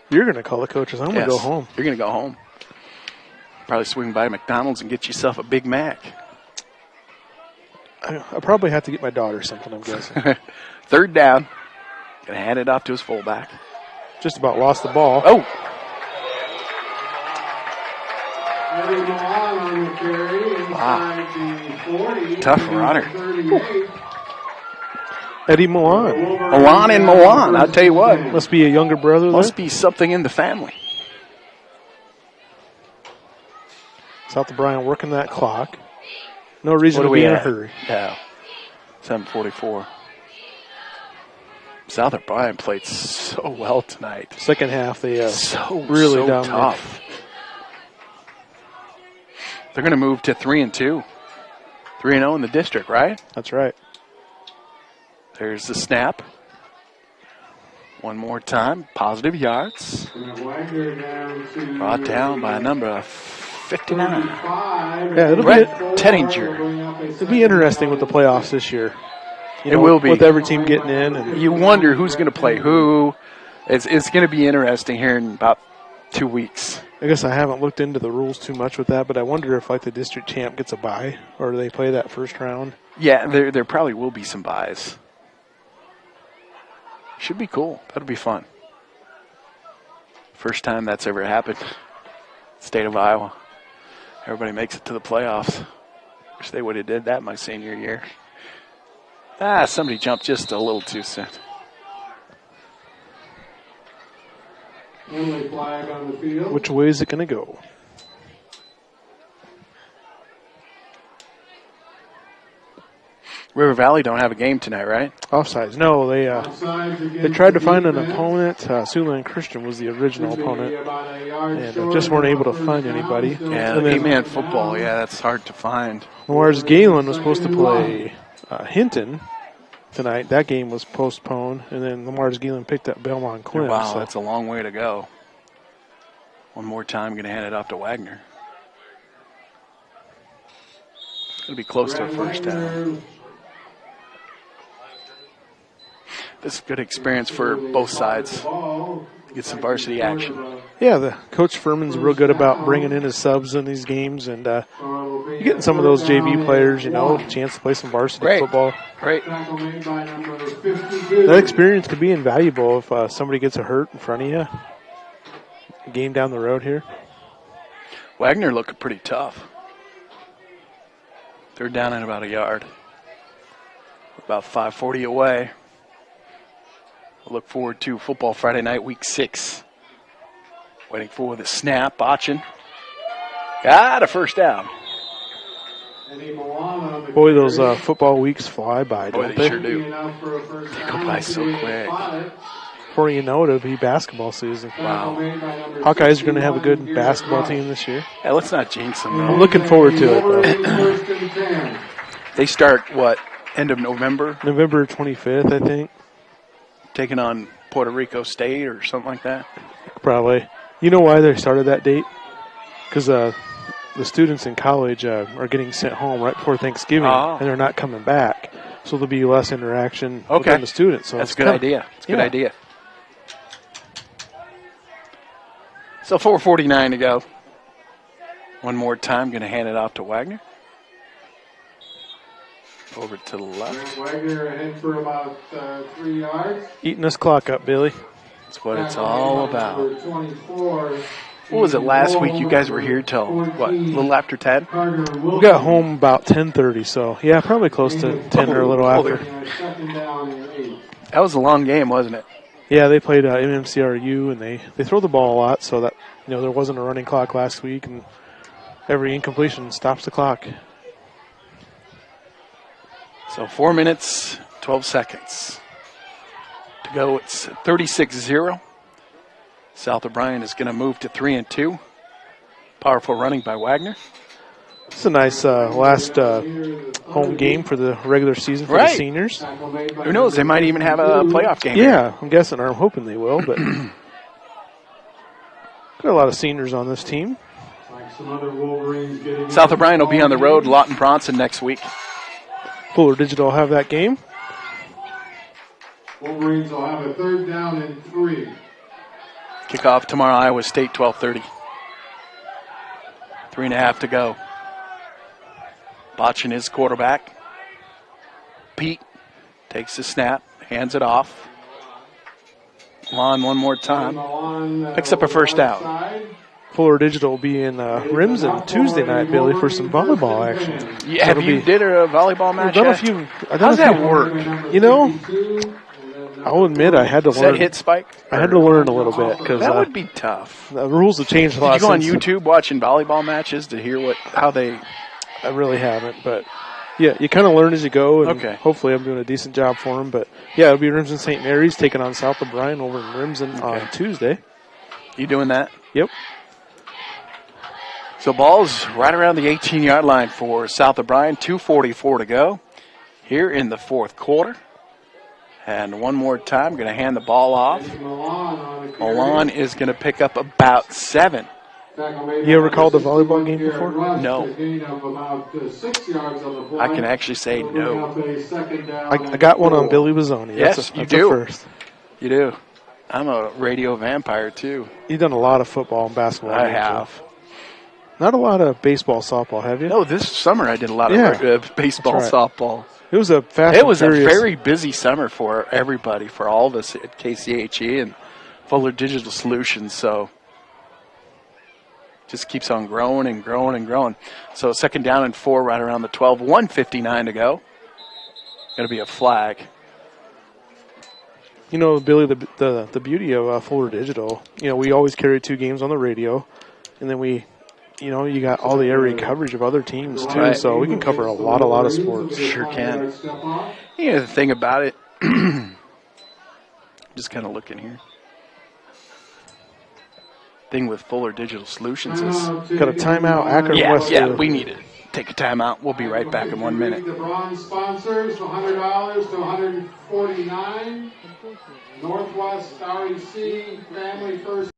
You're going to call the coaches. I'm going to go home. You're going to go home. Probably swing by McDonald's and get yourself a Big Mac. I'll probably have to get my daughter something, I'm guessing. Third down. Going to hand it off to his fullback. Just about lost the ball. Oh. Wow. Tough runner. Ooh. Eddie Milan. Milan and Milan, I'll tell you what. Must be a younger brother. Must be something in the family. South O'Brien working that clock. No reason to be in a hurry. Yeah. 7:44. South O'Brien played so well tonight. Second half, they really dominated. tough. They're going to move to 3-2. 3-0 in the district, right? That's right. There's the snap. One more time. Positive yards. Brought down by a number of 59. Yeah, Brett Tettinger. It'll be interesting with the playoffs this year. It will be. With every team getting in. And you wonder who's going to play who. It's going to be interesting here in about 2 weeks. I guess I haven't looked into the rules too much with that, but I wonder if like the district champ gets a bye, or do they play that first round? Yeah, there probably will be some buys. Should be cool. That'll be fun. First time that's ever happened. State of Iowa. Everybody makes it to the playoffs. Wish they would have did that my senior year. Somebody jumped just a little too soon. Flag on the field. Which way is it going to go? River Valley don't have a game tonight, right? Offsides. No, they tried to find an opponent. Siouxland Christian was the original opponent, and just weren't able to find anybody. Yeah, 8-man football. Yeah, that's hard to find. Whereas Galen was supposed to play Hinton tonight. That game was postponed, and then Lamar's Galen picked up Belmont Clem. Wow, that's a long way to go. One more time, going to hand it off to Wagner. It'll be close to a first down. This is a good experience for both sides. Get some varsity action. Yeah, the Coach Furman's real good about bringing in his subs in these games, and you're getting some of those JV players, a chance to play some varsity football. Great. That experience could be invaluable if somebody gets a hurt in front of you. A game down the road here. Wagner looking pretty tough. They're down in about a yard. About 5:40 away. We'll look forward to Football Friday night, Week 6. Waiting for the snap. Botchin. Got a first down. Boy, those football weeks fly by, don't they? Sure do. They go by so quick. Before you know it, it'll be basketball season. Wow. Hawkeyes are going to have a good basketball team this year. Yeah, let's not jinx them, though. I'm looking forward to it, though. They start, what, end of November? November 25th, I think. taking on Puerto Rico State or something like that. Probably. You know why they started that date? Because the students in college are getting sent home right before Thanksgiving, and they're not coming back. So there'll be less interaction within the students. So that's a good idea. It's a good idea. So 4:49 to go. One more time, going to hand it off to Wagner. Over to the left. Wagner ahead for about 3 yards. Eating this clock up, Billy. That's what it's all about. Number 24. What was it last week? You guys were here till, what, a little after 10? We got home about 10:30, so, yeah, probably close to 10 or a little after. That was a long game, wasn't it? Yeah, they played MMCRU, and they throw the ball a lot, so that, there wasn't a running clock last week, and every incompletion stops the clock. So 4 minutes, 12 seconds to go. It's 36-0. South O'Brien is going to move to 3-2. Powerful running by Wagner. It's a nice last home game for the regular season for the seniors. Who knows? They might even have a playoff game. Yeah, I'm guessing, or I'm hoping they will. But got a lot of seniors on this team. South O'Brien will be on the road, Lawton Bronson next week. Fuller Digital will have that game. Wolverines will have a 3rd down and 3. Kickoff tomorrow, Iowa State, 12:30. 3.5 to go. Botchin is quarterback. Pete takes the snap, hands it off. Lon one more time. Picks up a first down. Fuller Digital will be in Remsen Tuesday night, Billy, for some volleyball action. Yeah, have you did a volleyball match yet? How does that work? I'll admit I had to learn. Is that hit spike? I had to learn a little bit because that would be tough. The rules have changed a lot. Did you go on YouTube watching volleyball matches to hear how they? I really haven't, but yeah, you kind of learn as you go, and okay. Hopefully I'm doing a decent job for them. But yeah, it'll be Remsen St. Mary's taking on South O'Brien over in Remsen on Tuesday. You doing that? Yep. So ball's right around the 18-yard line for South O'Brien. 2:44 to go here in the fourth quarter. And one more time, going to hand the ball off. Milan is going to pick up about 7. You ever called a volleyball game before? No. I can actually say no. I got one on Billy Bazzoni. Yes, you do. First. You do. I'm a radio vampire, too. You've done a lot of football and basketball. I have. Not a lot of baseball, softball, have you? No, this summer I did a lot of baseball, softball. It was a very busy summer for everybody, for all of us at KCHE and Fuller Digital Solutions. So just keeps on growing and growing and growing. So 2nd down and 4 right around the 12. 1:59 to go. Going to be a flag. Billy, the beauty of Fuller Digital, we always carry 2 games on the radio, and then we, you got all the area coverage of other teams too, so we can cover a lot of sports. Sure can. The thing about it, just kind of looking here. Thing with Fuller Digital Solutions is got a timeout. Akron-Westfield. Yeah, we need to take a timeout. We'll be right back in 1 minute. The bronze sponsors, $100 to $149. Northwest REC Family First.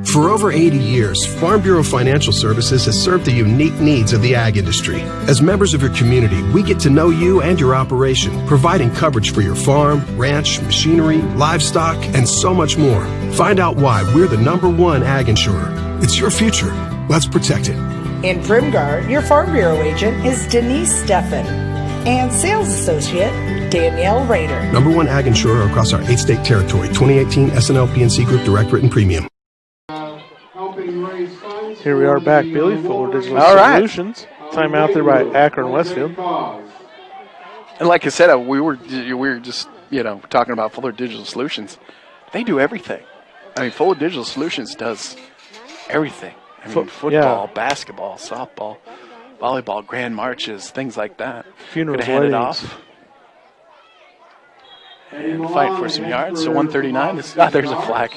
For over 80 years, Farm Bureau Financial Services has served the unique needs of the ag industry. As members of your community, we get to know you and your operation, providing coverage for your farm, ranch, machinery, livestock, and so much more. Find out why we're the #1 ag insurer. It's your future. Let's protect it. In Primgar, your Farm Bureau agent is Denise Steffen and sales associate Danielle Rader. #1 ag insurer across our 8-state territory. 2018 SNL PNC Group Direct Written Premium. Here we are back, Billy. Fuller Digital Solutions. Time out there by Akron-Westfield. And like I said, we were just talking about Fuller Digital Solutions. They do everything. I mean, Fuller Digital Solutions does everything. I mean, football, basketball, softball, volleyball, grand marches, things like that. Funerals, hand it off. And fight for some yards. So 139 is there's a flag.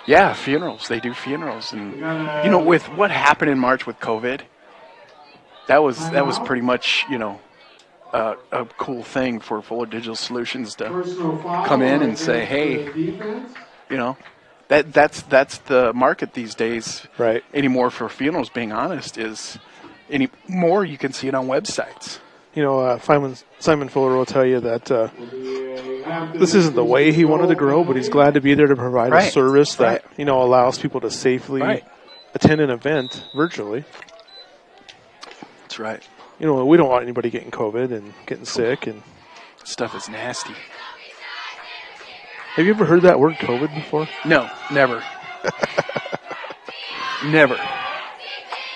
Yeah, funerals. They do funerals, and with what happened in March with COVID, that was pretty much a cool thing for Fuller Digital Solutions to Personal foul come in and against say, the hey, defense. you know, that's the market these days. Right. Anymore for funerals, being honest, is any more you can see it on websites. You know, Simon Fuller will tell you that this isn't the way he wanted to grow, but he's glad to be there to provide a service that, you know, allows people to safely attend an event virtually. That's right. You know, we don't want anybody getting COVID and getting sick. And stuff is nasty. Have you ever heard that word COVID before? No, never. Never.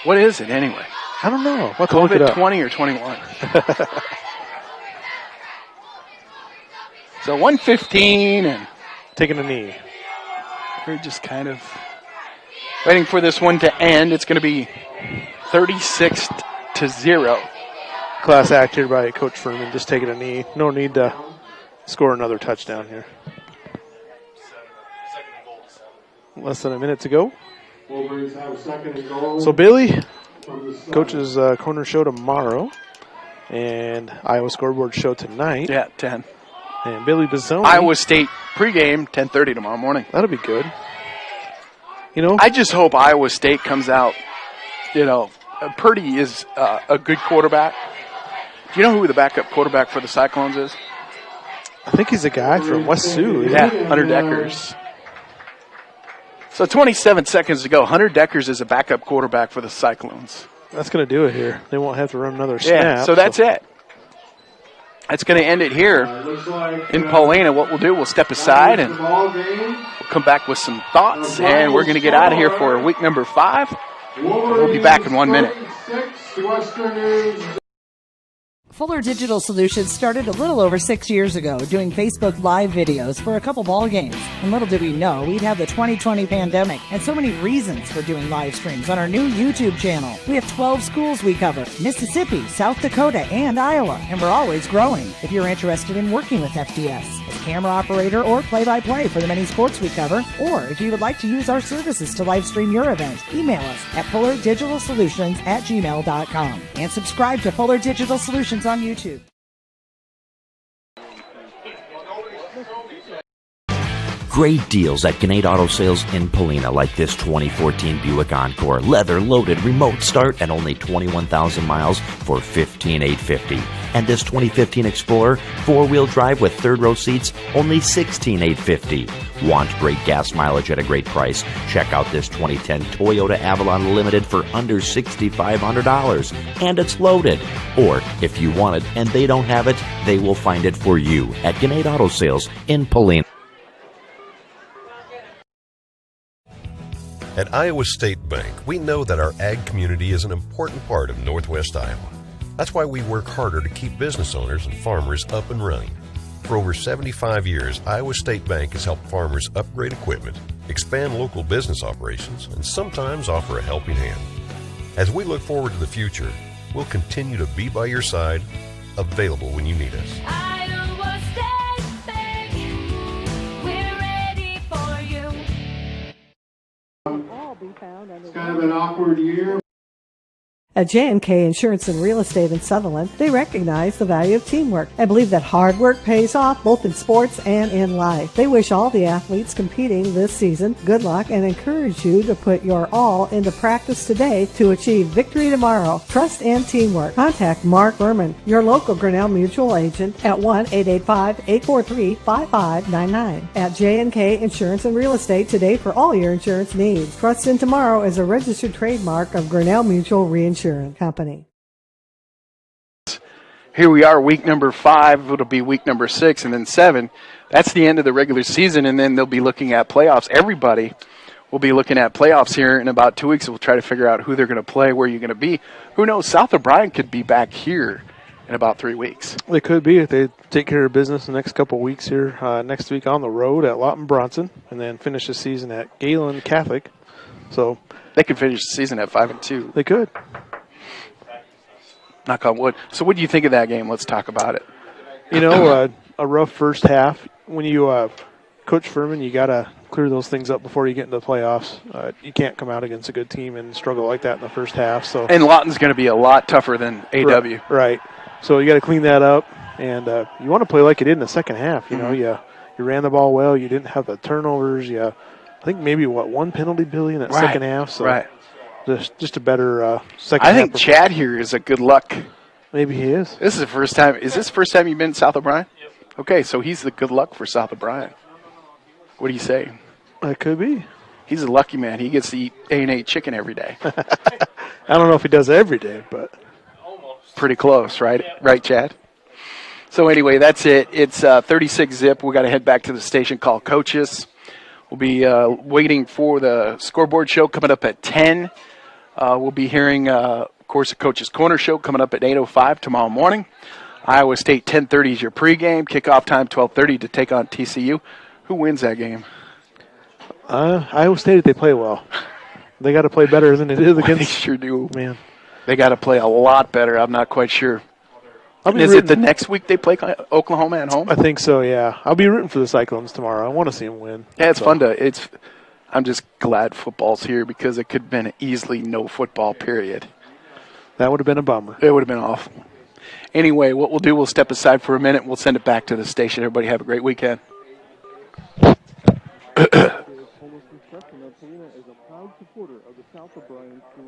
What is it anyway? I don't know. We'll have to look it up. COVID 20 or 21? So 1:15 and taking a knee. We're just kind of waiting for this one to end. It's going to be 36-0. Class act here by Coach Furman, just taking a knee. No need to score another touchdown here. Less than a minute to go. Wolverines have a second and goal. So Bailey, Coach's Corner show tomorrow, and Iowa Scoreboard show tonight. Yeah, 10. And Billy Bizzoni. Iowa State pregame, 10:30 tomorrow morning. That'll be good. You know, I just hope Iowa State comes out. You know, Purdy is a good quarterback. Do you know who the backup quarterback for the Cyclones is? I think he's a guy from West Sioux. Yeah, Hunter Deckers. So 27 seconds to go. Hunter Deckers is a backup quarterback for the Cyclones. That's going to do it here. They won't have to run another snap. Yeah, so that's it. That's going to end it here in Paulina. What we'll do, we'll step aside and we'll come back with some thoughts, and we're going to get out of here for week number 5. We'll be back in 1 minute. Fuller Digital Solutions started a little over 6 years ago doing Facebook Live videos for a couple ball games. And little did we know we'd have the 2020 pandemic and so many reasons for doing live streams on our new YouTube channel. We have 12 schools we cover: Mississippi, South Dakota, and Iowa, and we're always growing. If you're interested in working with FDS as camera operator or play-by-play for the many sports we cover, or if you would like to use our services to live stream your event, email us at fullerdigitalsolutions@gmail.com and subscribe to Fuller Digital Solutions on YouTube. Great deals at Gannett Auto Sales in Polina, like this 2014 Buick Encore. Leather-loaded remote start and only 21,000 miles for $15,850. And this 2015 Explorer, 4-wheel drive with third-row seats, only $16,850. Want great gas mileage at a great price? Check out this 2010 Toyota Avalon Limited for under $6,500. And it's loaded. Or, if you want it and they don't have it, they will find it for you at Gannett Auto Sales in Polina. At Iowa State Bank, we know that our ag community is an important part of Northwest Iowa. That's why we work harder to keep business owners and farmers up and running. For over 75 years, Iowa State Bank has helped farmers upgrade equipment, expand local business operations, and sometimes offer a helping hand. As we look forward to the future, we'll continue to be by your side, available when you need us. Iowa State Bank, we're ready for you. It's kind of an awkward year. At J&K Insurance and Real Estate in Sutherland, they recognize the value of teamwork and believe that hard work pays off both in sports and in life. They wish all the athletes competing this season good luck and encourage you to put your all into practice today to achieve victory tomorrow. Trust and teamwork. Contact Mark Berman, your local Grinnell Mutual agent, at 1-885-843-5599. At J&K Insurance and Real Estate today for all your insurance needs. Trust in Tomorrow is a registered trademark of Grinnell Mutual Reinsurance Company. Here we are, week number 5. It'll be week number 6, and then 7. That's the end of the regular season, and then they'll be looking at playoffs. Everybody will be looking at playoffs here in about 2 weeks. We'll try to figure out who they're going to play, where you're going to be. Who knows? South O'Brien could be back here in about 3 weeks. They could be if they take care of business the next couple of weeks here. Next week on the road at Lawton Bronson, and then finish the season at Galen Catholic. So they could finish the season at 5-2. They could. Knock on wood. So what do you think of that game? Let's talk about it. You know, a rough first half. When you Coach Furman, you got to clear those things up before you get into the playoffs. You can't come out against a good team and struggle like that in the first half. So, and Lawton's going to be a lot tougher than AW. Right. So you got to clean that up, and you want to play like you did in the second half. You know, you ran the ball well. You didn't have the turnovers. I think maybe one penalty, Billy, in that second half. So just a better second half. I think Chad here is a good luck. Maybe he is. This is the first time. Is this the first time you've been in South O'Brien? Yep. Okay, so he's the good luck for South O'Brien. What do you say? It could be. He's a lucky man. He gets to eat A&A chicken every day. I don't know if he does every day, but pretty close, right? Right, Chad? So anyway, that's it. It's 36 zip. We got to head back to the station called Coaches. We'll be waiting for the scoreboard show coming up at 10. We'll be hearing, of course, the Coach's Corner show coming up at 8:05 tomorrow morning. Iowa State 10:30 is your pregame. Kickoff time 12:30 to take on TCU. Who wins that game? Iowa State, they play well. They got to play better than it is against. They sure do. Man, they got to play a lot better. I'm not quite sure. Is it the next week they play Oklahoma at home? I think so, yeah. I'll be rooting for the Cyclones tomorrow. I want to see them win. Yeah, it's fun to. I'm just glad football's here because it could have been easily no football period. That would have been a bummer. It would have been awful. Anyway, what we'll do, we'll step aside for a minute. We'll send it back to the station. Everybody have a great weekend. Is a proud supporter of the South O'Brien School